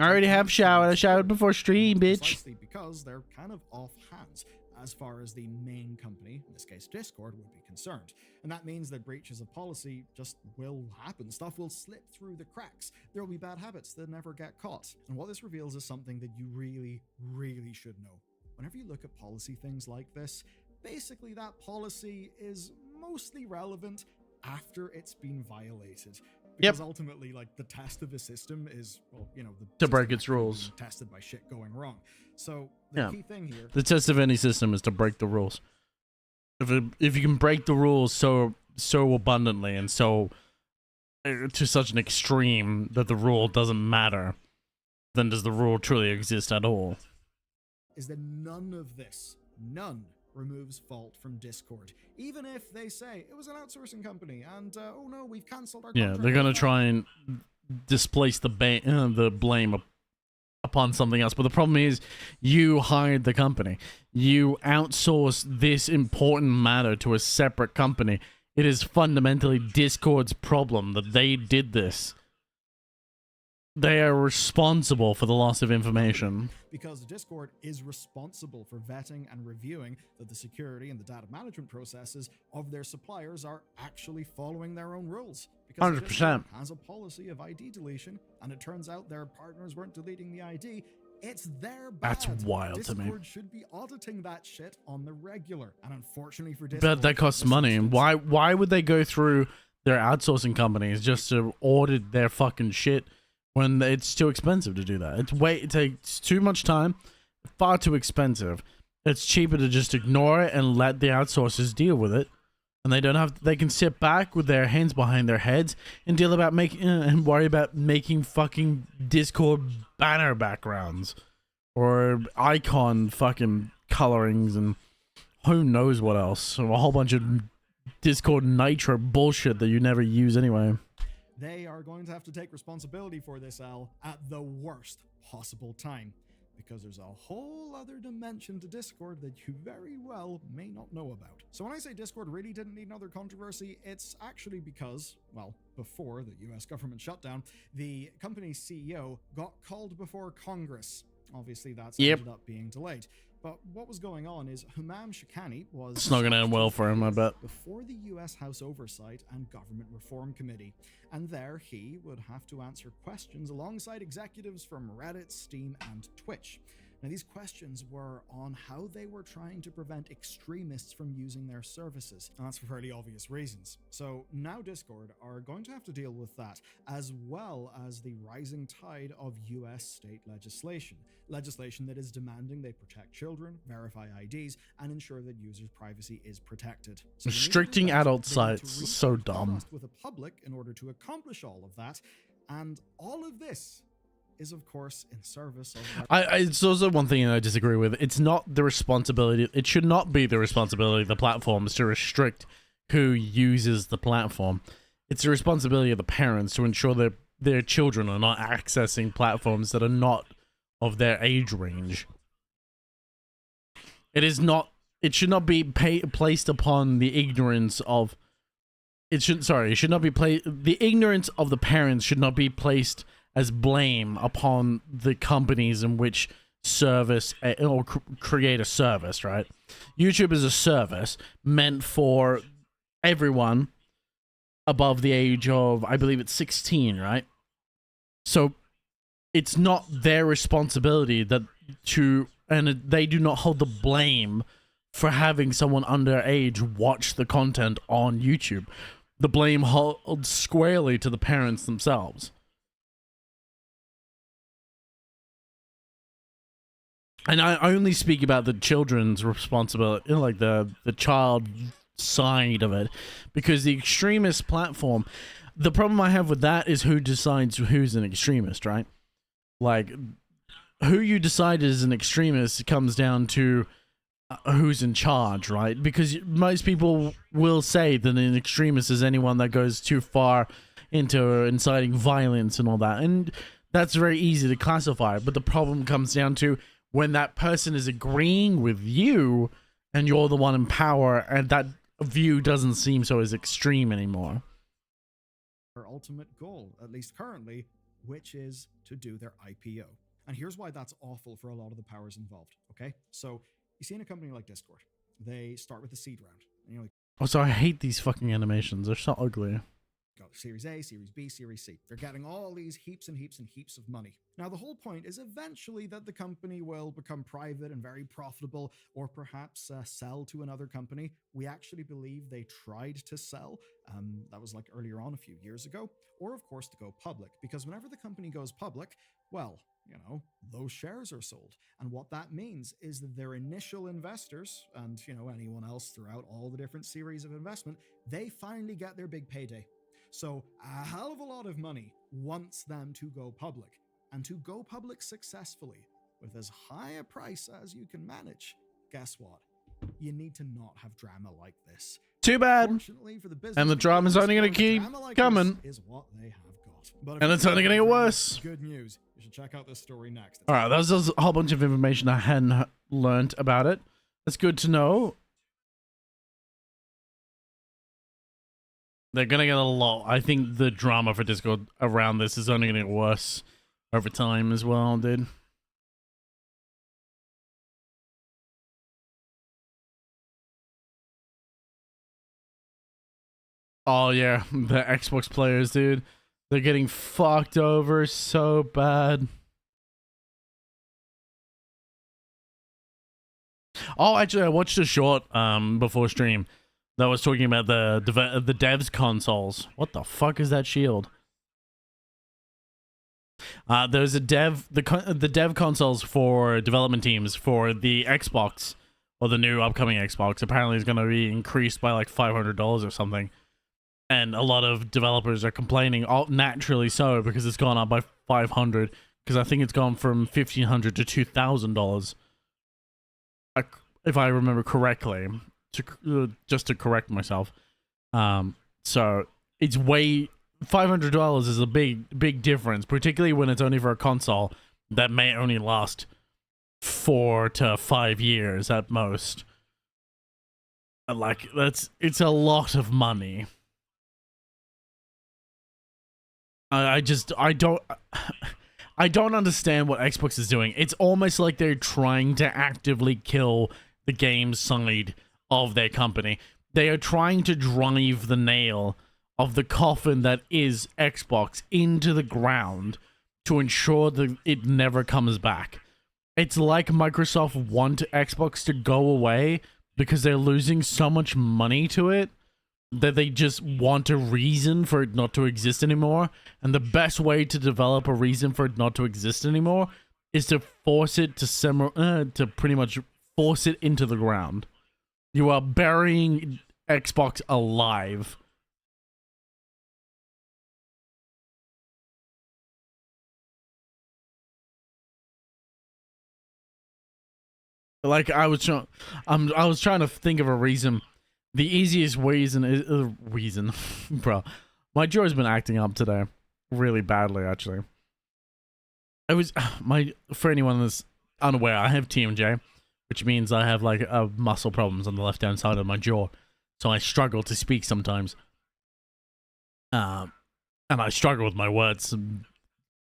I already have showered. I showered before stream, bitch. Because they're kind of off hands as far as the main company, in this case Discord, would be concerned. And that means that breaches of policy just will happen. Stuff will slip through the cracks. There will be bad habits that never get caught. And what this reveals is something that you really, really should know. Whenever you look at policy things like this, basically that policy is mostly relevant after it's been violated. Because ultimately, like, the test of the system is, well, to break its rules. Tested by shit going wrong. So the key thing here, the test of any system is to break the rules. If you can break the rules so abundantly and so to such an extreme that the rule doesn't matter, then does the rule truly exist at all? Is that none of this, removes fault from Discord. Even if they say it was an outsourcing company and oh no, we've cancelled our contract. Yeah, they're gonna try and displace the blame upon something else. But the problem is, you hired the company. You outsource this important matter to a separate company. It is fundamentally Discord's problem that they did this. They are responsible for the loss of information. Because Discord is responsible for vetting and reviewing that the security and the data management processes of their suppliers are actually following their own rules. Because 100% has a policy of ID deletion, and it turns out their partners weren't deleting the ID, It's their bad. That's wild to me. Discord should be auditing that shit on the regular. And unfortunately for Discord, But that costs money. And why would they go through their outsourcing companies just to audit their fucking shit when it's too expensive to do that? It takes too much time, far too expensive. It's cheaper to just ignore it and let the outsourcers deal with it. And they can sit back with their hands behind their heads and worry about making fucking Discord banner backgrounds or icon fucking colorings and who knows what else. So a whole bunch of Discord Nitro bullshit that you never use anyway. They are going to have to take responsibility for this, Al, at the worst possible time. Because there's a whole other dimension to Discord that you very well may not know about. So when I say Discord really didn't need another controversy, it's actually because, well, before the US government shutdown, the company's CEO got called before Congress. Obviously, that's ended up being delayed. But what was going on is Humam Shikani was... It's not going to end well for him, I bet. ...before the US House Oversight and Government Reform Committee. And there he would have to answer questions alongside executives from Reddit, Steam, and Twitch. Now, these questions were on how they were trying to prevent extremists from using their services. And that's for fairly obvious reasons. So now Discord are going to have to deal with that, as well as the rising tide of US state legislation. Legislation that is demanding they protect children, verify IDs, and ensure that users' privacy is protected. So restricting adult sites is so dumb. With the public in order to accomplish all of that, and all of this is of course in service of it's also one thing I disagree with. It's not the responsibility, it should not be the responsibility of the platforms to restrict who uses the platform. It's the responsibility of the parents to ensure that their children are not accessing platforms that are not of their age range. It should not be placed upon the ignorance of the ignorance of the parents should not be placed as blame upon the companies in which service or create a service, right? YouTube is a service meant for everyone above the age of, I believe it's 16, right? So it's not their responsibility and they do not hold the blame for having someone underage watch the content on YouTube. The blame holds squarely to the parents themselves. And I only speak about the children's responsibility, like the child side of it, because the extremist platform, the problem I have with that is who decides who's an extremist, right? Like, who you decide is an extremist comes down to who's in charge, right? Because most people will say that an extremist is anyone that goes too far into inciting violence and all that, and that's very easy to classify. But the problem comes down to when that person is agreeing with you and you're the one in power, and that view doesn't seem so as extreme anymore. Their ultimate goal, at least currently, which is to do their IPO. And here's why that's awful for a lot of the powers involved, okay? So you see in a company like Discord, they start with the seed round. And you're like, also, I hate these fucking animations. They're so ugly. Got Series A, Series B, Series C. They're getting all these heaps and heaps and heaps of money. Now, the whole point is eventually that the company will become private and very profitable, or perhaps sell to another company. We actually believe they tried to sell. That was like earlier on a few years ago. Or, of course, to go public. Because whenever the company goes public, well, you know, those shares are sold. And what that means is that their initial investors, and, you know, anyone else throughout all the different series of investment, they finally get their big payday. So a hell of a lot of money wants them to go public, and to go public successfully with as high a price as you can manage. Guess what? You need to not have drama like this. Too bad. Fortunately for the business, and the drama's only going to keep coming. Is what they have got. And it's only going to get worse. Good news. You should check out this story next. All right, that was a whole bunch of information I hadn't learned about it. That's good to know. They're going to get a lot. I think the drama for Discord around this is only going to get worse over time as well, dude. Oh, yeah. The Xbox players, dude. They're getting fucked over so bad. Oh, actually, I watched a short before stream that was talking about the devs consoles. What the fuck is that shield? There's a the dev consoles for development teams for the Xbox, or the new upcoming Xbox. Apparently, is going to be increased by like $500 or something, and a lot of developers are complaining. Naturally so, because it's gone up by $500. Because I think it's gone from $1,500 to $2,000, if I remember correctly. Just to correct myself. So it's way $500 is a big difference, particularly when it's only for a console that may only last 4 to 5 years at most. Like it's a lot of money. I don't understand what Xbox is doing. It's almost like they're trying to actively kill the game side of their company. They are trying to drive the nail of the coffin that is Xbox into the ground to ensure that it never comes back. It's like Microsoft want Xbox to go away because they're losing so much money to it that they just want a reason for it not to exist anymore. And the best way to develop a reason for it not to exist anymore is to force it to pretty much force it into the ground. You are burying Xbox alive. Like I was trying to think of a reason. The easiest reason is reason, bro. My jaw's been acting up today, really badly actually. For anyone that's unaware, I have TMJ, which means I have like muscle problems on the left hand side of my jaw, so I struggle to speak sometimes. And I struggle with my words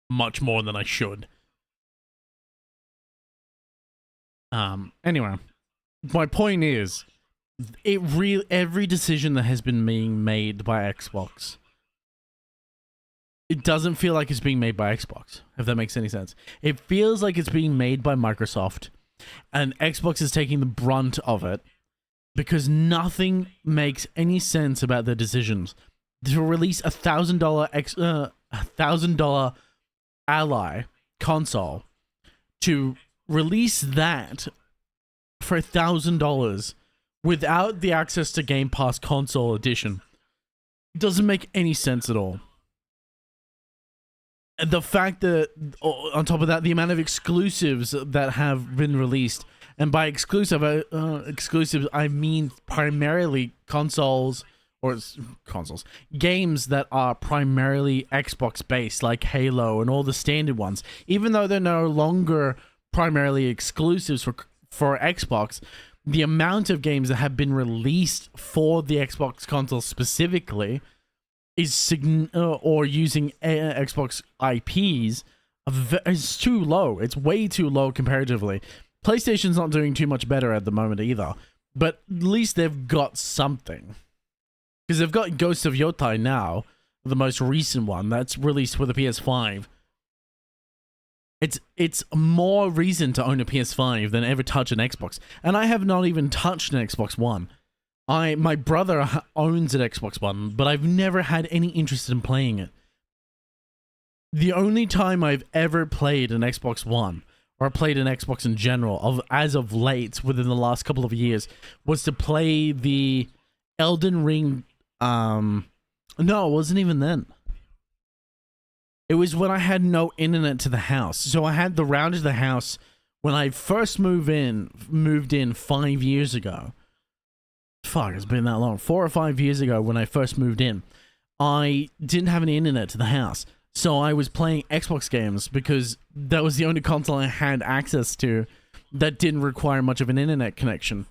much more than I should. Anyway, my point is, every decision that has been being made by Xbox, it doesn't feel like it's being made by Xbox, if that makes any sense. It feels like it's being made by Microsoft, and Xbox is taking the brunt of it, because nothing makes any sense about their decisions. To release $1,000 Ally console, to release that for $1,000 without the access to Game Pass console edition, doesn't make any sense at all. And the fact that, on top of that, the amount of exclusives that have been released, and by exclusives I mean primarily games that are primarily Xbox based, like Halo and all the standard ones, even though they're no longer primarily exclusives for Xbox. The amount of games that have been released for the Xbox console specifically is or using Xbox IPs is too low. It's way too low comparatively. PlayStation's not doing too much better at the moment either, but at least they've got something. Because they've got Ghost of Yotai now, the most recent one that's released for the PS5. It's more reason to own a PS5 than ever touch an Xbox. And I have not even touched an Xbox One. My brother owns an Xbox One, but I've never had any interest in playing it. The only time I've ever played an Xbox One, or played an Xbox in general, as of late, within the last couple of years, was to play the Elden Ring. No, it wasn't even then. It was when I had no internet to the house. So I had the router to the house when I first moved in 5 years ago. Fuck, it's been that long. 4 or 5 years ago when I first moved in, I didn't have any internet to the house. So I was playing Xbox games because that was the only console I had access to that didn't require much of an internet connection.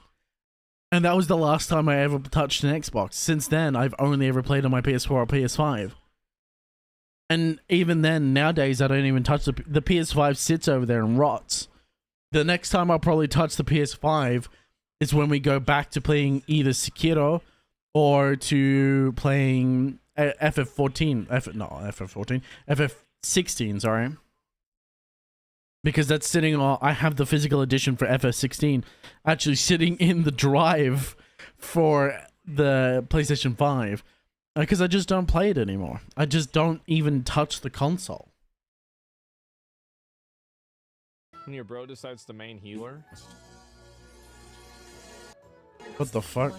And that was the last time I ever touched an Xbox. Since then, I've only ever played on my PS4 or PS5. And even then, nowadays, I don't even touch the PS5 sits over there and rots. The next time I'll probably touch the PS5 is when we go back to playing either Sekiro or to playing FF16, sorry. because that's sitting on. I have the physical edition for FS16 actually sitting in the drive for the PlayStation 5 because I just don't play it anymore. I just don't even touch the console. When your bro decides to main healer. What the fuck?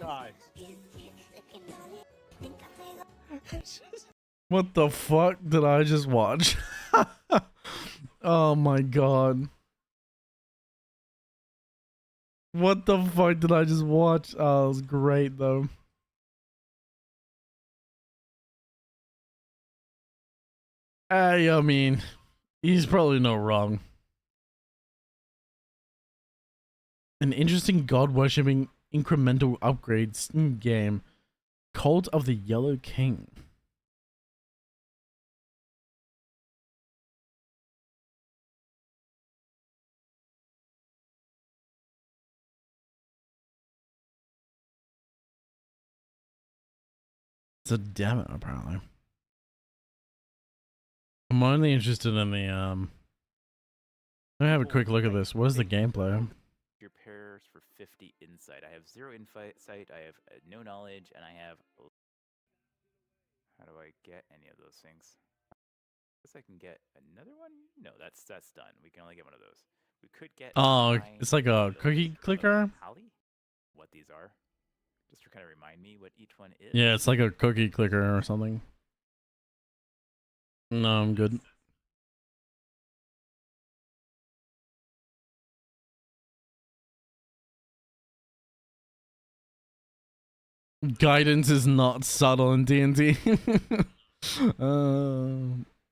Die. What the fuck did I just watch? Oh my god. What the fuck did I just watch? Oh, it was great though. I mean, he's probably no wrong. An interesting god-worshipping incremental upgrades game. Cult of the Yellow King. It's a demo, apparently. I'm only interested in the let me have a quick look at this. What is the gameplay? Your pairs for 50 insight. I have 0 insight, I have no knowledge, and I have... How do I get any of those things? I guess I can get another one? No, that's done. We can only get one of those. We could get... Oh, it's like a cookie clicker? Holly? What these are. Just to kind of remind me what each one is. Yeah, it's like a cookie clicker or something. No, I'm good. Guidance is not subtle in D&D.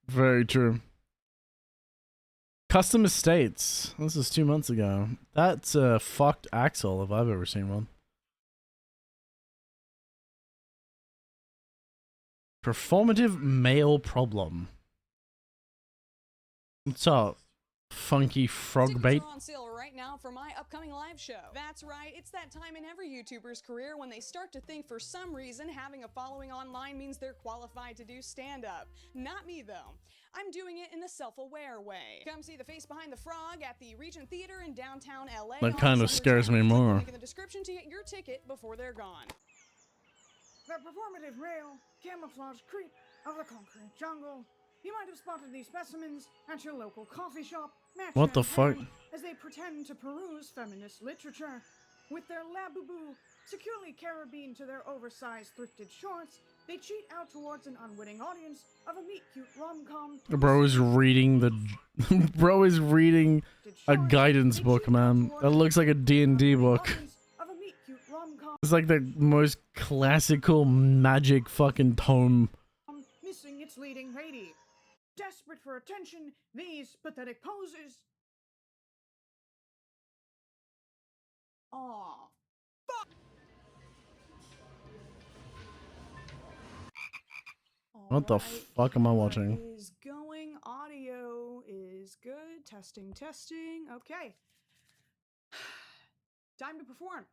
Very true. Custom estates. This is 2 months ago. That's a fucked Axel if I've ever seen one. Performative male problem. What's up, funky frog bait? Tickets are on sale right now for my upcoming live show. That's right, it's that time in every YouTuber's career when they start to think for some reason having a following online means they're qualified to do stand-up. Not me though. I'm doing it in a self-aware way. Come see the face behind the frog at the Regent Theater in downtown LA. That kind of scares me more. Link in the description to get your ticket before they're gone. The performative male, camouflage creep of the concrete jungle. You might have spotted these specimens at your local coffee shop. What the fuck? As they pretend to peruse feminist literature. With their labubu securely carabined to their oversized thrifted shorts, they cheat out towards an unwitting audience of a meet-cute rom-com. Bro is reading the... Bro is reading a guidance book, man. That looks like a D&D book. It's like the most classical magic fucking tome. Missing its leading lady. Desperate for attention, these pathetic poses. Aw. Fuck! What the fuck am I watching? Is going. Audio is good. Testing, testing. Okay. Time to perform.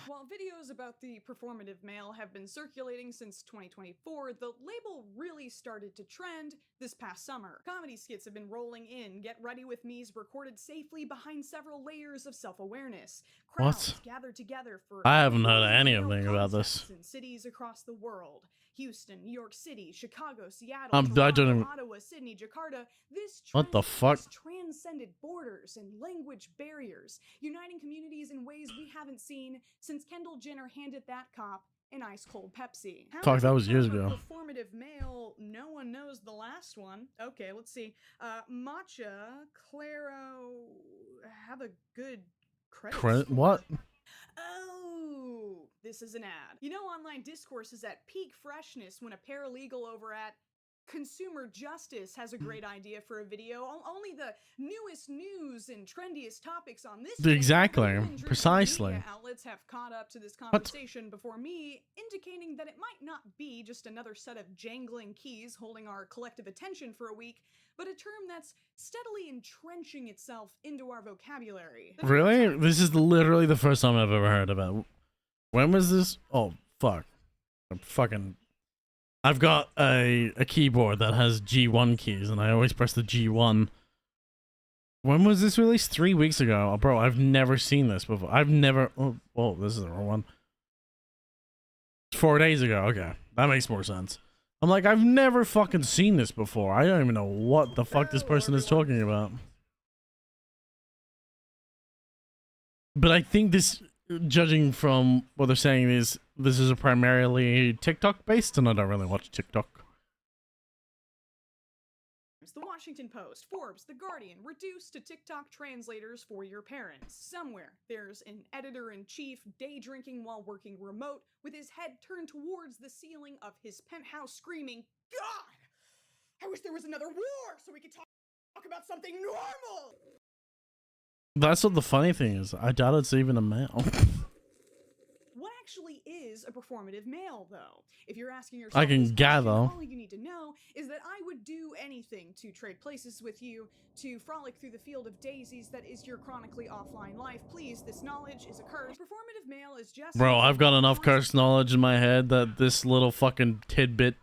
While videos about the performative male have been circulating since 2024, the label really started to trend this past summer. Comedy skits have been rolling in. Get Ready With Me's recorded safely behind several layers of self-awareness. Crowds gathered together for I haven't heard anything about this. in cities across the world. Houston, New York City, Chicago, Seattle, I don't even... Ottawa, Sydney, Jakarta. This what the fuck? Transcended borders and language barriers, uniting communities in ways we haven't seen since Kendall Jenner handed that cop an ice-cold Pepsi. Fuck, that was years ago. Performative male, no one knows the last one. Okay, let's see. Matcha, Claro, have a good credit. What? Oh, this is an ad. You know, online discourse is at peak freshness when a paralegal over at Consumer Justice has a great idea for a video. Only the newest news and trendiest topics on this Exactly. Precisely. media outlets have caught up to this conversation before me, indicating that it might not be just another set of jangling keys holding our collective attention for a week, but a term that's steadily entrenching itself into our vocabulary. Really? This is literally the first time I've ever heard about it. When was this? Oh, fuck. I've got a keyboard that has G1 keys, and I always press the G1. When was this released? 3 weeks ago. Oh, bro, I've never seen this before. I've never... Oh, this is the wrong one. 4 days ago. Okay, that makes more sense. I'm like, I've never fucking seen this before. I don't even know what the fuck this person is talking about. But I think this, judging from what they're saying, is this is a primarily TikTok based, and I don't really watch TikTok. The Washington Post, Forbes, The Guardian, reduced to TikTok translators for your parents. Somewhere, there's an editor-in-chief day drinking while working remote with his head turned towards the ceiling of his penthouse screaming, "God! I wish there was another war so we could talk about something normal!" That's what the funny thing is. I doubt it's even a male. What actually is a performative male, though? If you're asking yourself, I can this gather. question, all you need to know is that I would do anything to trade places with you, to frolic through the field of daisies that is your chronically offline life. Please, this knowledge is a curse. Performative male is just... Bro, I've got enough curse knowledge in my head that this little fucking tidbit,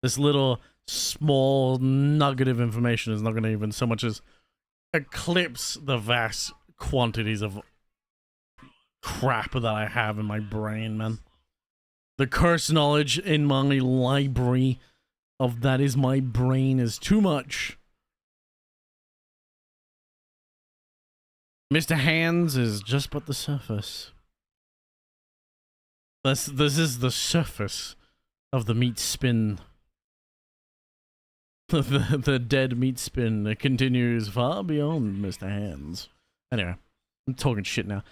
this little small nugget of information is not going to even so much as eclipse the vast quantities of crap that I have in my brain, man. The curse knowledge in my library of that is my brain is too much. Mr. Hands is just but the surface. This is the surface of the meat spin. The dead meat spin that continues far beyond Mr. Hands. Anyway, I'm talking shit now.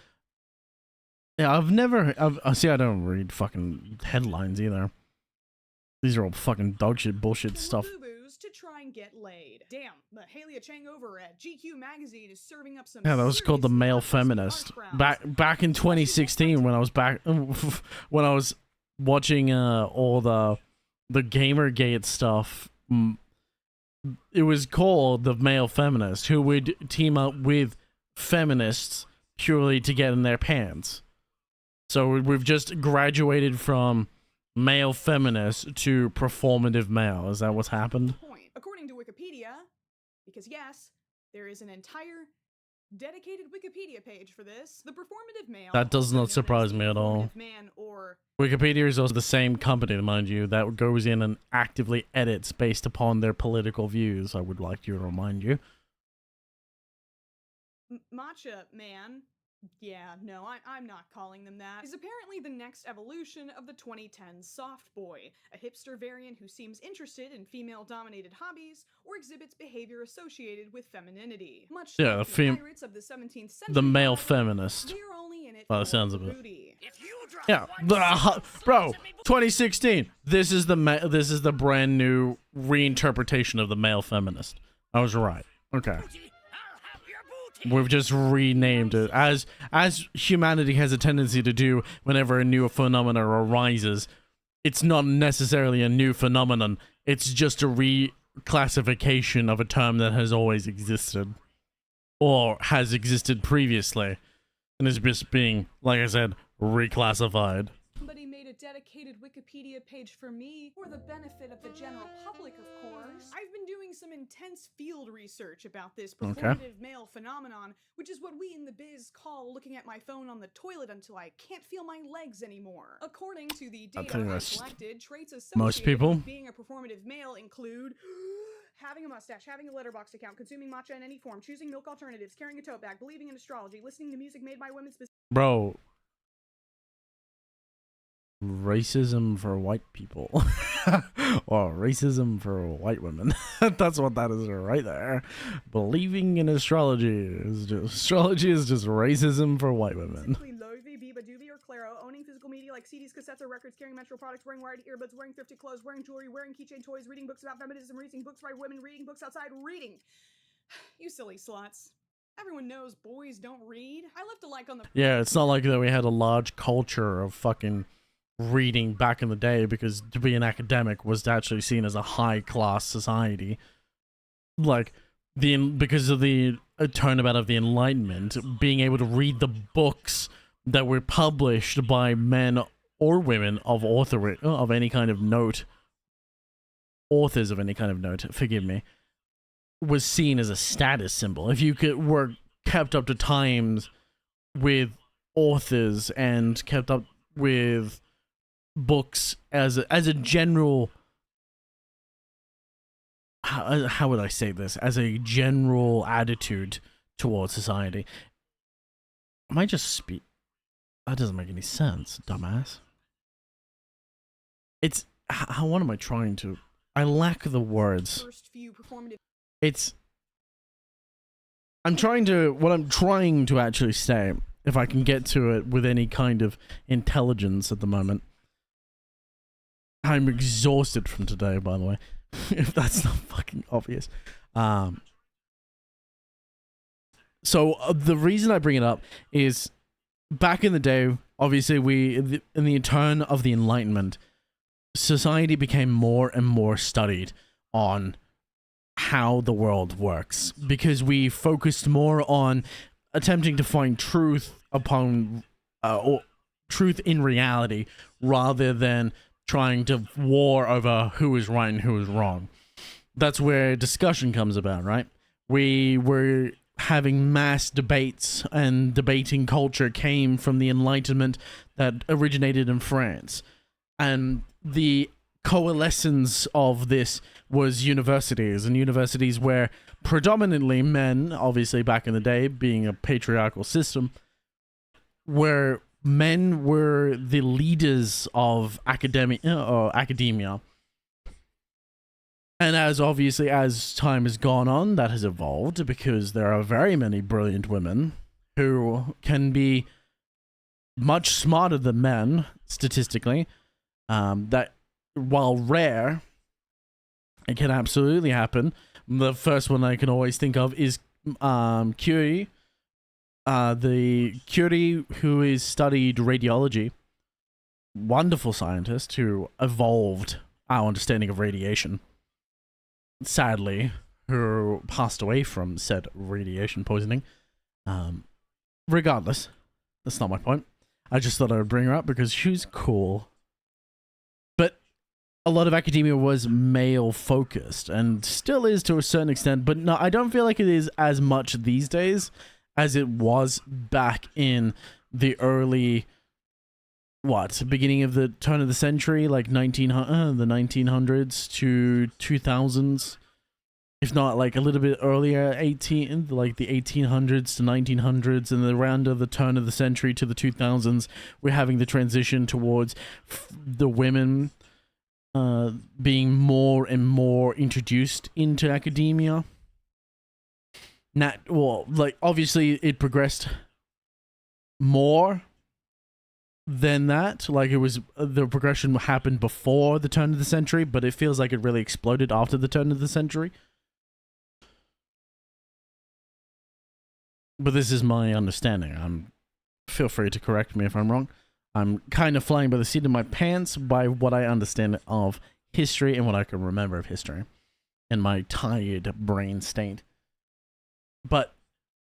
Yeah, see, I don't read fucking headlines either. These are all fucking dog shit bullshit stuff. To try and get laid. Damn, the Halia Chang over at GQ magazine is serving up some... Yeah, that was called The Male Feminist. Back in 2016 when I was watching all the Gamergate stuff, it was called The Male Feminist, who would team up with feminists purely to get in their pants. So we've just graduated from male feminist to performative male. Is that what's happened? According to Wikipedia, because yes, there is an entire dedicated Wikipedia page for this, the performative male... That does not surprise me at all. Wikipedia is also the same company, mind you, that goes in and actively edits based upon their political views, I would like to remind you. Matcha Man... Yeah, no, I'm not calling them that. Is apparently the next evolution of the 2010s soft boy, a hipster variant who seems interested in female-dominated hobbies or exhibits behavior associated with femininity. Much yeah, like the pirates of the 17th century, the male feminist. They're only in it By the for sounds of it. booty. Yeah, bro, 2016. This is the brand new reinterpretation of the male feminist. I was right. Okay. We've just renamed it as humanity has a tendency to do whenever a new phenomenon arises. It's not necessarily a new phenomenon. It's just a reclassification of a term that has always existed or has existed previously and is just being, like I said, reclassified. Somebody made a dedicated Wikipedia page for me for the benefit of the general public, of course. I've been doing some intense field research about this performative male phenomenon, which is what we in the biz call looking at my phone on the toilet until I can't feel my legs anymore. According to the data I collected, traits associated with being a performative male include having a mustache, having a letterboxd account, consuming matcha in any form, choosing milk alternatives, carrying a tote bag, believing in astrology, listening to music made by women specifically. Bro. Racism for white people. Or racism for white women. That's what that is right there. Believing in astrology is just racism for white women. Loewe, Biba, Doobie, or Claro, owning physical media like CDs, cassettes, or records, carrying menstrual products, wearing wired earbuds, wearing thrifted clothes, wearing jewelry, wearing keychain toys, reading books about feminism, reading books by women, reading books outside, reading. You silly sluts. Everyone knows boys don't read. I left a like on the... Yeah, it's not like that we had a large culture of fucking reading back in the day, because to be an academic was actually seen as a high-class society. Like, because of the turnabout of the Enlightenment, being able to read the books that were published by men or women of any kind of note, authors of any kind of note, forgive me, was seen as a status symbol. If you were kept up to times with authors and kept up with books as a general, how would I say this, as a general attitude towards society. I might just speak. That doesn't make any sense, dumbass. It's what am I trying to? I lack the words. What I'm trying to actually say, if I can get to it with any kind of intelligence at the moment. I'm exhausted from today, by the way, if that's not fucking obvious. So the reason I bring it up is back in the day, obviously in the turn of the Enlightenment, society became more and more studied on how the world works because we focused more on attempting to find truth upon or truth in reality rather than trying to war over who is right and who is wrong. That's where discussion comes about, right? We were having mass debates, and debating culture came from the Enlightenment that originated in France. And the coalescence of this was universities, and universities where predominantly men, obviously back in the day, being a patriarchal system, where men were the leaders of academia. And as time has gone on, that has evolved because there are very many brilliant women who can be much smarter than men, statistically. That, while rare, it can absolutely happen. The first one I can always think of is Curie. The Curie who is studied radiology. Wonderful scientist who evolved our understanding of radiation. Sadly, who passed away from said radiation poisoning. Regardless, that's not my point. I just thought I would bring her up because she's cool. But a lot of academia was male focused and still is to a certain extent, but no, I don't feel like it is as much these days as it was back in the early, beginning of the turn of the century, like the 1900s to 2000s, if not like a little bit earlier, like the 1800s to 1900s, and around the turn of the century to the 2000s, we're having the transition towards the women being more and more introduced into academia. Obviously it progressed more than that. Like, it was, the progression happened before the turn of the century, but it feels like it really exploded after the turn of the century. But this is my understanding. Feel free to correct me if I'm wrong. I'm kind of flying by the seat of my pants by what I understand of history and what I can remember of history in my tired brain state. But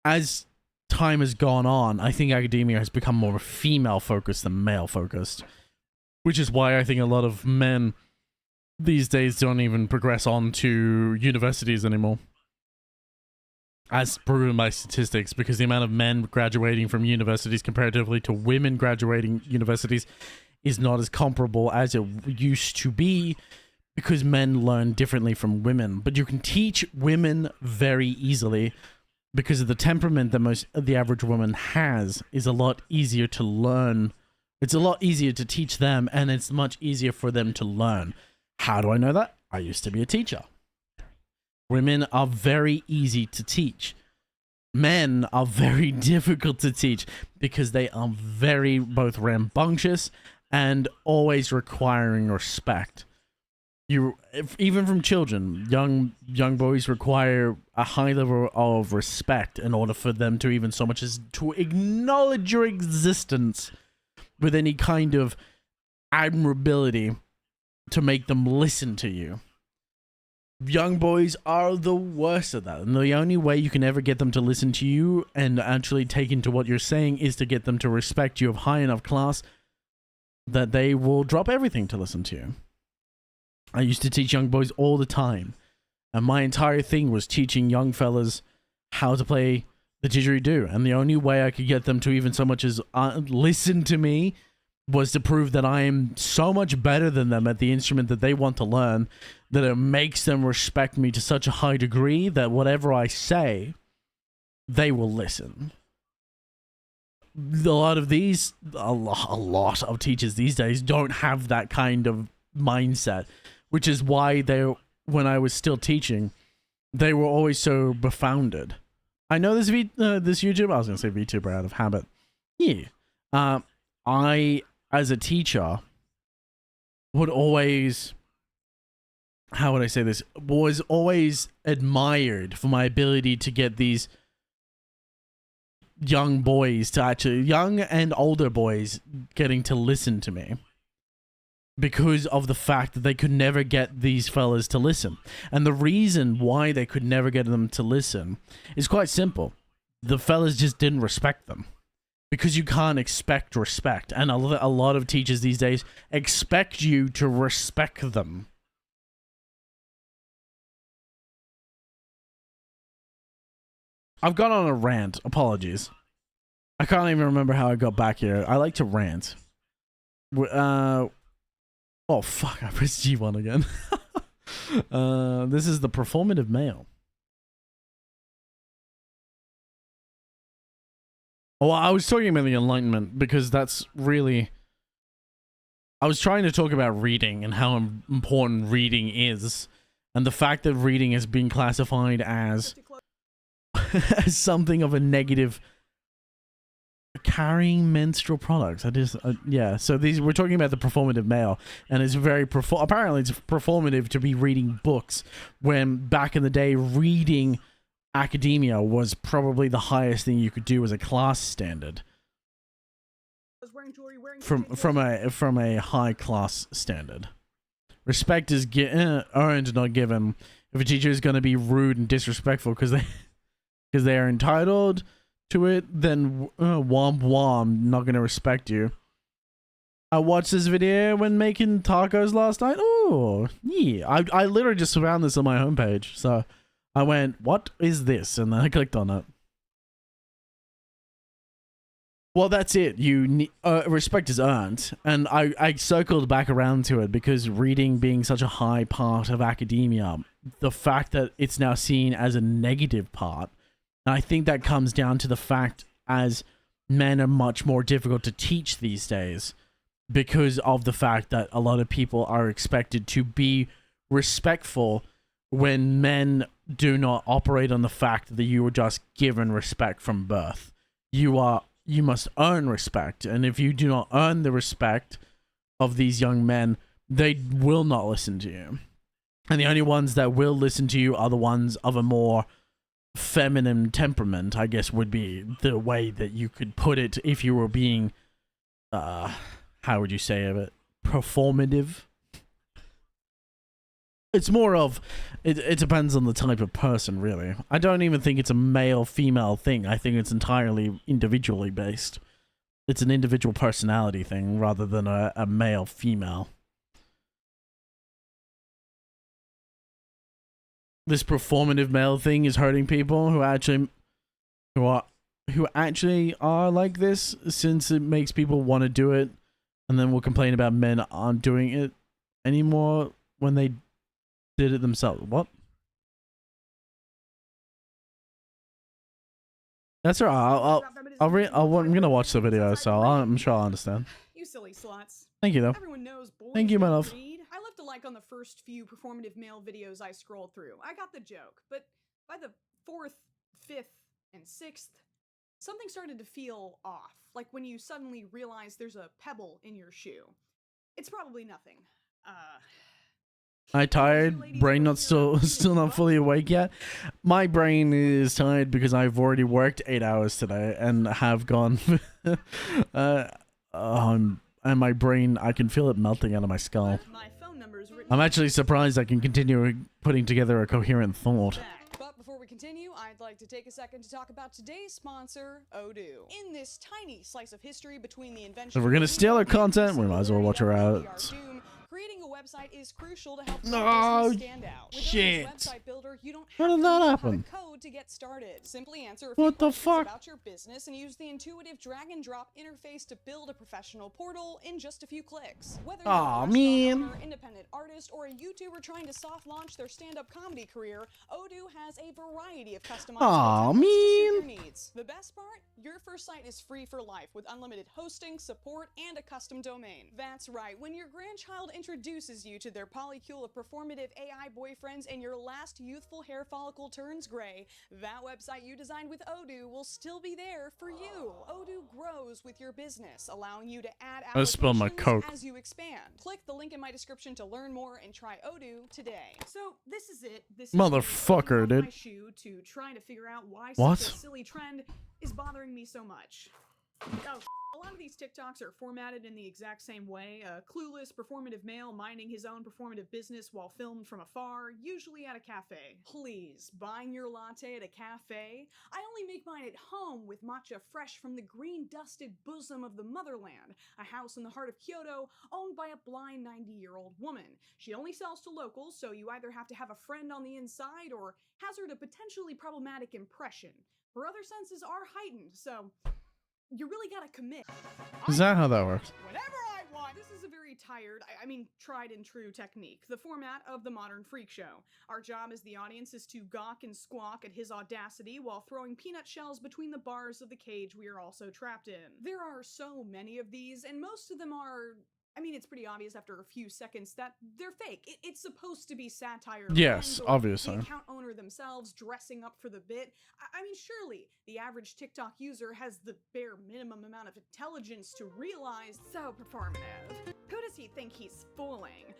as time has gone on, I think academia has become more female-focused than male-focused, which is why I think a lot of men these days don't even progress on to universities anymore, as proven by statistics, because the amount of men graduating from universities comparatively to women graduating universities is not as comparable as it used to be, because men learn differently from women. But you can teach women very easily, because of the temperament that the average woman has is a lot easier to learn. It's a lot easier to teach them, and it's much easier for them to learn. How do I know that? I used to be a teacher. Women are very easy to teach. Men are very difficult to teach because they are very both rambunctious and always requiring respect. Even from children, young boys require a high level of respect in order for them to even so much as to acknowledge your existence with any kind of admirability to make them listen to you. Young boys are the worst at that, and the only way you can ever get them to listen to you and actually take into what you're saying is to get them to respect you of high enough class that they will drop everything to listen to you. I used to teach young boys all the time, and my entire thing was teaching young fellas how to play the didgeridoo, and the only way I could get them to even so much as listen to me was to prove that I am so much better than them at the instrument that they want to learn, that it makes them respect me to such a high degree that whatever I say, they will listen. A lot of teachers these days don't have that kind of mindset, which is why when I was still teaching, they were always so befounded. I know this YouTuber, I was going to say VTuber out of habit. Yeah. I, as a teacher, would always, how would I say this, was always admired for my ability to get these young and older boys getting to listen to me, because of the fact that they could never get these fellas to listen. And the reason why they could never get them to listen is quite simple. The fellas just didn't respect them. Because you can't expect respect. And a lot of teachers these days expect you to respect them. I've gone on a rant. Apologies. I can't even remember how I got back here. I like to rant. Oh, fuck, I pressed G1 again. This is the performative male. Oh, I was talking about the Enlightenment because that's really... I was trying to talk about reading and how important reading is. And the fact that reading has been classified as, as something of a negative... carrying menstrual products. Yeah, so we're talking about the performative male, and it's very apparently it's performative to be reading books, when back in the day reading academia was probably the highest thing you could do as a class standard, from a high class standard. Respect is earned, not given. If a teacher is going to be rude and disrespectful because they are entitled to it, then womp womp, not gonna respect you. I watched this video when making tacos last night. Oh, yeah. I literally just found this on my homepage. So I went, what is this? And then I clicked on it. Well, that's it. Respect is earned. And I circled back around to it because reading being such a high part of academia, the fact that it's now seen as a negative part, and I think that comes down to the fact as men are much more difficult to teach these days because of the fact that a lot of people are expected to be respectful when men do not operate on the fact that you were just given respect from birth. You must earn respect, and if you do not earn the respect of these young men, they will not listen to you. And the only ones that will listen to you are the ones of a more feminine temperament, I guess, would be the way that you could put it if you were being how would you say it, performative. It's more of it depends on the type of person, really. I don't even think it's a male female thing. I think it's entirely individually based. It's an individual personality thing rather than a male female. This performative male thing is hurting people who actually are like this, since it makes people want to do it, and then will complain about men aren't doing it anymore when they did it themselves. What? That's alright. I'm gonna watch the video, so I'm sure I'll understand. You silly sluts. Thank you, though. Everyone knows boys Thank you, my love. read. I left a like on the first few performative male videos I scrolled through. I got the joke, but by the 4th, 5th, and 6th, something started to feel off. Like when you suddenly realize there's a pebble in your shoe. It's probably nothing. I tired, brain still not fully awake yet. My brain is tired because I've already worked 8 hours today and have gone and my brain, I can feel it melting out of my skull. I'm actually surprised I can continue putting together a coherent thought. But before we continue, I'd like to take a second to talk about today's sponsor, Odoo. In this tiny slice of history between the invention If we're gonna steal her content, we might as well watch her out. Creating a website is crucial to help No, business stand out. With shit. Odoo's website builder, you don't How have did to that know happen? how to code to get started. Simply answer a few What the questions fuck? about your business and use the intuitive drag and drop interface to build a professional portal in just a few clicks. Whether you're a Aw, restaurant man. owner, independent artist, or a YouTuber trying to soft launch their stand-up comedy career, Odoo has a variety of customizable Aw, templates to suit your man. needs. The best part? Your first site is free for life with unlimited hosting, support, and a custom domain. That's right, when your grandchild introduces you to their polycule of performative AI boyfriends and your last youthful hair follicle turns gray, that website you designed with Odoo will still be there for you. Odoo grows with your business, allowing you to add I spilled my applications Coke. as you expand. Click the link in my description to learn more and try Odoo today. So this is it. This is Motherfucker, my dude. shoe to try to figure out why What? such a silly trend is bothering me so much. Oh, a lot of these TikToks are formatted in the exact same way. A clueless performative male minding his own performative business while filmed from afar, usually at a cafe. Please, buying your latte at a cafe? I only make mine at home with matcha fresh from the green-dusted bosom of the motherland, a house in the heart of Kyoto owned by a blind 90-year-old woman. She only sells to locals, so you either have to have a friend on the inside or hazard a potentially problematic impression. Her other senses are heightened, so you really gotta commit. Is that how that works? Whatever I want. This is a very tired, I mean tried and true technique. The format of the modern freak show. Our job as the audience is to gawk and squawk at his audacity while throwing peanut shells between the bars of the cage we are also trapped in. There are so many of these, and most of them are... I mean, it's pretty obvious after a few seconds that they're fake. It's supposed to be satire. Yes, Friends or obviously. The account owner themselves dressing up for the bit. I mean, surely the average TikTok user has the bare minimum amount of intelligence to realize so performative. Who does he think he's fooling?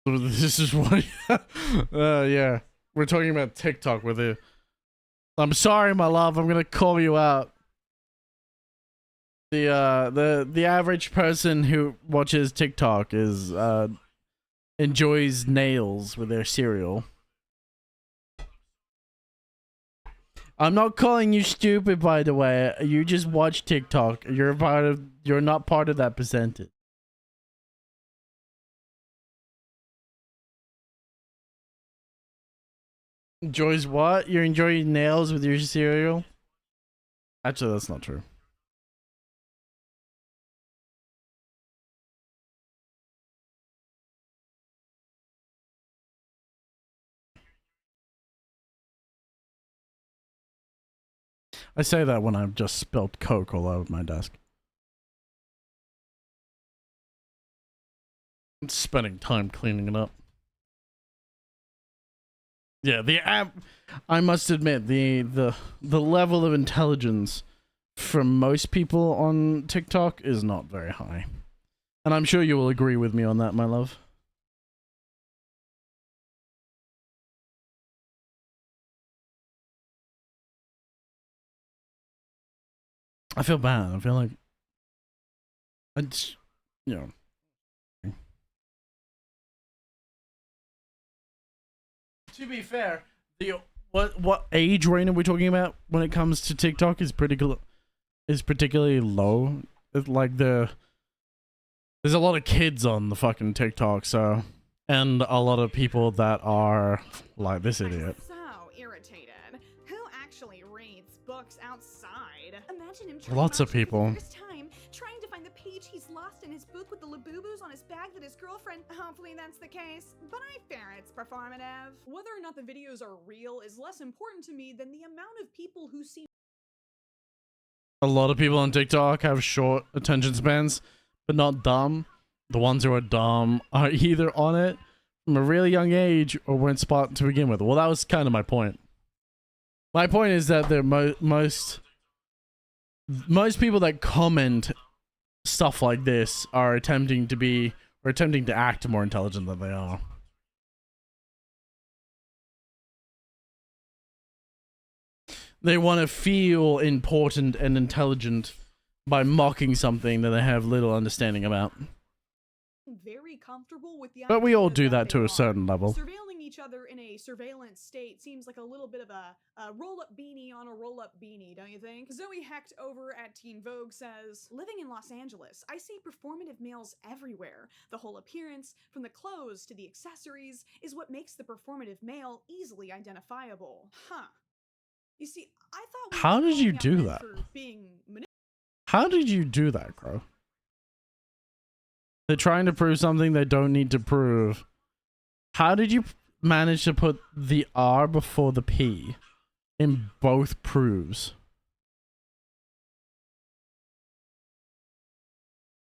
This is what. Yeah, we're talking about TikTok with it. I'm sorry, my love. I'm gonna call you out. The average person who watches TikTok is enjoys nails with their cereal. I'm not calling you stupid, by the way. You just watch TikTok. You're not part of that percentage. Enjoys what? You're enjoying nails with your cereal? Actually, that's not true. I say that when I've just spilled Coke all over my desk. I'm spending time cleaning it up. Yeah, I must admit the level of intelligence from most people on TikTok is not very high. And I'm sure you will agree with me on that, my love. I feel bad. I feel like I just, you know. To be fair, the what age range are we talking about when it comes to TikTok is particularly low. It's like there's a lot of kids on the fucking TikTok, so, and a lot of people that are like this idiot. So irritated. Who actually reads books outside? Imagine him Lots of people. first time trying to find the page he's lost in his book with the labubus on his bag that his girlfriend. Hopefully that's the case, but I fear it's performative. Whether or not the videos are real is less important to me than the amount of people who see. A lot of people on TikTok have short attention spans, but not dumb. The ones who are dumb are either on it from a really young age or weren't spot to begin with. Well, that was kind of my point. My point is that the most people that comment stuff like this are attempting to act more intelligent than they are. They want to feel important and intelligent by mocking something that they have little understanding about. Very comfortable with the But we all idea do that they to a are certain level. surveilling each other in a a surveillance state seems like a little bit of a roll-up beanie on a roll-up beanie, don't you think? Zoe Hecht over at Teen Vogue says, living in Los Angeles, I see performative males everywhere. The whole appearance, from the clothes to the accessories, is what makes the performative male easily identifiable. Huh. You see, I thought we How were did you calling out do men that? for being How did you do that, bro? They're trying to prove something they don't need to prove. How did you manage to put the R before the P in both proves?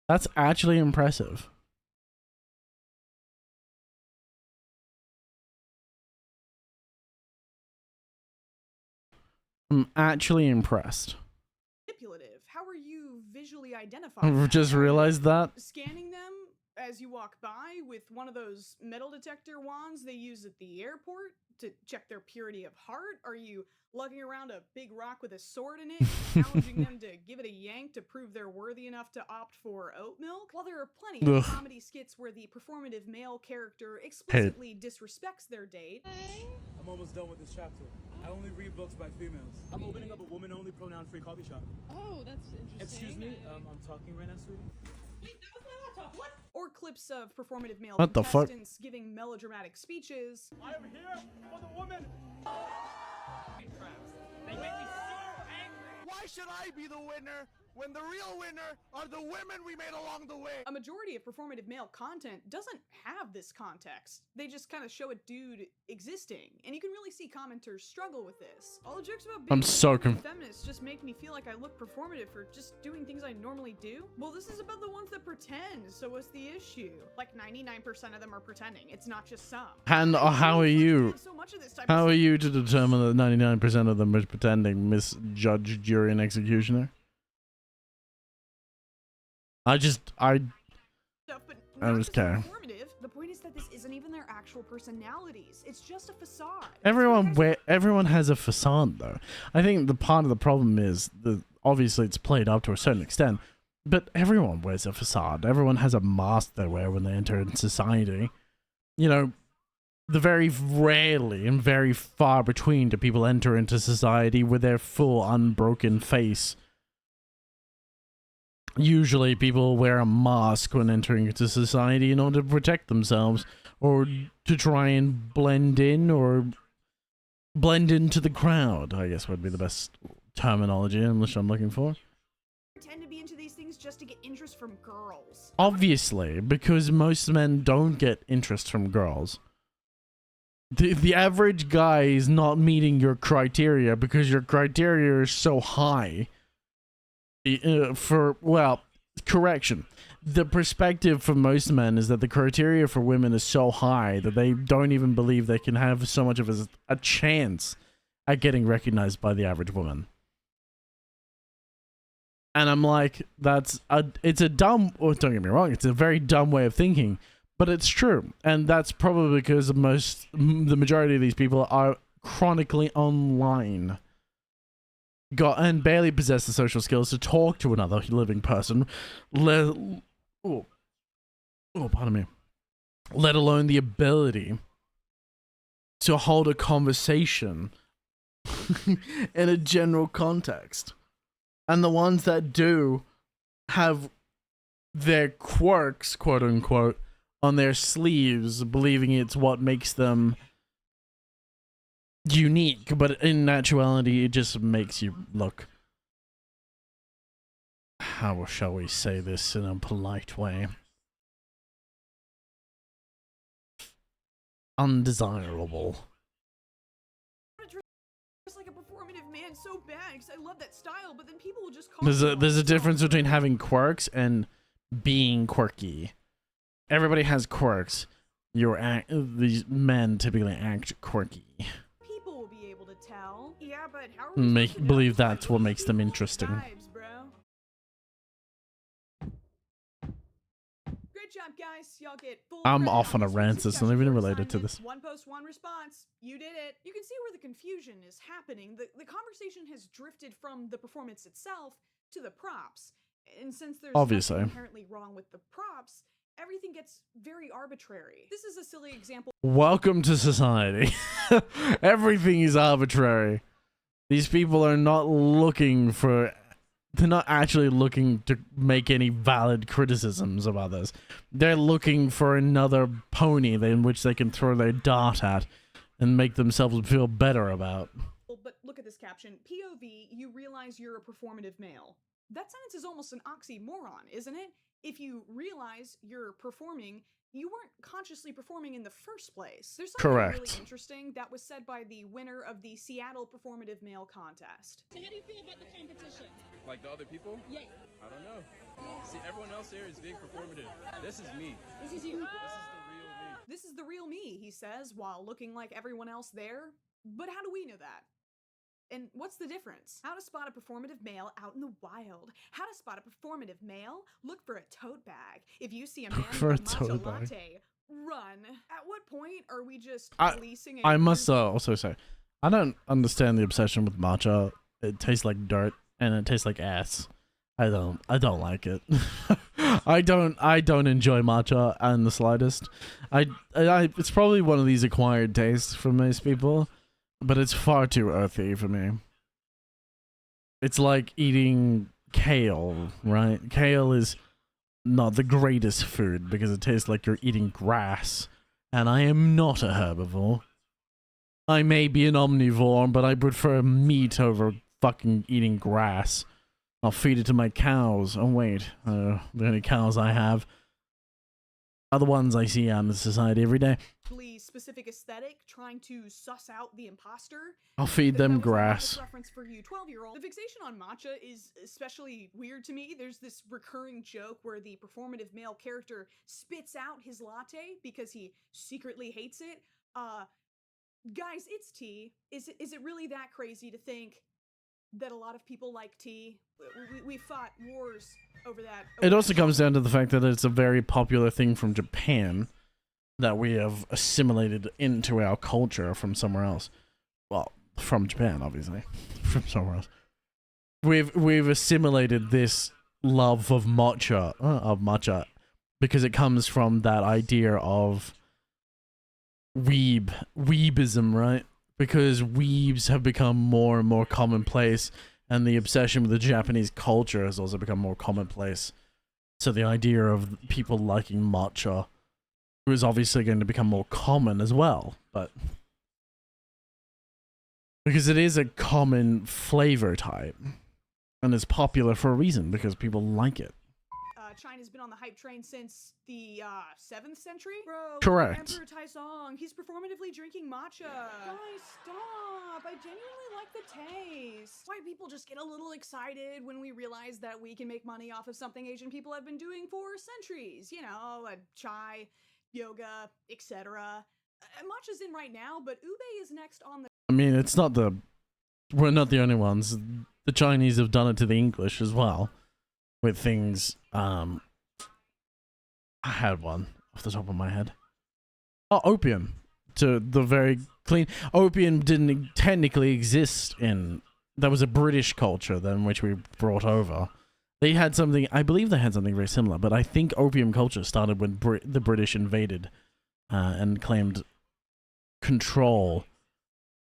That's actually impressive. I'm actually impressed. manipulative. How are you visually identifying I've them? just Are you realized that. scanning them as you walk by with one of those metal detector wands they use at the airport to check their purity of heart? Are you lugging around a big rock with a sword in it and challenging them to give it a yank to prove they're worthy enough to opt for oat milk? While there are plenty of Ugh. comedy skits where the performative male character explicitly disrespects their date, I'm almost done with this chapter. I only read books by females. I'm opening up a woman-only pronoun-free coffee shop. Oh, that's interesting. Excuse me, I'm talking right now, sweetie. or clips of performative male What the fuck? contestants giving melodramatic speeches. I am here for the woman. They make me so angry. Why should I be the winner when the real winner are the women we made along the way? A majority of performative male content doesn't have this context. They just kind of show a dude existing, and you can really see commenters struggle with this. All the jokes about being I'm so feminists just make me feel like I look performative for just doing things I normally do. Well, this is about the ones that pretend, so what's the issue? Like 99% of them are pretending. It's not just some. And how are you? So much of this type How of are you to determine that 99% of them are pretending, Miss Judge, Jury, and Executioner? I stuff, but I not just just care. performative. The point is that this isn't even their actual personalities. It's just a facade. Everyone has a facade, though. I think the part of the problem is that obviously it's played up to a certain extent, but everyone wears a facade. Everyone has a mask they wear when they enter in society. You know, the very rarely and very far between do people enter into society with their full unbroken face. Usually people wear a mask when entering into society in order to protect themselves or to try and blend in or blend into the crowd, I guess would be the best terminology English I'm looking for. Pretend to be into these things just to get interest from girls. Obviously, because most men don't get interest from girls. The average guy is not meeting your criteria because your criteria is so high. Correction. The perspective for most men is that the criteria for women is so high that they don't even believe they can have so much of a chance at getting recognized by the average woman. And I'm like, it's a dumb, or don't get me wrong, it's a very dumb way of thinking, but it's true. And that's probably because the majority of these people are chronically online. And barely possess the social skills to talk to another living person, pardon me, let alone the ability to hold a conversation in a general context. And the ones that do have their quirks, quote unquote, on their sleeves, believing it's what makes them unique, but in actuality it just makes you look, how shall we say this in a polite way, undesirable. It's like a performative man so bad because I love that style, but then people will just call There's a difference between having quirks and being quirky. Everybody has quirks. These men typically act quirky. People will be able to tell. Yeah, but how are we Believe that's what makes them interesting. vibes, bro? Great job, guys. Y'all get full I'm credit off on a this rant week's that's not discussion even for related to assignment. this. One post, one response. You did it. You can see where the confusion is happening. The conversation has drifted from the performance itself to the props. And since there's Obviously. nothing inherently wrong with the props, everything gets very arbitrary. This is a silly example. Welcome to society. Everything is arbitrary. These people are not looking for... They're not actually looking to make any valid criticisms of others. They're looking for another pony in which they can throw their dart at and make themselves feel better about. But look at this caption. POV, you realize you're a performative male. That sentence is almost an oxymoron, isn't it? If you realize you're performing, you weren't consciously performing in the first place. There's something really interesting that was said by the winner of the Seattle Performative Male Contest. So how do you feel about the competition? Like the other people? Yeah. I don't know. See, everyone else here is being performative. This is me. This is you. This is the real me, he says, while looking like everyone else there. But how do we know that? And what's the difference? How to spot a performative male out in the wild. How to spot a performative male? Look for a tote bag. If you see a man with a matcha latte, run. At what point are we just policing I must also say, I don't understand the obsession with matcha. It tastes like dirt and it tastes like ass. I don't like it. I don't enjoy matcha in the slightest. It's probably one of these acquired tastes for most people. But it's far too earthy for me. It's like eating kale, right? Kale is not the greatest food because it tastes like you're eating grass. And I am not a herbivore. I may be an omnivore, but I prefer meat over fucking eating grass. I'll feed it to my cows. Oh wait, the only cows I have are the ones I see out in society every day. Specific aesthetic, trying to suss out the imposter. I'll feed them grass. Reference for you 12-year-old. The fixation on matcha is especially weird to me. There's this recurring joke where the performative male character spits out his latte because he secretly hates it. Guys, it's tea. Is it really that crazy to think that a lot of people like tea? We fought wars over that. It also comes down to the fact that it's a very popular thing from Japan that we have assimilated into our culture from somewhere else. Well, from Japan, obviously. From somewhere else. We've assimilated this love of matcha because it comes from that idea of weebism, right? Because weebs have become more and more commonplace, and the obsession with the Japanese culture has also become more commonplace. So the idea of people liking matcha was obviously going to become more common as well, but because it is a common flavor type, and it's popular for a reason, because people like it. China's been on the hype train since the 7th century? Bro, correct. Emperor Taisong, he's performatively drinking matcha. Guys, stop. I genuinely like the taste. Why people just get a little excited when we realize that we can make money off of something Asian people have been doing for centuries. You know, chai, yoga, etc. Matcha's in right now, but ube is next on the... I mean, we're not the only ones. The Chinese have done it to the English as well. With things, I had one off the top of my head. Oh, opium. To the very clean... Opium didn't technically exist in... That was a British culture then, which we brought over. They had something... I believe they had something very similar, but I think opium culture started when the British invaded and claimed control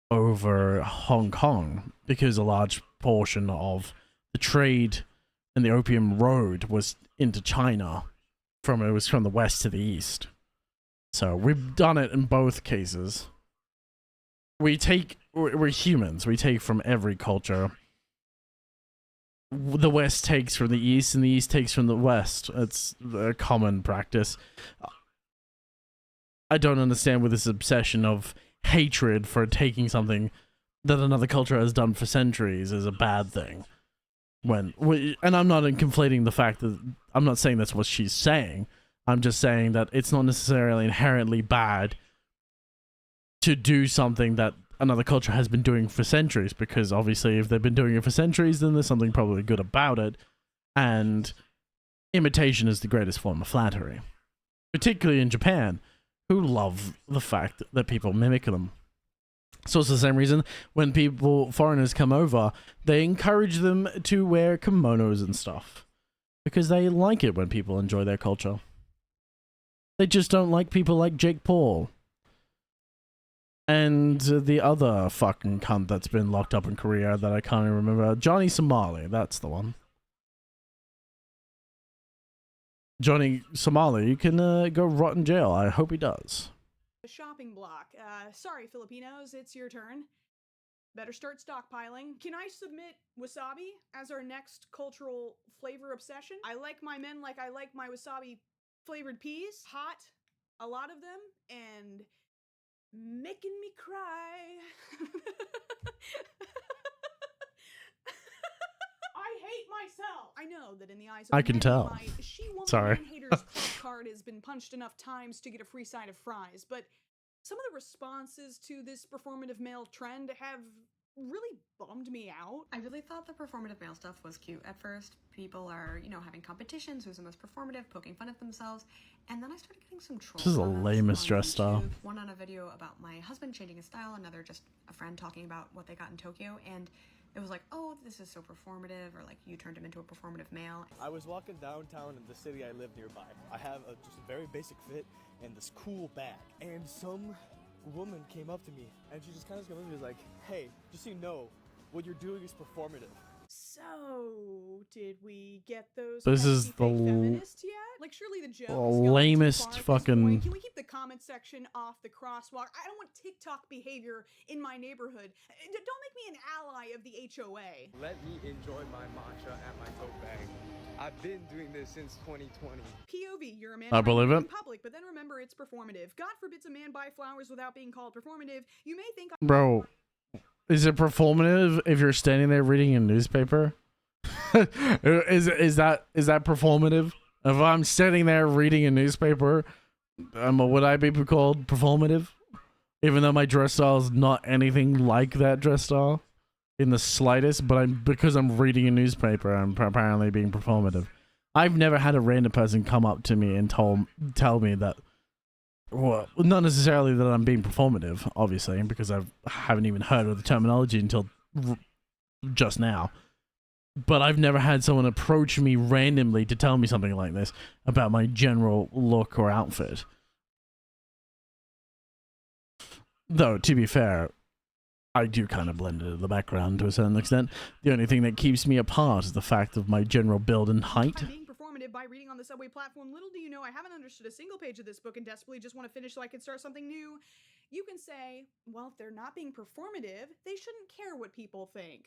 over Hong Kong, because a large portion of the trade and the opium road was into China. It was from the west to the east. So we've done it in both cases. We're humans. We take from every culture. The west takes from the east, and the east takes from the west. It's a common practice. I don't understand with this obsession of hatred for taking something that another culture has done for centuries is a bad thing. And I'm not conflating the fact that... I'm not saying that's what she's saying. I'm just saying that it's not necessarily inherently bad to do something that another culture has been doing for centuries, because obviously if they've been doing it for centuries, then there's something probably good about it. And imitation is the greatest form of flattery. Particularly in Japan, who love the fact that people mimic them. So it's the same reason when foreigners come over, they encourage them to wear kimonos and stuff. Because they like it when people enjoy their culture. They just don't like people like Jake Paul. And the other fucking cunt that's been locked up in Korea that I can't even remember. Johnny Somali, that's the one. Johnny Somali, you can go rot in jail. I hope he does. The shopping block. Sorry, Filipinos, it's your turn. Better start stockpiling. Can I submit wasabi as our next cultural flavor obsession? I like my men like I like my wasabi flavored peas. Hot, a lot of them, and making me cry. I hate myself. I know that in the eyes of I can many, tell. my she-woman Sorry. man-haters club card has been punched enough times to get a free side of fries, but some of the responses to this performative male trend have really bummed me out. I really thought the performative male stuff was cute at first. People are, you know, having competitions, who's the most performative, poking fun at themselves. And then I started getting some trolls. This is the comments lamest on dress YouTube. style. One on a video about my husband changing his style, another just a friend talking about what they got in Tokyo. And it was like, oh, this is so performative, or like you turned him into a performative male. I was walking downtown in the city I live nearby. I have just a very basic fit and this cool bag. And some woman came up to me and she just kind of came up to me and was like, hey, just so you know, what you're doing is performative. So, did we get those This is pesky the fake feminists yet? Like, surely the joke is lamest Can fucking. we keep the comment section off the crosswalk? I don't want TikTok behavior in my neighborhood. Don't make me an ally of the HOA. Let me enjoy my matcha at my tote bag. I've been doing this since 2020. POV, you're a man I believe in it. public, but then remember it's performative. God forbids a man buy flowers without being called performative. You may think Bro, is it performative if you're standing there reading a newspaper? is that performative? If I'm standing there reading a newspaper, would I be called performative? Even though my dress style is not anything like that dress style in the slightest, but because I'm reading a newspaper, I'm apparently being performative. I've never had a random person come up to me and tell me that. Well, not necessarily that I'm being performative, obviously, because I haven't even heard of the terminology until just now. But I've never had someone approach me randomly to tell me something like this about my general look or outfit. Though, to be fair, I do kind of blend into the background to a certain extent. The only thing that keeps me apart is the fact of my general build and height. being performative by reading on the subway platform. Little do you know, I haven't understood a single page of this book and desperately just want to finish so I can start something new. You can say, well, if they're not being performative, they shouldn't care what people think.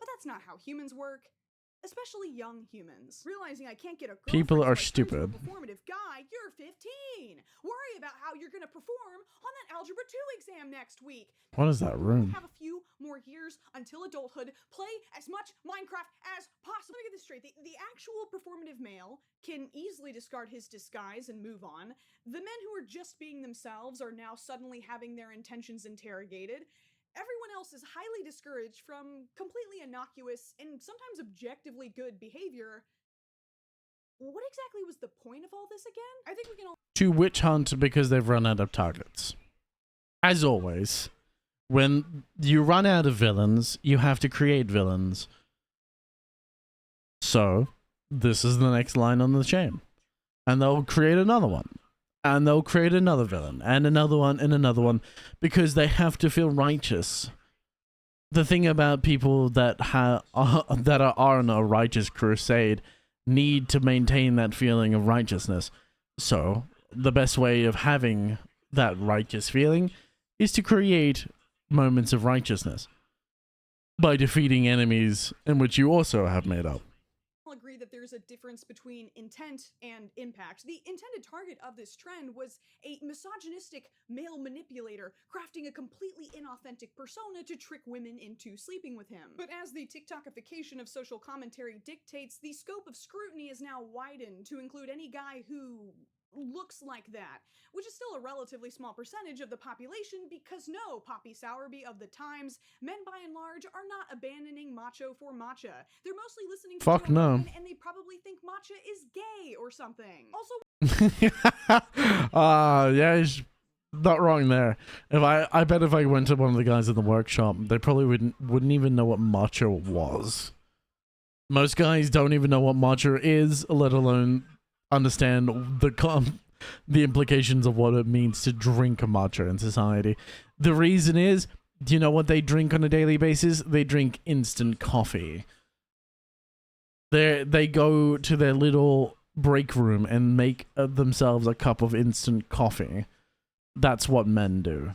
But that's not how humans work. Especially young humans. Realizing I can't get a girlfriend, People are so I turn to a stupid. performative guy. You're 15. Worry about how you're gonna perform on that Algebra 2 exam next week. What is that room? Have a few more years until adulthood. Play as much Minecraft as possible. Let me get this straight. The actual performative male can easily discard his disguise and move on. The men who are just being themselves are now suddenly having their intentions interrogated. Everyone else is highly discouraged from completely innocuous and sometimes objectively good behavior. What exactly was the point of all this again? I think we can all To witch hunt because they've run out of targets. As always, when you run out of villains, you have to create villains. So, this is the next line on the chain. And they'll create another one. And they'll create another villain, and another one, and another one, because they have to feel righteous. The thing about people that are on a righteous crusade need to maintain that feeling of righteousness. So, the best way of having that righteous feeling is to create moments of righteousness by defeating enemies in which you also have made up. agree that there's a difference between intent and impact. The intended target of this trend was a misogynistic male manipulator crafting a completely inauthentic persona to trick women into sleeping with him. But as the TikTokification of social commentary dictates, the scope of scrutiny is now widened to include any guy who looks like that, which is still a relatively small percentage of the population because no, Poppy Sowerby of the Times, men by and large are not abandoning macho for matcha. They're mostly listening to Fuck Joe no. Rogan, and they probably think matcha is gay or something. Also, Yeah, he's not wrong there. I bet if I went to one of the guys in the workshop, they probably wouldn't even know what matcha was. Most guys don't even know what matcha is, let alone understand the implications of what it means to drink matcha in society. The reason is, do you know what they drink on a daily basis? They drink instant coffee. They go to their little break room and make themselves a cup of instant coffee. That's what men do.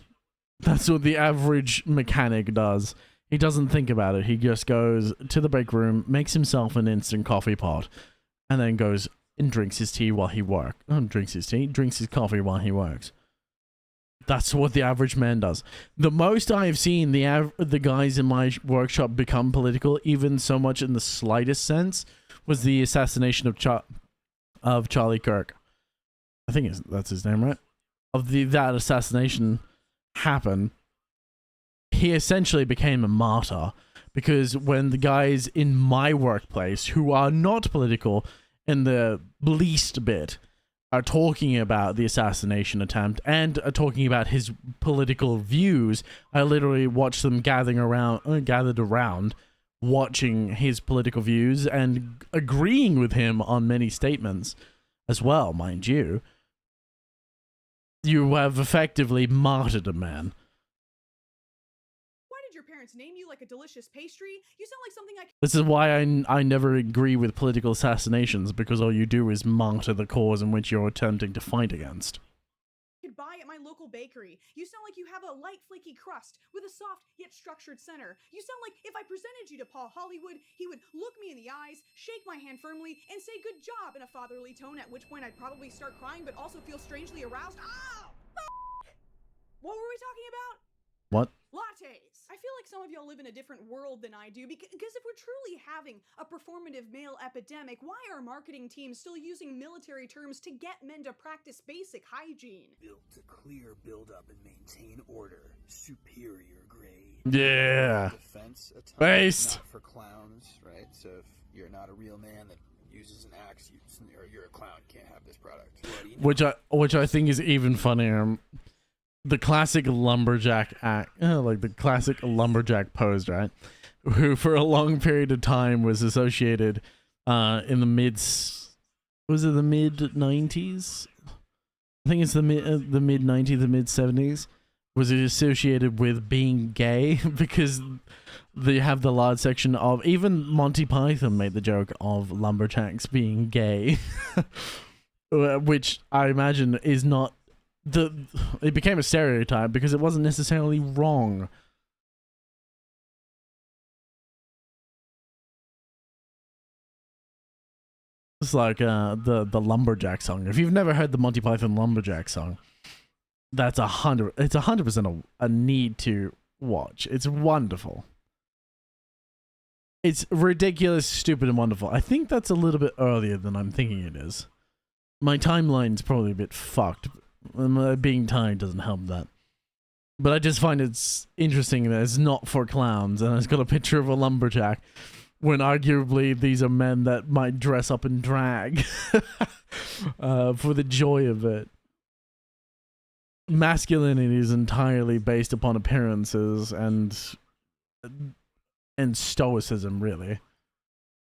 That's what the average mechanic does. He doesn't think about it. He just goes to the break room, makes himself an instant coffee pot, and then goes and drinks his tea while he works. Drinks his coffee while he works. That's what the average man does. The most I have seen the guys in my workshop become political, even so much in the slightest sense, was the assassination of Charlie Kirk. I think that's his name, right? That assassination happened, he essentially became a martyr, because when the guys in my workplace who are not political in the least bit are talking about the assassination attempt and are talking about his political views, I literally watched them gathered around watching his political views and agreeing with him on many statements as well, mind you. You have effectively martyred a man. Why did your parents name you like a delicious pastry? You sound like something I This is why I never agree with political assassinations, because all you do is martyr the cause in which you're attempting to fight against. could buy at my local bakery. You sound like you have a light, flaky crust with a soft yet structured center. You sound like if I presented you to Paul Hollywood, he would look me in the eyes, shake my hand firmly, and say good job in a fatherly tone, at which point I'd probably start crying but also feel strangely aroused. Oh! What were we talking about? What? Lattes. I feel like some of y'all live in a different world than I do, because if we're truly having a performative male epidemic, why are marketing teams still using military terms to get men to practice basic hygiene? Built to clear, build up, and maintain order. Superior grade. Yeah. Defense Based. not for clowns, right? So if you're not a real man that uses an axe, or you're a clown, you can't have this product. Which I think is even funnier. The classic lumberjack act, like the classic lumberjack pose, right? Who for a long period of time was associated in the mid 90s? I think it's the mid 90s, the mid 70s, was associated with being gay because they have the large section of, even Monty Python made the joke of lumberjacks being gay, which I imagine is not. It became a stereotype because it wasn't necessarily wrong. It's like the lumberjack song. If you've never heard the Monty Python lumberjack song, that's 100% a need to watch. It's wonderful. It's ridiculous, stupid, and wonderful. I think that's a little bit earlier than I'm thinking it is. My timeline's probably a bit fucked. Being tired doesn't help that. But I just find it's interesting that it's not for clowns and it's got a picture of a lumberjack when arguably these are men that might dress up in drag for the joy of it. Masculinity is entirely based upon appearances and stoicism, really.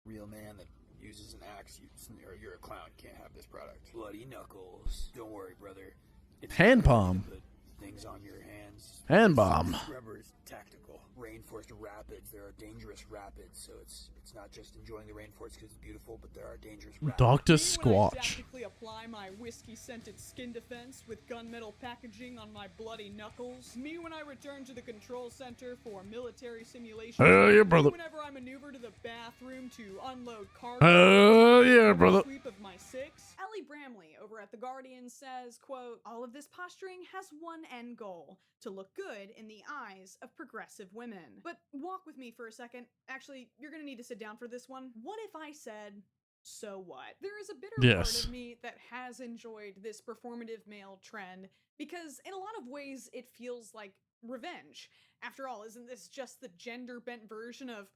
Real man that uses an axe, or you're a clown, can't have this product. Bloody knuckles. Don't worry, brother. It's Hand palm. put things on your hands. Hand bomb. Rubber is tactical. Rainforest rapids. There are dangerous rapids, so it's not just enjoying the rainforest because it's beautiful, but there are dangerous rapids. Dr. When I Squatch. tactically apply my whiskey-scented skin defense with gunmetal packaging on my bloody knuckles. Me when I return to the control center for military simulations. Hell yeah, brother. Me whenever I maneuver to the bathroom to unload cargo. Hell yeah, brother. Sweep of my six. Ellie Bramley over at The Guardian says, quote, all of this posturing has one end goal, to look good in the eyes of progressive women. But walk with me for a second. Actually, you're gonna need to sit down for this one. What if I said, so what? There is a bitter part of me that has enjoyed this performative male trend because in a lot of ways it feels like revenge. After all, isn't this just the gender-bent version of,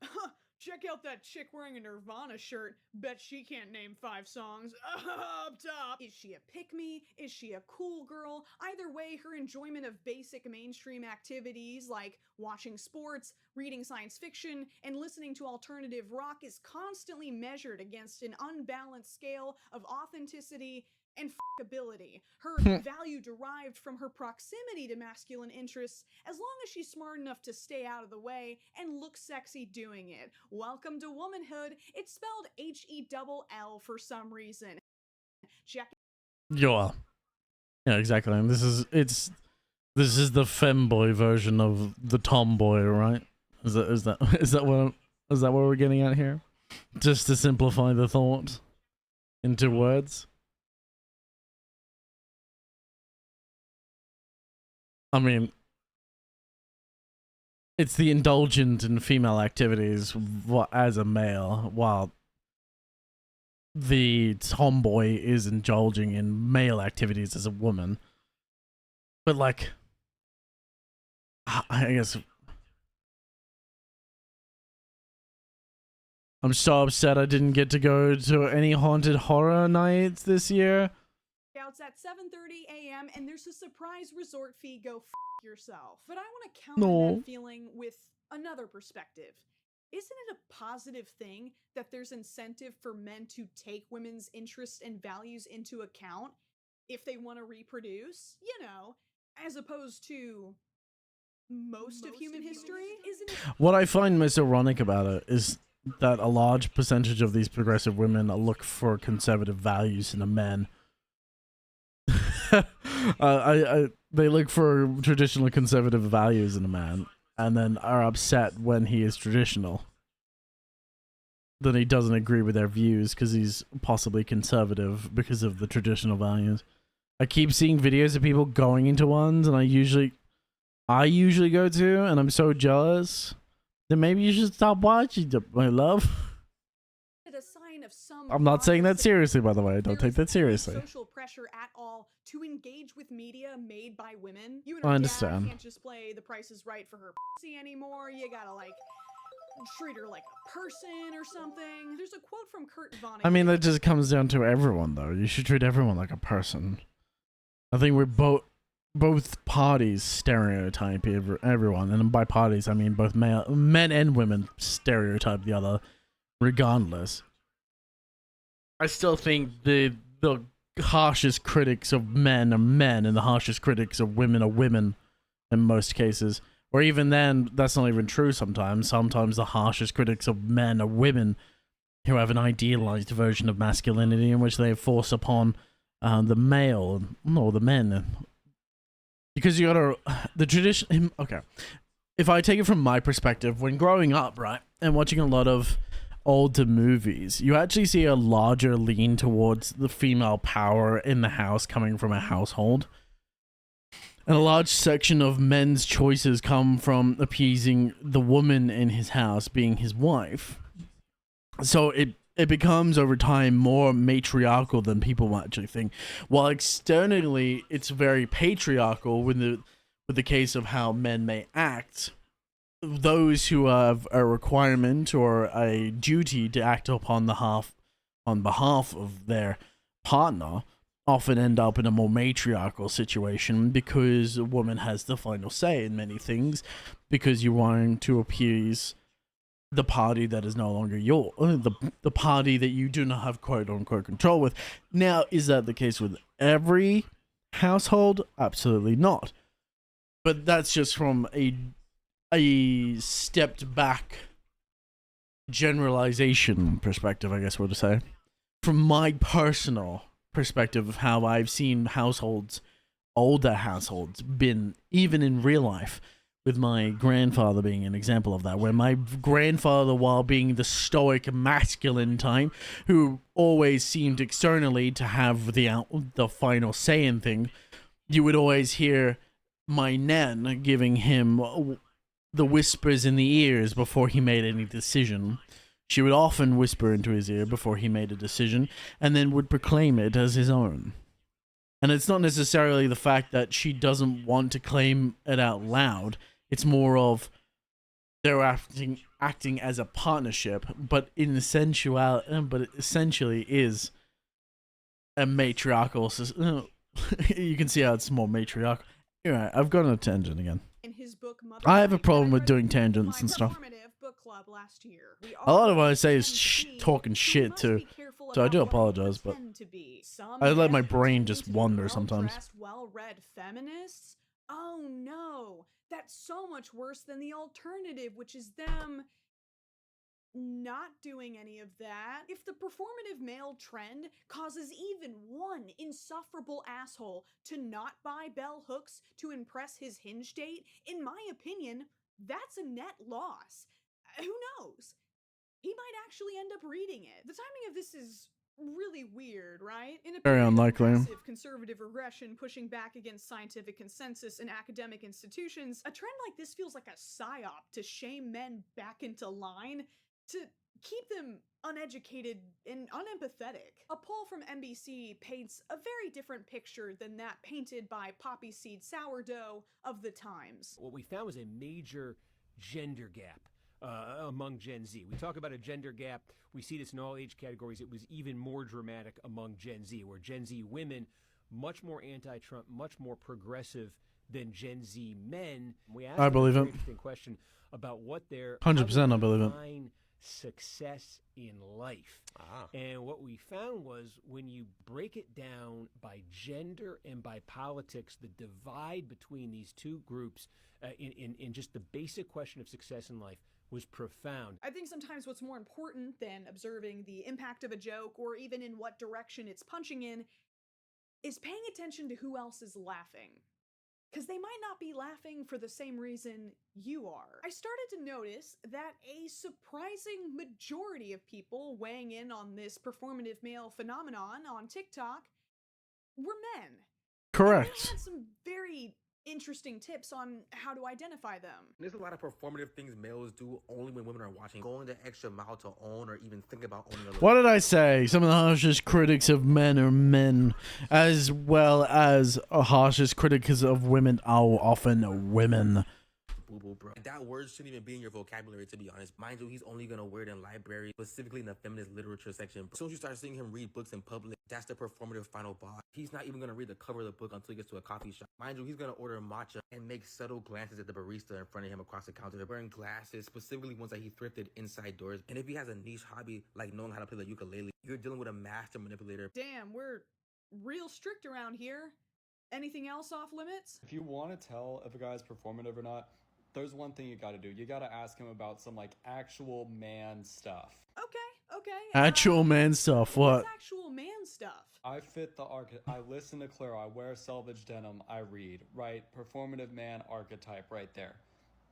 check out that chick wearing a Nirvana shirt, bet she can't name 5 songs, up top. Is she a pick-me? Is she a cool girl? Either way, her enjoyment of basic mainstream activities like watching sports, reading science fiction, and listening to alternative rock is constantly measured against an unbalanced scale of authenticity and fuckability. Her value derived from her proximity to masculine interests, as long as she's smart enough to stay out of the way and look sexy doing it. Welcome to womanhood. It's spelled H-E-double-L for some reason. Check. Yeah, exactly. And this is the femboy version of the tomboy, right? Is that what we're getting at here? Just to simplify the thought into words. I mean, it's the indulgent in female activities as a male, while the tomboy is indulging in male activities as a woman. But like, I guess I'm so upset I didn't get to go to any haunted horror nights this year. Outs at 7:30 a.m. and there's a surprise resort fee. Go yourself. But I want to counter that feeling with another perspective. Isn't it a positive thing that there's incentive for men to take women's interests and values into account if they want to reproduce? You know, as opposed to most of human history? Isn't it? What I find most ironic about it is that a large percentage of these progressive women look for conservative values in a man. They look for traditional conservative values in a man, and then are upset when he is traditional. Then he doesn't agree with their views because he's possibly conservative because of the traditional values. I keep seeing videos of people going into ones, and I usually go to, and I'm so jealous. Then maybe you should stop watching them, my love. A sign of some I'm not saying that seriously, by the way. Don't take that seriously. Social pressure at all to engage with media made by women. You and I her understand. dad can't just play The Price is Right for her pussy anymore. You gotta like treat her like a person or something. There's a quote from Kurt Vonnegut. I mean, that just comes down to everyone, though. You should treat everyone like a person. I think we're both parties stereotype everyone, and by parties I mean both men and women stereotype the other, regardless. I still think the harshest critics of men are men, and the harshest critics of women are women, in most cases. Or even then, that's not even true sometimes. Sometimes the harshest critics of men are women who have an idealized version of masculinity in which they force upon the male, or the men. Because you gotta, the tradition, okay. If I take it from my perspective, when growing up, right, and watching a lot of older movies, you actually see a larger lean towards the female power in the house coming from a household. And a large section of men's choices come from appeasing the woman in his house, being his wife. So it becomes over time more matriarchal than people actually think. While externally it's very patriarchal with the case of how men may act, those who have a requirement or a duty to act upon behalf of their partner often end up in a more matriarchal situation, because a woman has the final say in many things, because you're wanting to appease the party that is no longer the party that you do not have quote unquote control with. Now, is that the case with every household? Absolutely not. But that's just from a stepped back generalization perspective, I guess what to say. From my personal perspective of how I've seen households, older households, been even in real life, with my grandfather being an example of that, where my grandfather, while being the stoic masculine type who always seemed externally to have the final say in things, you would always hear my nan giving him the whispers in the ears before he made any decision. She would often whisper into his ear before he made a decision, and then would proclaim it as his own. And it's not necessarily the fact that she doesn't want to claim it out loud. It's more of they're acting as a partnership, but it essentially is a matriarchal. You can see how it's more matriarchal. Anyway, I've gone on a tangent again. In his book, I have a problem with doing tangents and stuff. Book club last year. A lot of what I say is talking shit too. So I about do what they apologize, but pretend to be. Some I let men my are brain pretending just to be wander sometimes. well-dressed, well-read feminists. Oh no, that's so much worse than the alternative, which is them not doing any of that. If the performative male trend causes even one insufferable asshole to not buy bell hooks to impress his hinge date, in my opinion, that's a net loss. Who knows? He might actually end up reading it. The timing of this is really weird, right? In a Very period unlikely. of massive conservative regression pushing back against scientific consensus and academic institutions, a trend like this feels like a psyop to shame men back into line, to keep them uneducated and unempathetic. A poll from NBC paints a very different picture than that painted by Poppy Seed Sourdough of the Times. What we found was a major gender gap among Gen Z. We talk about a gender gap. We see this in all age categories. It was even more dramatic among Gen Z, where Gen Z women, much more anti-Trump, much more progressive than Gen Z men. We asked I believe them a it. very interesting question about what their 100% I believe it. define success in life. And what we found was when you break it down by gender and by politics, the divide between these two groups in just the basic question of success in life was profound. I think sometimes what's more important than observing the impact of a joke or even in what direction it's punching in is paying attention to who else is laughing. Because they might not be laughing for the same reason you are. I started to notice that a surprising majority of people weighing in on this performative male phenomenon on TikTok were men. Correct. They had some very interesting tips on how to identify them. There's a lot of performative things males do only when women are watching. Going the extra mile to own or even think about owning a little. What did I say? Some of the harshest critics of men are men, as well as harshest critics of women are often women. Boo-boo, bro. That word shouldn't even be in your vocabulary, to be honest. Mind you, he's only gonna wear it in libraries, specifically in the feminist literature section. As soon as you start seeing him read books in public, that's the performative final boss. He's not even gonna read the cover of the book until he gets to a coffee shop. Mind you, he's gonna order matcha and make subtle glances at the barista in front of him across the counter. They're wearing glasses, specifically ones that he thrifted inside doors. And if he has a niche hobby like knowing how to play the ukulele, you're dealing with a master manipulator. Damn, we're real strict around here. Anything else off limits? If you want to tell if a guy's performative or not, there's one thing you gotta do. You gotta ask him about some like actual man stuff. Okay. Actual man stuff, what? What's actual man stuff? I fit the I listen to Claro, I wear selvage denim, I read, right? Performative man archetype right there.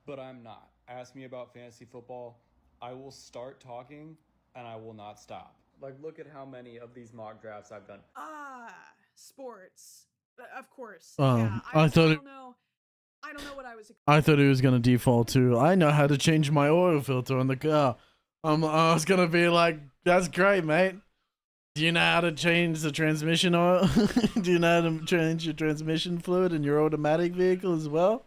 But I'm not. Ask me about fantasy football, I will start talking and I will not stop. Like, look at how many of these mock drafts I've done. Sports. Of course. Oh, Yeah, I thought it. I don't know what I was. I thought it was gonna default to. I know how to change my oil filter on the car. I was gonna be like, that's great, mate. Do you know how to change the transmission oil? Do you know how to change your transmission fluid in your automatic vehicle as well?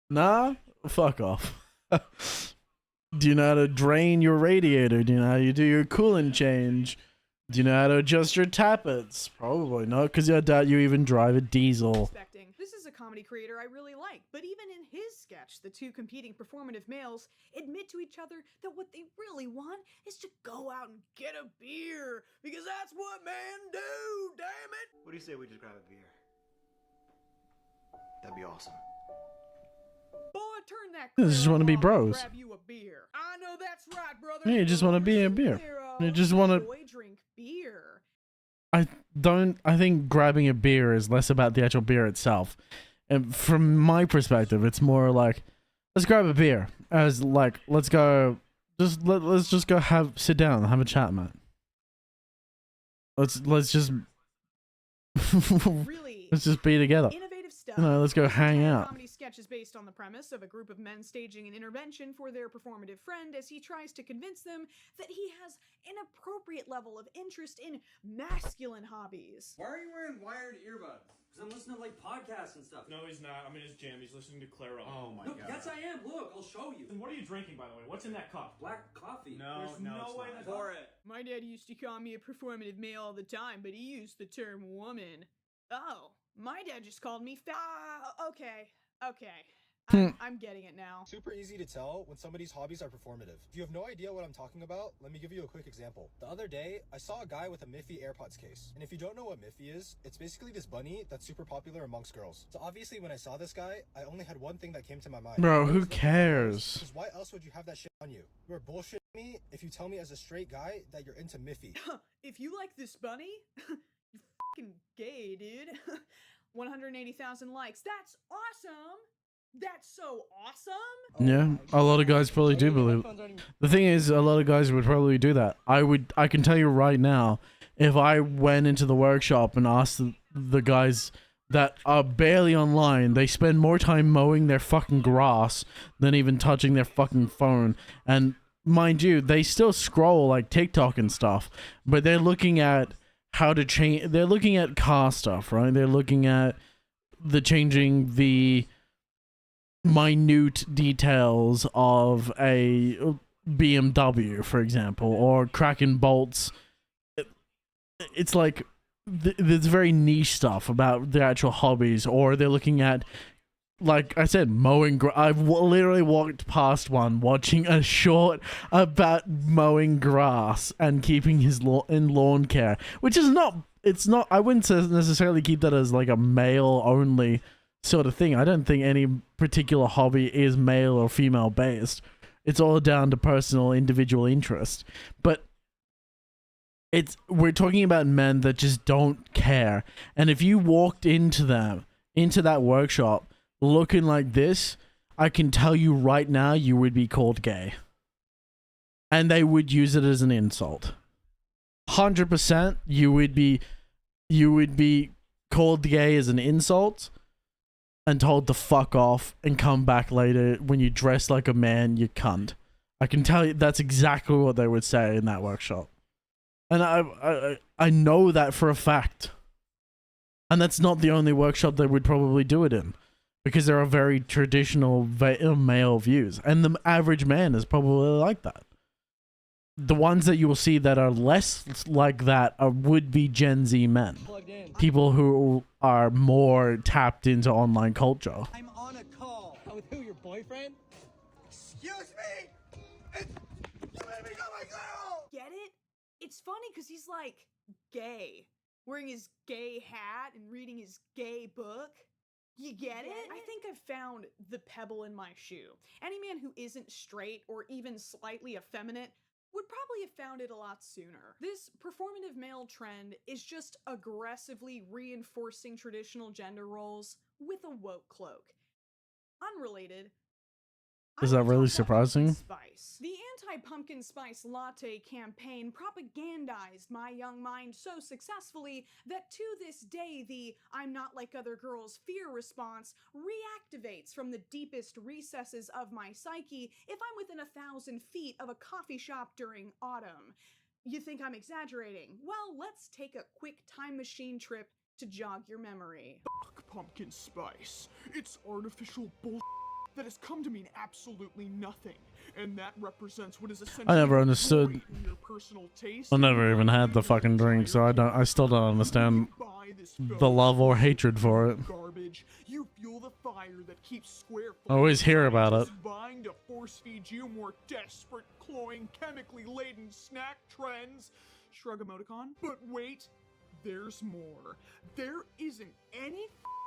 Nah? Fuck off. Do you know how to drain your radiator? Do you know how you do your coolant change? Do you know how to adjust your tappets? Probably not, because I doubt you even drive a diesel. This is a comedy creator I really like, but even in his sketch, the two competing performative males admit to each other that what they really want is to go out and get a beer, because that's what men do, damn it! What do you say we just grab a beer? That'd be awesome. Boy, turn that You just want to be bros. grab you a beer. I know that's right, brother. Yeah, you just want to be a beer. You just want to. Boy, drink beer. I think grabbing a beer is less about the actual beer itself. And from my perspective, it's more like, let's grab a beer. As like, let's go, let's just go sit down and have a chat, man. Let's just, let's just be together. Innovative stuff. You know, let's go hang out. Comedy sketch is based on the premise of a group of men staging an intervention for their performative friend as he tries to convince them that he has an appropriate level of interest in masculine hobbies. Why are you wearing wired earbuds? Because I'm listening to like podcasts and stuff. No, he's not. I'm in his gym. He's listening to Claro. Oh my god. Yes, I am. Look, I'll show you. And what are you drinking, by the way? What's in that cup? Black coffee. No, There's no way it's to not. pour it. My dad used to call me a performative male all the time, but he used the term woman. Oh, my dad just called me okay. I'm getting it now. Super easy to tell when somebody's hobbies are performative. If you have no idea what I'm talking about, let me give you a quick example. The other day, I saw a guy with a Miffy AirPods case. And if you don't know what Miffy is, it's basically this bunny that's super popular amongst girls. So obviously when I saw this guy, I only had one thing that came to my mind. Bro, who cares? Because why else would you have that shit on you? You are bullshitting me if you tell me as a straight guy that you're into Miffy. If you like this bunny, you're fucking gay, dude. 180,000 likes. That's awesome. That's so awesome. Yeah, a lot of guys probably do believe it. The thing is, a lot of guys would probably do that. I can tell you right now, if I went into the workshop and asked the guys that are barely online, they spend more time mowing their fucking grass than even touching their fucking phone. And mind you, they still scroll like TikTok and stuff, but they're looking at how to change. They're looking at car stuff, right? They're looking at changing the minute details of a BMW, for example, or cracking bolts. It's like there's very niche stuff about the actual hobbies, or they're looking at, like I said, mowing. I've literally walked past one watching a short about mowing grass and keeping his in lawn care, which is not. It's not. I wouldn't necessarily keep that as like a male only sort of thing. I don't think any particular hobby is male or female based. It's all down to personal individual interest. But we're talking about men that just don't care. And if you walked into that workshop looking like this, I can tell you right now you would be called gay. And they would use it as an insult. 100% you would be called gay as an insult and told to fuck off and come back later when you dress like a man, you cunt. I can tell you that's exactly what they would say in that workshop. And I know that for a fact. And that's not the only workshop they would probably do it in, because there are very traditional male views, and the average man is probably like that. The ones that you will see that are less like that would be Gen Z men. People who are more tapped into online culture. I'm on a call. With who, your boyfriend? Excuse me! You made me go my girl! Get it? It's funny because he's like gay, wearing his gay hat and reading his gay book. You get it? I think I've found the pebble in my shoe. Any man who isn't straight or even slightly effeminate would probably have found it a lot sooner. This performative male trend is just aggressively reinforcing traditional gender roles with a woke cloak. Unrelated. Is that really surprising? Spice. The anti-pumpkin spice latte campaign propagandized my young mind so successfully that to this day the "I'm not like other girls" fear response reactivates from the deepest recesses of my psyche if I'm within 1,000 feet of a coffee shop during autumn. You think I'm exaggerating? Well, let's take a quick time machine trip to jog your memory. Fuck pumpkin spice. It's artificial bullshit that has come to mean absolutely nothing, and that represents what is essentially I never understood. your personal taste. I never even had the fucking drink, so I still don't understand the love or hatred for it. Garbage. You fuel the fire that keeps square. I always hear about it. Vying to force feed you more desperate, cloying, chemically laden snack trends. Shrug emoticon. But wait, there's more. There isn't any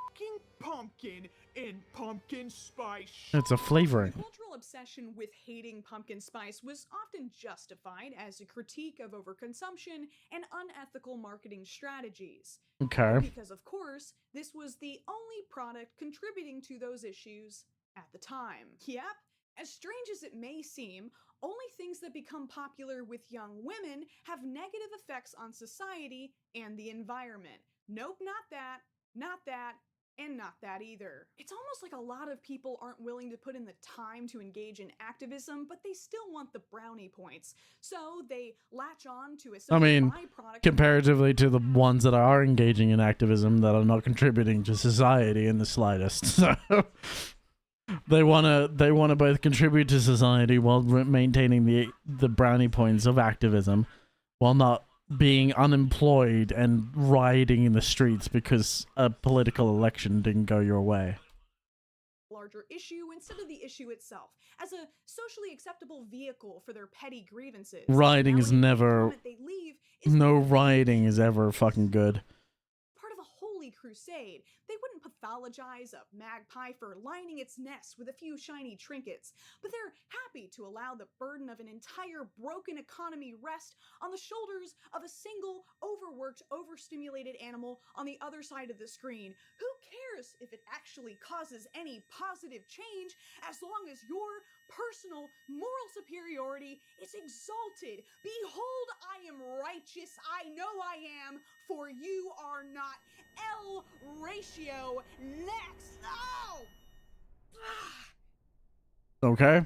fucking pumpkin in pumpkin spice. It's a flavoring. The cultural obsession with hating pumpkin spice was often justified as a critique of overconsumption and unethical marketing strategies. Okay. Because of course, this was the only product contributing to those issues at the time. Yep, as strange as it may seem, only things that become popular with young women have negative effects on society and the environment. Nope, not that, not that, and not that either. It's almost like a lot of people aren't willing to put in the time to engage in activism, but they still want the brownie points. So they latch on to a byproduct. Comparatively to the ones that are engaging in activism that are not contributing to society in the slightest. So they wanna both contribute to society while maintaining the brownie points of activism, while not being unemployed and rioting in the streets because a political election didn't go your way. larger issue instead of the issue itself, as a socially acceptable vehicle for their petty grievances. Rioting is never... No rioting is ever fucking good. Part of a holy crusade. They wouldn't pathologize a magpie for lining its nest with a few shiny trinkets, but they're happy to allow the burden of an entire broken economy rest on the shoulders of a single, overworked, overstimulated animal on the other side of the screen. Who cares if it actually causes any positive change, as long as your personal moral superiority is exalted? Behold, I am righteous, I know I am, for you are not. L ratio next. Oh! Okay.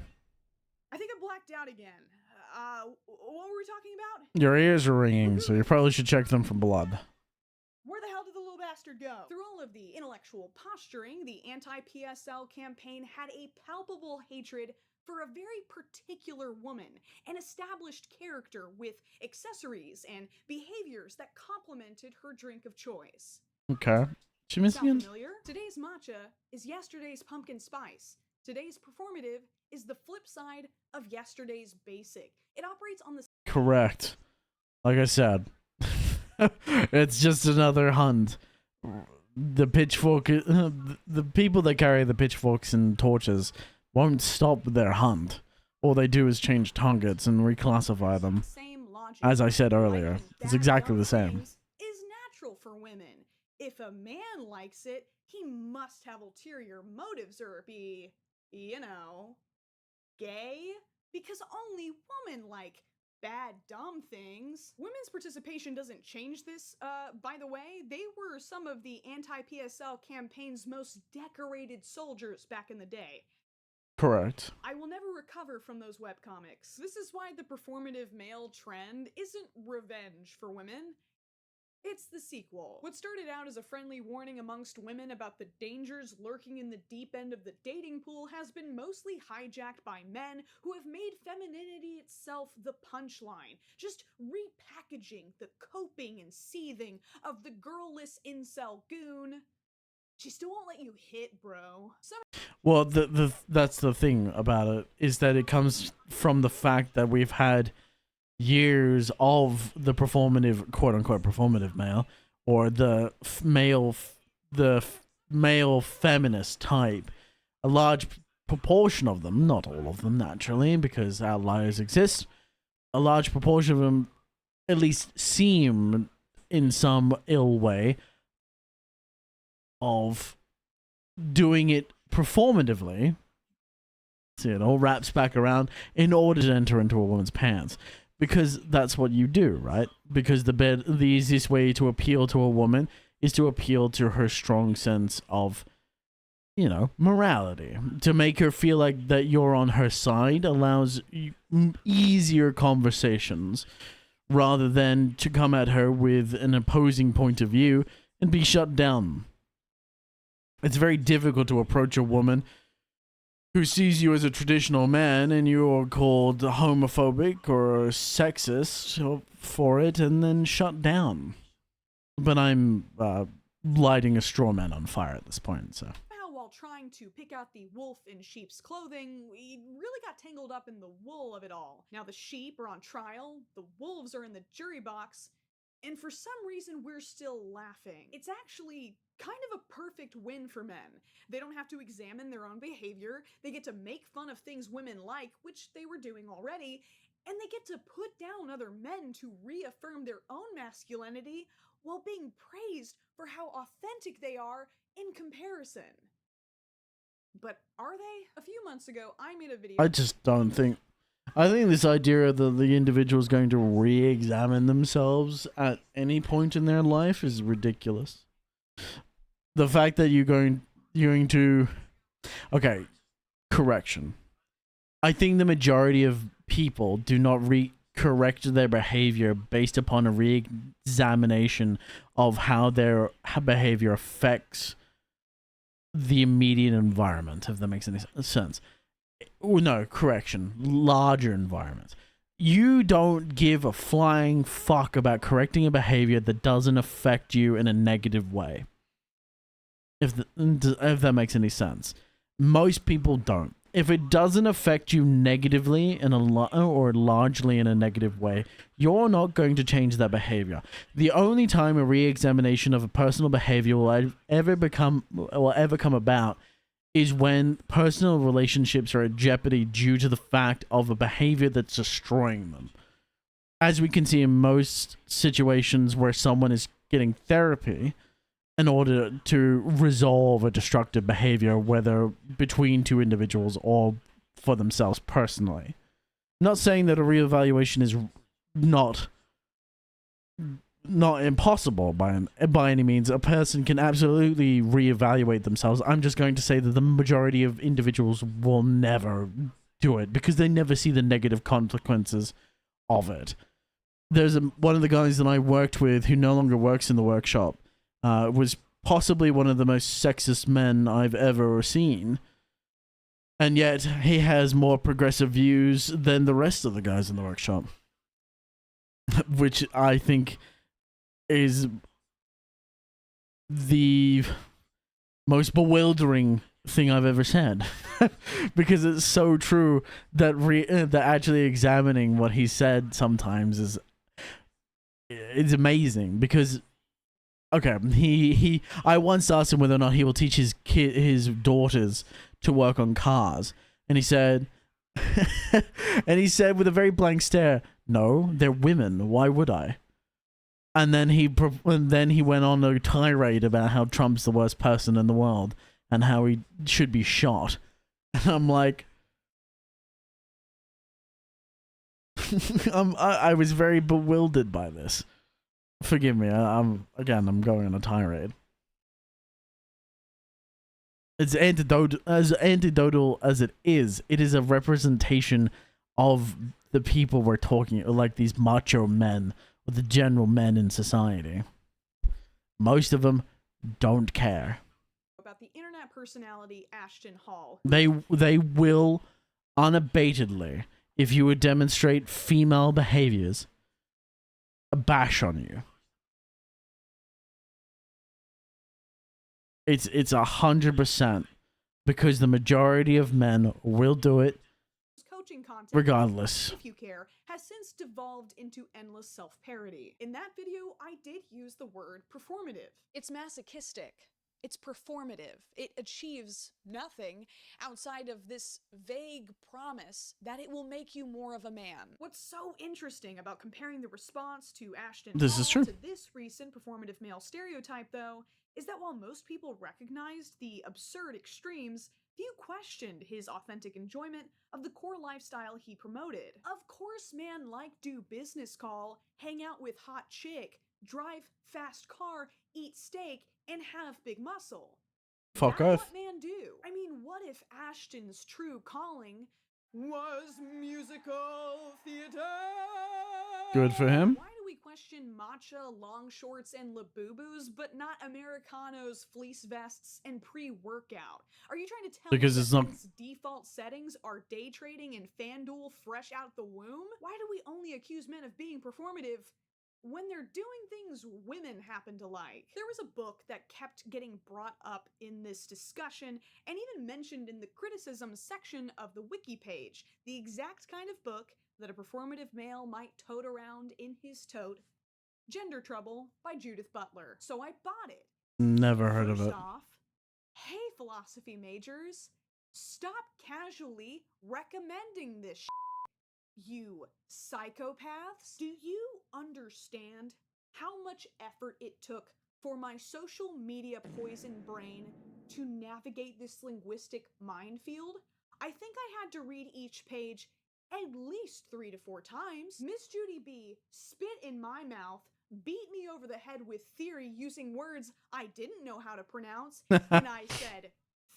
I think I blacked out again. What were we talking about? Your ears are ringing, so you probably should check them for blood. Where the hell did the little bastard go? Through all of the intellectual posturing, the anti-PSL campaign had a palpable hatred for a very particular woman, an established character with accessories and behaviors that complemented her drink of choice. Okay. She missing Sound it? familiar? Today's matcha is yesterday's pumpkin spice. Today's performative is the flip side of yesterday's basic. It operates on the... Correct. Like I said, it's just another hunt. The pitchfork, the people that carry the pitchforks and torches won't stop their hunt. All they do is change targets and reclassify them. As I said earlier, it's exactly the same. Is natural for women. If a man likes it, he must have ulterior motives or be, you know, gay? Because only women like bad, dumb things. Women's participation doesn't change this, by the way. They were some of the anti-PSL campaign's most decorated soldiers back in the day. Correct. I will never recover from those webcomics. This is why the performative male trend isn't revenge for women. It's the sequel. What started out as a friendly warning amongst women about the dangers lurking in the deep end of the dating pool has been mostly hijacked by men who have made femininity itself the punchline, just repackaging the coping and seething of the girlless incel goon. She still won't let you hit, bro. Well, that's the thing about it, is that it comes from the fact that we've had years of the performative, quote-unquote performative male, or the male feminist type. A large proportion of them, not all of them naturally, because outliers exist, a large proportion of them at least seem in some ill way of doing it performatively. So it all wraps back around in order to enter into a woman's pants. Because that's what you do, right? Because the easiest way to appeal to a woman is to appeal to her strong sense of, you know, morality. To make her feel like that you're on her side allows easier conversations, rather than to come at her with an opposing point of view and be shut down. It's very difficult to approach a woman who sees you as a traditional man and you're called homophobic or sexist for it and then shut down. But I'm lighting a straw man on fire at this point, so... While trying to pick out the wolf in sheep's clothing, we really got tangled up in the wool of it all. Now the sheep are on trial, the wolves are in the jury box, and for some reason we're still laughing. It's actually kind of a perfect win for men. They don't have to examine their own behavior, they get to make fun of things women like, which they were doing already, and they get to put down other men to reaffirm their own masculinity while being praised for how authentic they are in comparison. But are they? A few months ago, I made a video... I just don't think... I think this idea that the individual is going to re-examine themselves at any point in their life is ridiculous. The fact that you're going to... Okay, correction. I think the majority of people do not correct their behavior based upon a re-examination of how their behavior affects the immediate environment, if that makes any sense. No, correction. Larger environment. You don't give a flying fuck about correcting a behavior that doesn't affect you in a negative way. If that makes any sense. Most people don't. If it doesn't affect you negatively or largely in a negative way, you're not going to change that behavior. The only time a re-examination of a personal behavior will ever come about is when personal relationships are at jeopardy due to the fact of a behavior that's destroying them. As we can see in most situations where someone is getting therapy in order to resolve a destructive behavior, whether between two individuals or for themselves personally. Not saying that a reevaluation is not impossible by any means. A person can absolutely reevaluate themselves. I'm just going to say that the majority of individuals will never do it because they never see the negative consequences of it. There's one of the guys that I worked with who no longer works in the workshop, was possibly one of the most sexist men I've ever seen. And yet he has more progressive views than the rest of the guys in the workshop. Which I think is the most bewildering thing I've ever said. Because it's so true that that actually examining what he said sometimes is amazing. Because okay, I once asked him whether or not he will teach his daughters to work on cars, and he said with a very blank stare, "No, they're women. Why would I?" And then he went on a tirade about how Trump's the worst person in the world and how he should be shot. And I'm like, I was very bewildered by this. Forgive me, I'm going on a tirade. It's anecdotal as it is a representation of the people we're talking, like these macho men, or the general men in society. Most of them don't care. About the internet personality Ashton Hall. They will unabatedly, if you would demonstrate female behaviors, bash on you. It's 100% because the majority of men will do it Coaching content, regardless. if you care, has since devolved into endless self-parody. In that video, I did use the word performative. It's masochistic. It's performative. It achieves nothing outside of this vague promise that it will make you more of a man. What's so interesting about comparing the response to Ashton This Hall is true. to this recent performative male stereotype, though, is that while most people recognized the absurd extremes, few questioned his authentic enjoyment of the core lifestyle he promoted. Of course, man like do business call, hang out with hot chick, drive fast car, eat steak, and have big muscle. Fuck Now off. what man do? I mean, what if Ashton's true calling was musical theater? Good for him. Why do we question matcha, long shorts, and labubus, but not Americanos, fleece vests, and pre-workout? Are you trying to tell Because me it's that not- men's default settings are day trading and FanDuel fresh out the womb? Why do we only accuse men of being performative when they're doing things women happen to like? There was a book that kept getting brought up in this discussion and even mentioned in the criticism section of the wiki page, the exact kind of book that a performative male might tote around in his tote, Gender Trouble by Judith Butler. So I bought it. Never heard of First it. off, hey philosophy majors, stop casually recommending this you psychopaths. Do you understand how much effort it took for my social media poison brain to navigate this linguistic minefield? I think I had to read each page at least 3 to 4 times. Miss Judy B spit in my mouth, beat me over the head with theory using words I didn't know how to pronounce, and I said,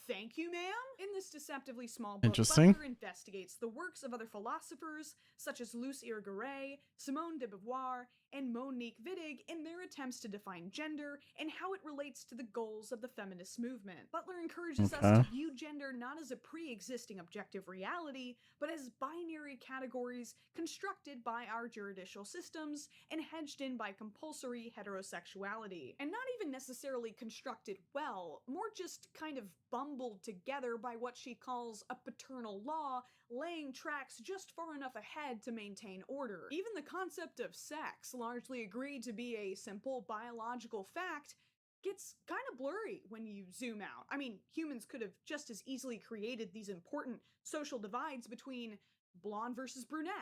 "Thank you, ma'am." In this deceptively small book, Interesting. Butler investigates the works of other philosophers such as Luce Irigaray, Simone de Beauvoir, and Monique Wittig in their attempts to define gender and how it relates to the goals of the feminist movement. Butler encourages us Okay. to view gender not as a pre-existing objective reality, but as binary categories constructed by our judicial systems and hedged in by compulsory heterosexuality. And not even necessarily constructed well, more just kind of bumbling cobbled together by what she calls a paternal law, laying tracks just far enough ahead to maintain order. Even the concept of sex, largely agreed to be a simple biological fact, gets kind of blurry when you zoom out. I mean, humans could have just as easily created these important social divides between blonde versus brunette,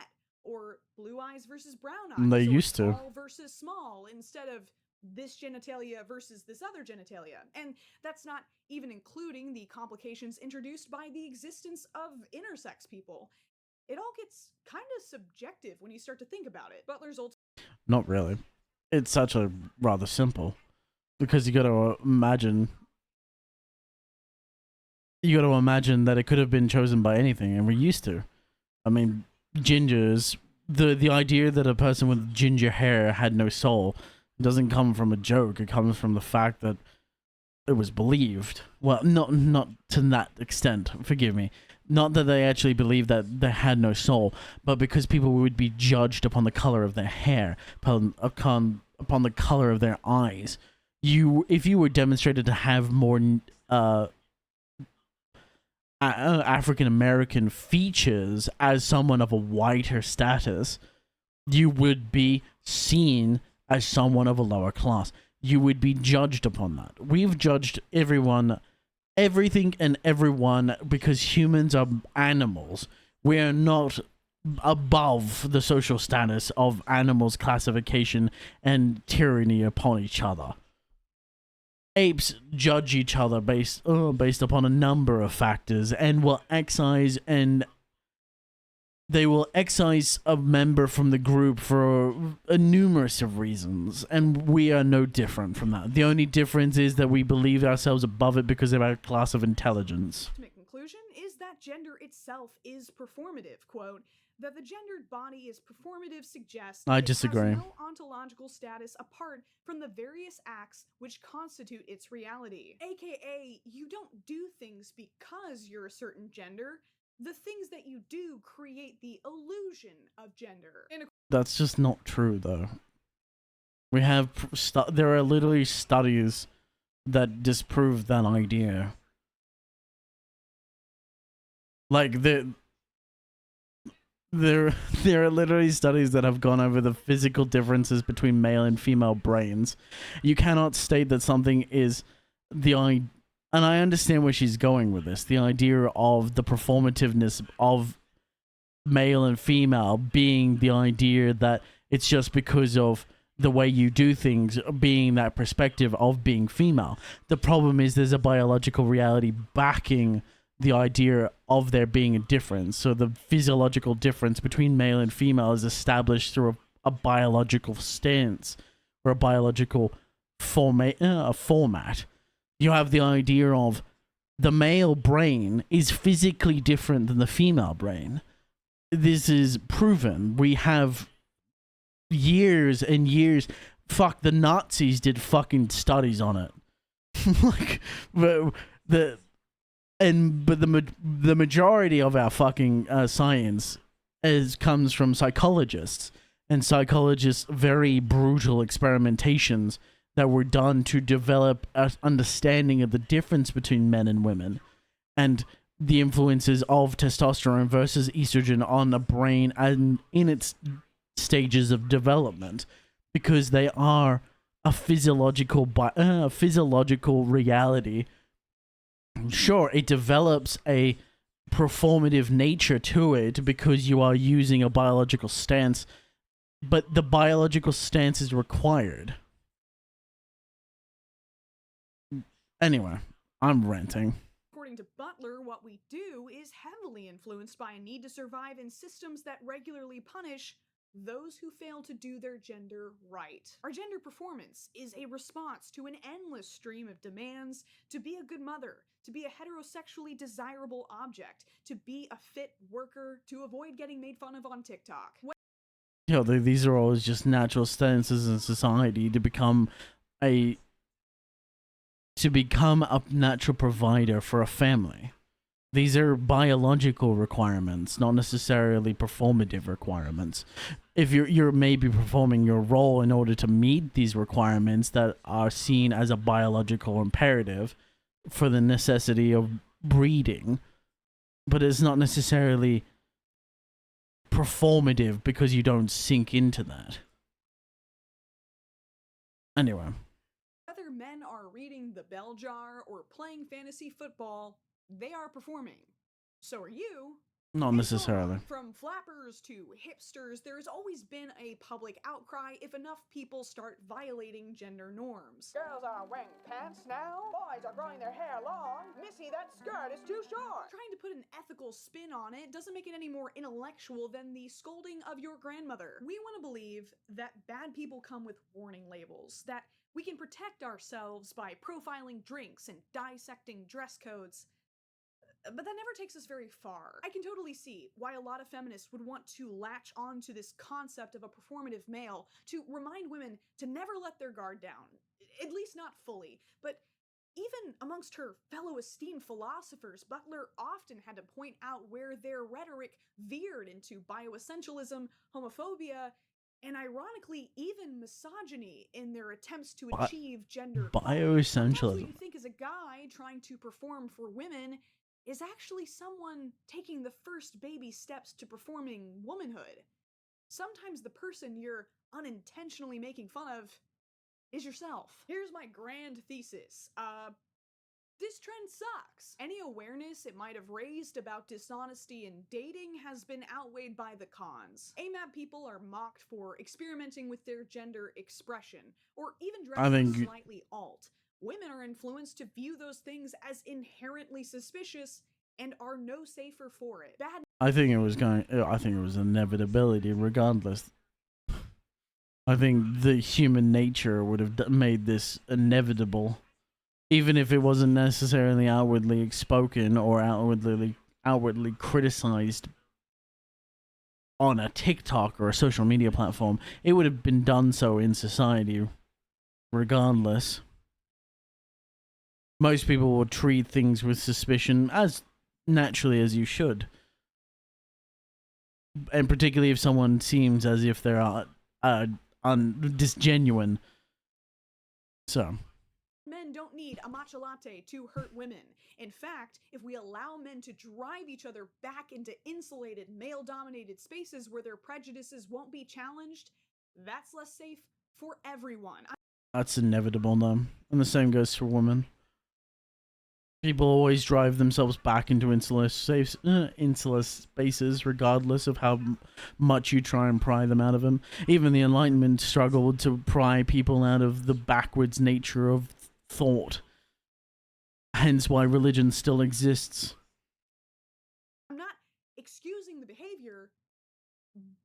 or blue eyes versus brown eyes, They or used to. tall versus small, instead of this genitalia versus this other genitalia. And that's not even including the complications introduced by the existence of intersex people. It all gets kind of subjective when you start to think about it. Butler's Not really. It's actually rather simple. Because you got to imagine that it could have been chosen by anything, and we're used to. I mean, gingers, the idea that a person with ginger hair had no soul doesn't come from a joke. It comes from the fact that it was believed. Well, not to that extent, forgive me. Not that they actually believed that they had no soul, but because people would be judged upon the color of their hair, upon the color of their eyes. If you were demonstrated to have more African American features as someone of a whiter status, you would be seen as someone of a lower class. You would be judged upon that. We've judged everything and everyone because humans are animals. We are not above the social status of animals' classification and tyranny upon each other. Apes judge each other based upon a number of factors, and will excise a member from the group for a numerous of reasons, and we are no different from that. The only difference is that we believe ourselves above it because of our class of intelligence. ultimate conclusion is that gender itself is performative. Quote, that the gendered body is performative suggests I it disagree. has no ontological status apart from the various acts which constitute its reality. AKA, you don't do things because you're a certain gender. The things that you do create the illusion of gender. That's just not true, though. We have there are literally studies that disprove that idea. Like there are literally studies that have gone over the physical differences between male and female brains. You cannot state that something is and I understand where she's going with this, the idea of the performativeness of male and female being the idea that it's just because of the way you do things being that perspective of being female. The problem is there's a biological reality backing the idea of there being a difference. So the physiological difference between male and female is established through a biological stance or a biological format. You have the idea of the male brain is physically different than the female brain. This is proven. We have years and years. Fuck, the Nazis did fucking studies on it. Like, the majority of our fucking science comes from psychologists, and psychologists' very brutal experimentations that were done to develop an understanding of the difference between men and women, and the influences of testosterone versus estrogen on the brain and in its stages of development, because they are a physiological reality. Sure, it develops a performative nature to it because you are using a biological stance, but the biological stance is required. Anyway, I'm ranting. According to Butler, what we do is heavily influenced by a need to survive in systems that regularly punish those who fail to do their gender right. Our gender performance is a response to an endless stream of demands to be a good mother, to be a heterosexually desirable object, to be a fit worker, to avoid getting made fun of on TikTok. These are always just natural stances in society to become a natural provider for a family. These are biological requirements, not necessarily performative requirements. If you're maybe performing your role in order to meet these requirements that are seen as a biological imperative for the necessity of breeding, but it's not necessarily performative because you don't sink into that. Anyway. Whether men are reading the bell jar or playing fantasy football, they are performing. So are you. Not necessarily. From flappers to hipsters, there's always been a public outcry if enough people start violating gender norms. Girls are wearing pants now. Boys are growing their hair long. Missy, that skirt is too short. Trying to put an ethical spin on it doesn't make it any more intellectual than the scolding of your grandmother. We want to believe that bad people come with warning labels, that we can protect ourselves by profiling drinks and dissecting dress codes. But that never takes us very far. I can totally see why a lot of feminists would want to latch on to this concept of a performative male to remind women to never let their guard down. At least not fully. But even amongst her fellow esteemed philosophers, Butler often had to point out where their rhetoric veered into bioessentialism, homophobia, and ironically, even misogyny in their attempts to achieve gender Bioessentialism. What you think is a guy trying to perform for women is actually someone taking the first baby steps to performing womanhood. Sometimes the person you're unintentionally making fun of is yourself. Here's my grand thesis. This trend sucks. Any awareness it might have raised about dishonesty in dating has been outweighed by the cons. AMAB people are mocked for experimenting with their gender expression, or even dressing slightly alt. Women are influenced to view those things as inherently suspicious and are no safer for it. I think it was inevitability regardless. I think the human nature would have made this inevitable, even if it wasn't necessarily outwardly spoken or outwardly criticized on a TikTok or a social media platform. It would have been done so in society regardless. Most people will treat things with suspicion, as naturally as you should. And particularly if someone seems as if they're disgenuine. So. Men don't need a matcha latte to hurt women. In fact, if we allow men to drive each other back into insulated, male-dominated spaces where their prejudices won't be challenged, that's less safe for everyone. That's inevitable, though. And the same goes for women. People always drive themselves back into insular spaces, regardless of how much you try and pry them out of them. Even the Enlightenment struggled to pry people out of the backwards nature of thought. Hence why religion still exists. I'm not excusing the behavior,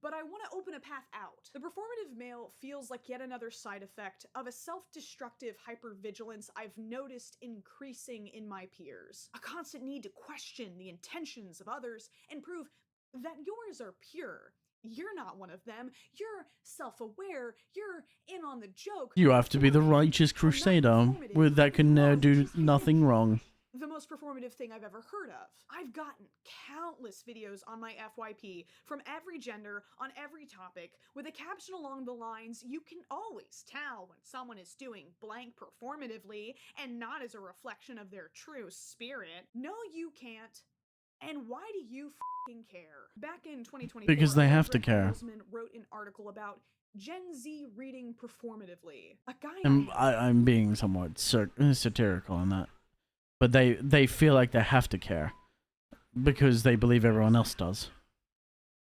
but I want to open a path out. The performative male feels like yet another side effect of a self-destructive hypervigilance I've noticed increasing in my peers. A constant need to question the intentions of others and prove that yours are pure. You're not one of them. You're self-aware. You're in on the joke. You have to be the righteous crusader that can do nothing wrong. The most performative thing I've ever heard of. I've gotten countless videos on my FYP from every gender on every topic with a caption along the lines, "You can always tell when someone is doing blank performatively and not as a reflection of their true spirit." No, you can't. And why do you f***ing care? Back in 2024, because they have to care. Wrote an article about Gen Z reading performatively. A guy I'm being somewhat satirical on that. But they feel like they have to care because they believe everyone else does.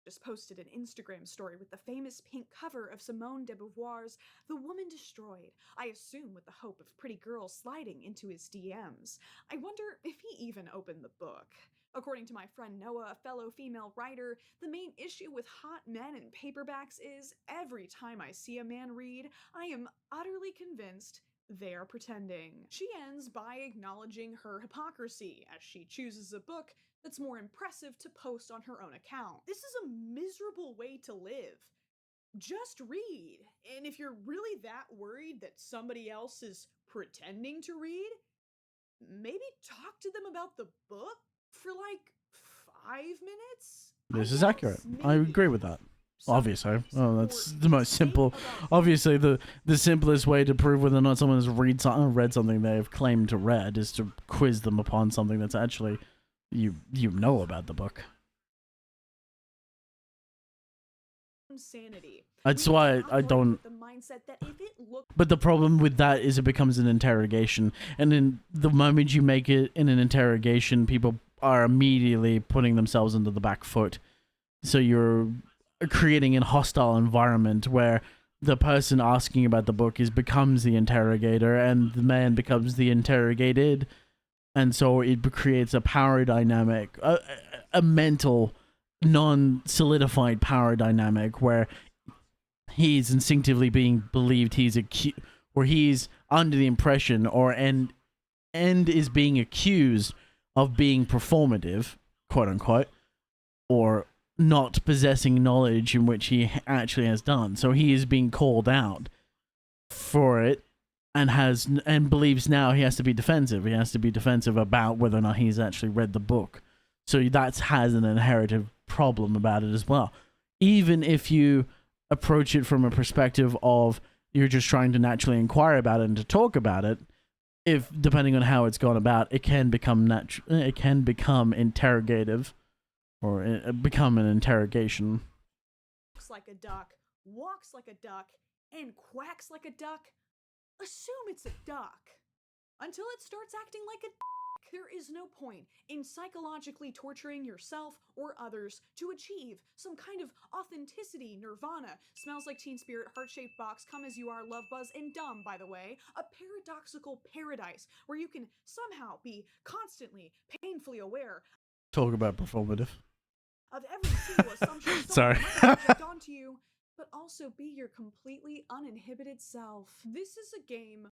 Just posted an Instagram story with the famous pink cover of Simone de Beauvoir's The Woman Destroyed, I assume with the hope of pretty girls sliding into his DMs. I wonder if he even opened the book. According to my friend Noah, a fellow female writer, the main issue with hot men and paperbacks is every time I see a man read, I am utterly convinced they are pretending. She ends by acknowledging her hypocrisy as she chooses a book that's more impressive to post on her own account. This is a miserable way to live. Just read. And if you're really that worried that somebody else is pretending to read, maybe talk to them about the book for like 5 minutes? This is accurate. I agree with that. Obviously. Oh, that's the most simple. Obviously, the simplest way to prove whether or not someone has read something they've claimed to read is to quiz them upon something that's actually you know about the book. Insanity. That's why I don't. The mindset that if it looks But the problem with that is it becomes an interrogation, and in the moment you make it in an interrogation, people are immediately putting themselves into the back foot. So you're creating a hostile environment where the person asking about the book becomes the interrogator, and the man becomes the interrogated, and so it creates a power dynamic, a mental, non-solidified power dynamic where he's instinctively being believed or he's under the impression and is being accused of being performative, quote unquote, or not possessing knowledge in which he actually has done. So he is being called out for it and believes now he has to be defensive. He has to be defensive about whether or not he's actually read the book. So that has an inherited problem about it as well. Even if you approach it from a perspective of you're just trying to naturally inquire about it and to talk about it, if depending on how it's gone about, it can become interrogative, or become an interrogation. looks like a duck, walks like a duck, and quacks like a duck, assume it's a duck. Until it starts acting like a duck, there is no point in psychologically torturing yourself or others to achieve some kind of authenticity, nirvana, smells like Teen Spirit, heart-shaped box, come as you are, love buzz, and dumb, by the way, a paradoxical paradise where you can somehow be constantly, painfully aware Talk about performative. of every single assumption Sorry. someone might project onto you, but also be your completely uninhibited self. This is a game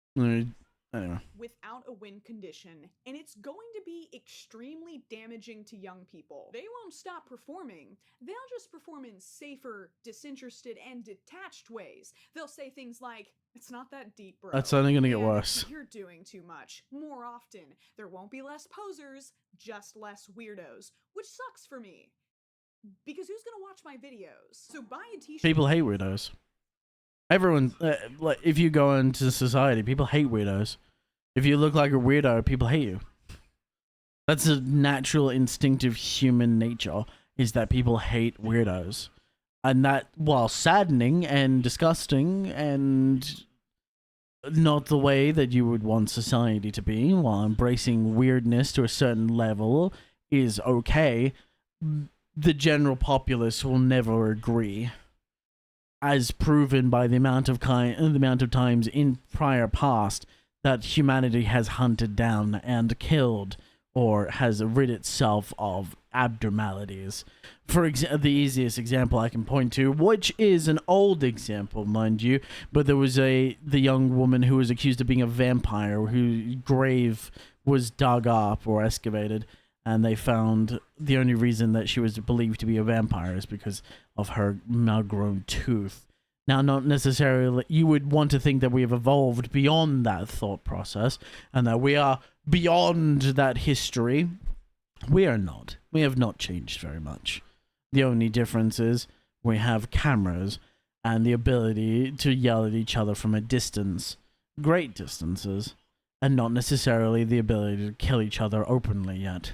Anyway. without a win condition, and it's going to be extremely damaging to young people. They won't stop performing. They'll just perform in safer, disinterested, and detached ways. They'll say things like, "It's not that deep, bro." That's only gonna get And, worse. "You're doing too much." More often. There won't be less posers, just less weirdos, which sucks for me. Because who's gonna watch my videos? So buy a t-shirt. People hate weirdos. Everyone, like, if you go into society, people hate weirdos. If you look like a weirdo, people hate you. That's a natural, instinctive human nature, is that people hate weirdos. And that, while saddening and disgusting and not the way that you would want society to be, while embracing weirdness to a certain level is okay, the general populace will never agree, as proven by the amount of times in prior past that humanity has hunted down and killed or has rid itself of abnormalities. For the easiest example I can point to, which is an old example, mind you, but there was the young woman who was accused of being a vampire, whose grave was dug up or excavated, and they found the only reason that she was believed to be a vampire is because of her malgrown tooth. Now, not necessarily, you would want to think that we have evolved beyond that thought process and that we are beyond that history. We are not. We have not changed very much. The only difference is we have cameras and the ability to yell at each other from a distance, great distances, and not necessarily the ability to kill each other openly yet.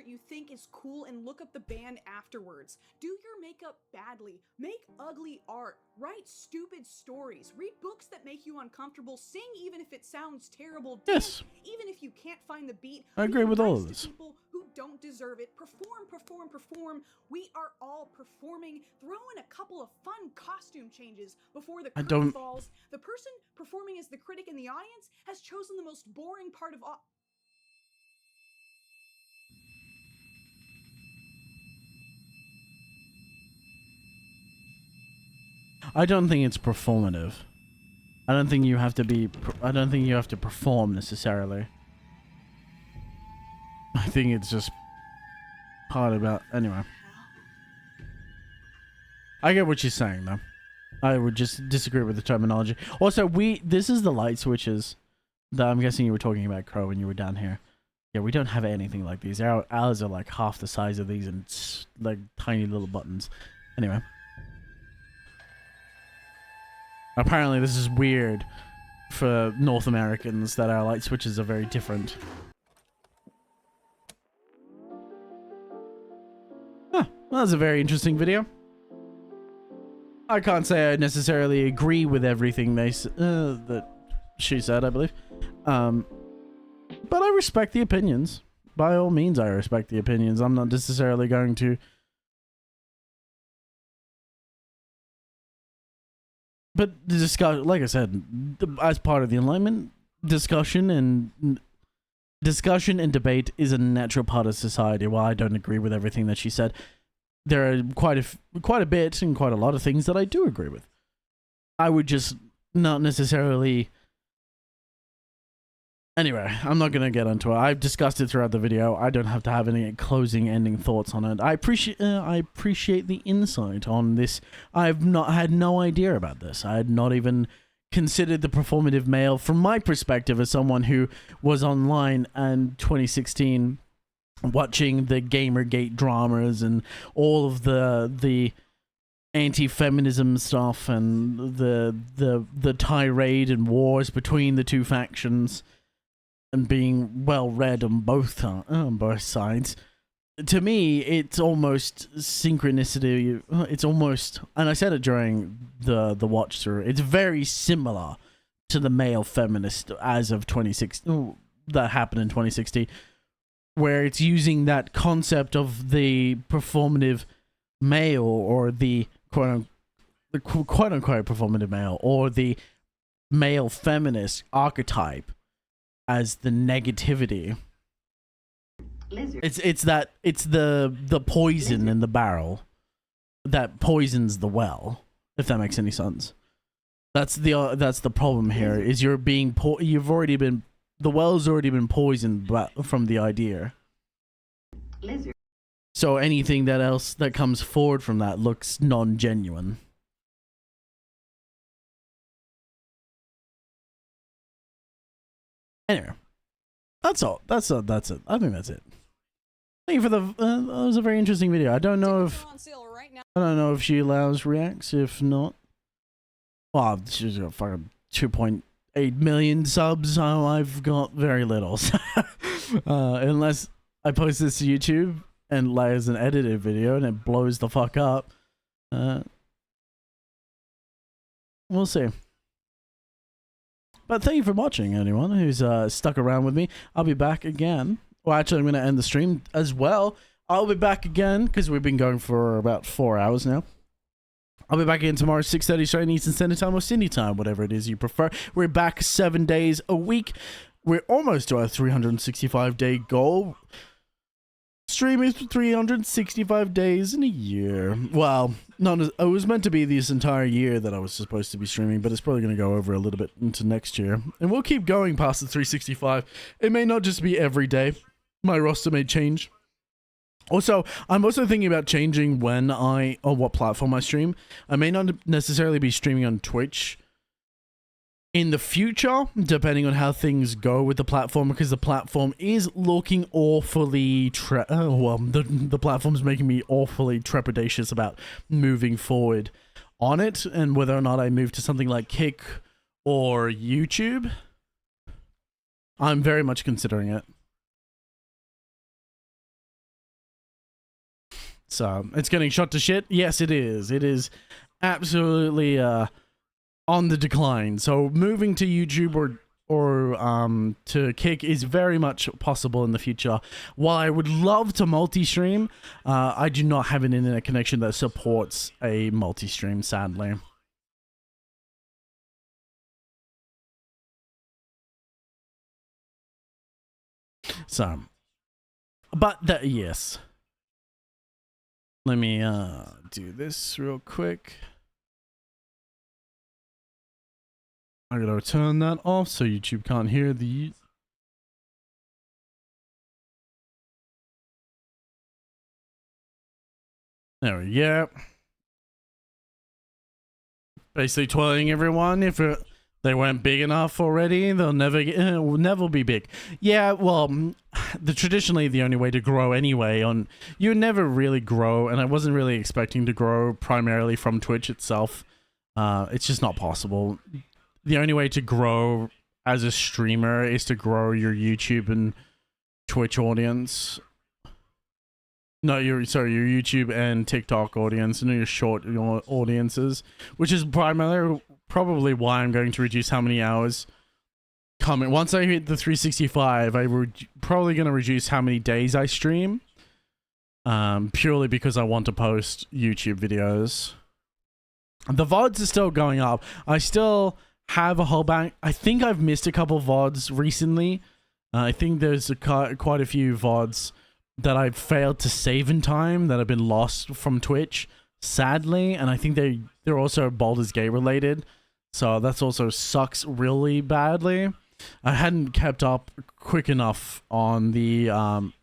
You think is cool and look up the band afterwards. Do your makeup badly. Make ugly art. Write stupid stories. Read books that make you uncomfortable. Sing even if it sounds terrible. Yes. Dance even if you can't find the beat. I agree with all Be of nice this. to people who don't deserve it. Perform. We are all performing. Throw in a couple of fun costume changes before the curtain falls. The person performing as the critic in the audience has chosen the most boring part of all. I don't think it's performative. I don't think you have to perform necessarily. I think it's just part about, anyway. I get what you're saying though. I would just disagree with the terminology. Also, this is the light switches that I'm guessing you were talking about, Crow, when you were down here. Yeah, we don't have anything like these. Ours are like half the size of these and like tiny little buttons. Anyway. Apparently this is weird for North Americans that our light switches are very different. Huh, well, that's a very interesting video. I can't say I necessarily agree with everything that she said, I believe. But I respect the opinions. By all means, I respect the opinions. I'm not necessarily going to... But the discussion, like I said, as part of the Enlightenment, discussion and debate is a natural part of society. While I don't agree with everything that she said, there are quite a bit and quite a lot of things that I do agree with. I would just not necessarily... Anyway, I'm not going to get into it. I've discussed it throughout the video. I don't have to have any closing, ending thoughts on it. I appreciate the insight on this. I've had no idea about this. I had not even considered the performative male from my perspective as someone who was online in 2016 watching the Gamergate dramas and all of the anti-feminism stuff and the tirade and wars between the two factions, and being well read on both sides. To me, it's almost synchronicity. It's almost, and I said it during the watch through, it's very similar to the male feminist as of 2016 that happened in 2016, where it's using that concept of the performative male, or the quote unquote performative male, or the male feminist archetype as the negativity. It's the poison in the barrel that poisons the well, if that makes any sense. That's the problem here, is the well's already been poisoned from the idea. So anything that comes forward from that looks non-genuine. Anyway, that's all. That's it. I think that's it. Thank you for the. That was a very interesting video. I don't know if she allows reacts. If not, well, she's got fucking 2.8 million subs. I've got very little. Unless I post this to YouTube and layers an edited video and it blows the fuck up. We'll see. But thank you for watching, anyone who's stuck around with me. I'll be back again. Well, actually, I'm going to end the stream as well. I'll be back again, because we've been going for about 4 hours now. I'll be back again tomorrow, 6:30 Australian Eastern Standard Time or Sydney Time, whatever it is you prefer. We're back 7 days a week. We're almost to our 365-day goal. Streaming for 365 days in a year. Well, it was meant to be this entire year that I was supposed to be streaming, but it's probably going to go over a little bit into next year. And we'll keep going past the 365. It may not just be every day. My roster may change. Also, I'm also thinking about changing on what platform I stream. I may not necessarily be streaming on Twitch in the future, depending on how things go with the platform, because the platform is looking awfully the platform's making me awfully trepidatious about moving forward on it, and whether or not I move to something like Kick or YouTube. I'm very much considering it. So, it's getting shot to shit? Yes, it is. It is absolutely on the decline. So moving to YouTube or to Kick is very much possible in the future. While I would love to multi-stream, I do not have an internet connection that supports a multi-stream, sadly. So, but yes. Let me do this real quick. I'm gonna turn that off so YouTube can't hear the... There we go. Basically telling everyone, if They weren't big enough already. They'll never will never be big. Yeah, well, traditionally the only way to grow anyway you never really grow, and I wasn't really expecting to grow primarily from Twitch itself. It's just not possible. The only way to grow as a streamer is to grow your YouTube and Twitch audience. No, your YouTube and TikTok audience, and your short audiences, which is probably why I'm going to reduce how many hours coming. Once I hit the 365, I'm probably going to reduce how many days I stream, purely because I want to post YouTube videos. The VODs are still going up. I still have a whole bank. I think I've missed a couple VODs recently. I think there's quite a few VODs that I've failed to save in time that have been lost from Twitch, sadly, and I think they're also Baldur's Gate related, so that's also sucks really badly. I hadn't kept up quick enough on the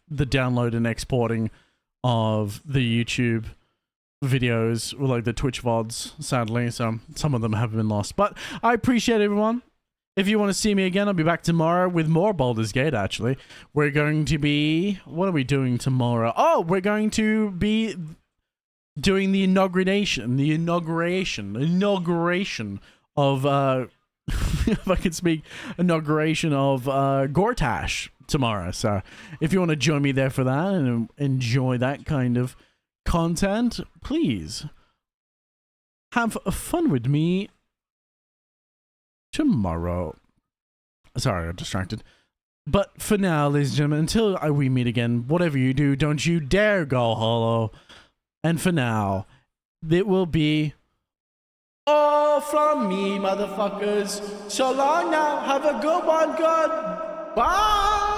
download and exporting of the YouTube videos, or like the Twitch VODs, sadly, so some of them have been lost, but I appreciate everyone. If you want to see me again, I'll be back tomorrow with more Baldur's Gate, actually. We're going to be... What are we doing tomorrow? Oh, we're going to be doing the inauguration of... if I can speak, inauguration of Gortash tomorrow. So if you want to join me there for that and enjoy that kind of content, please have fun with me tomorrow. Sorry, I got distracted. But for now, ladies and gentlemen, until we meet again, whatever you do, don't you dare go hollow. And for now, it will be all from me, motherfuckers. So long now. Have a good one. Goodbye.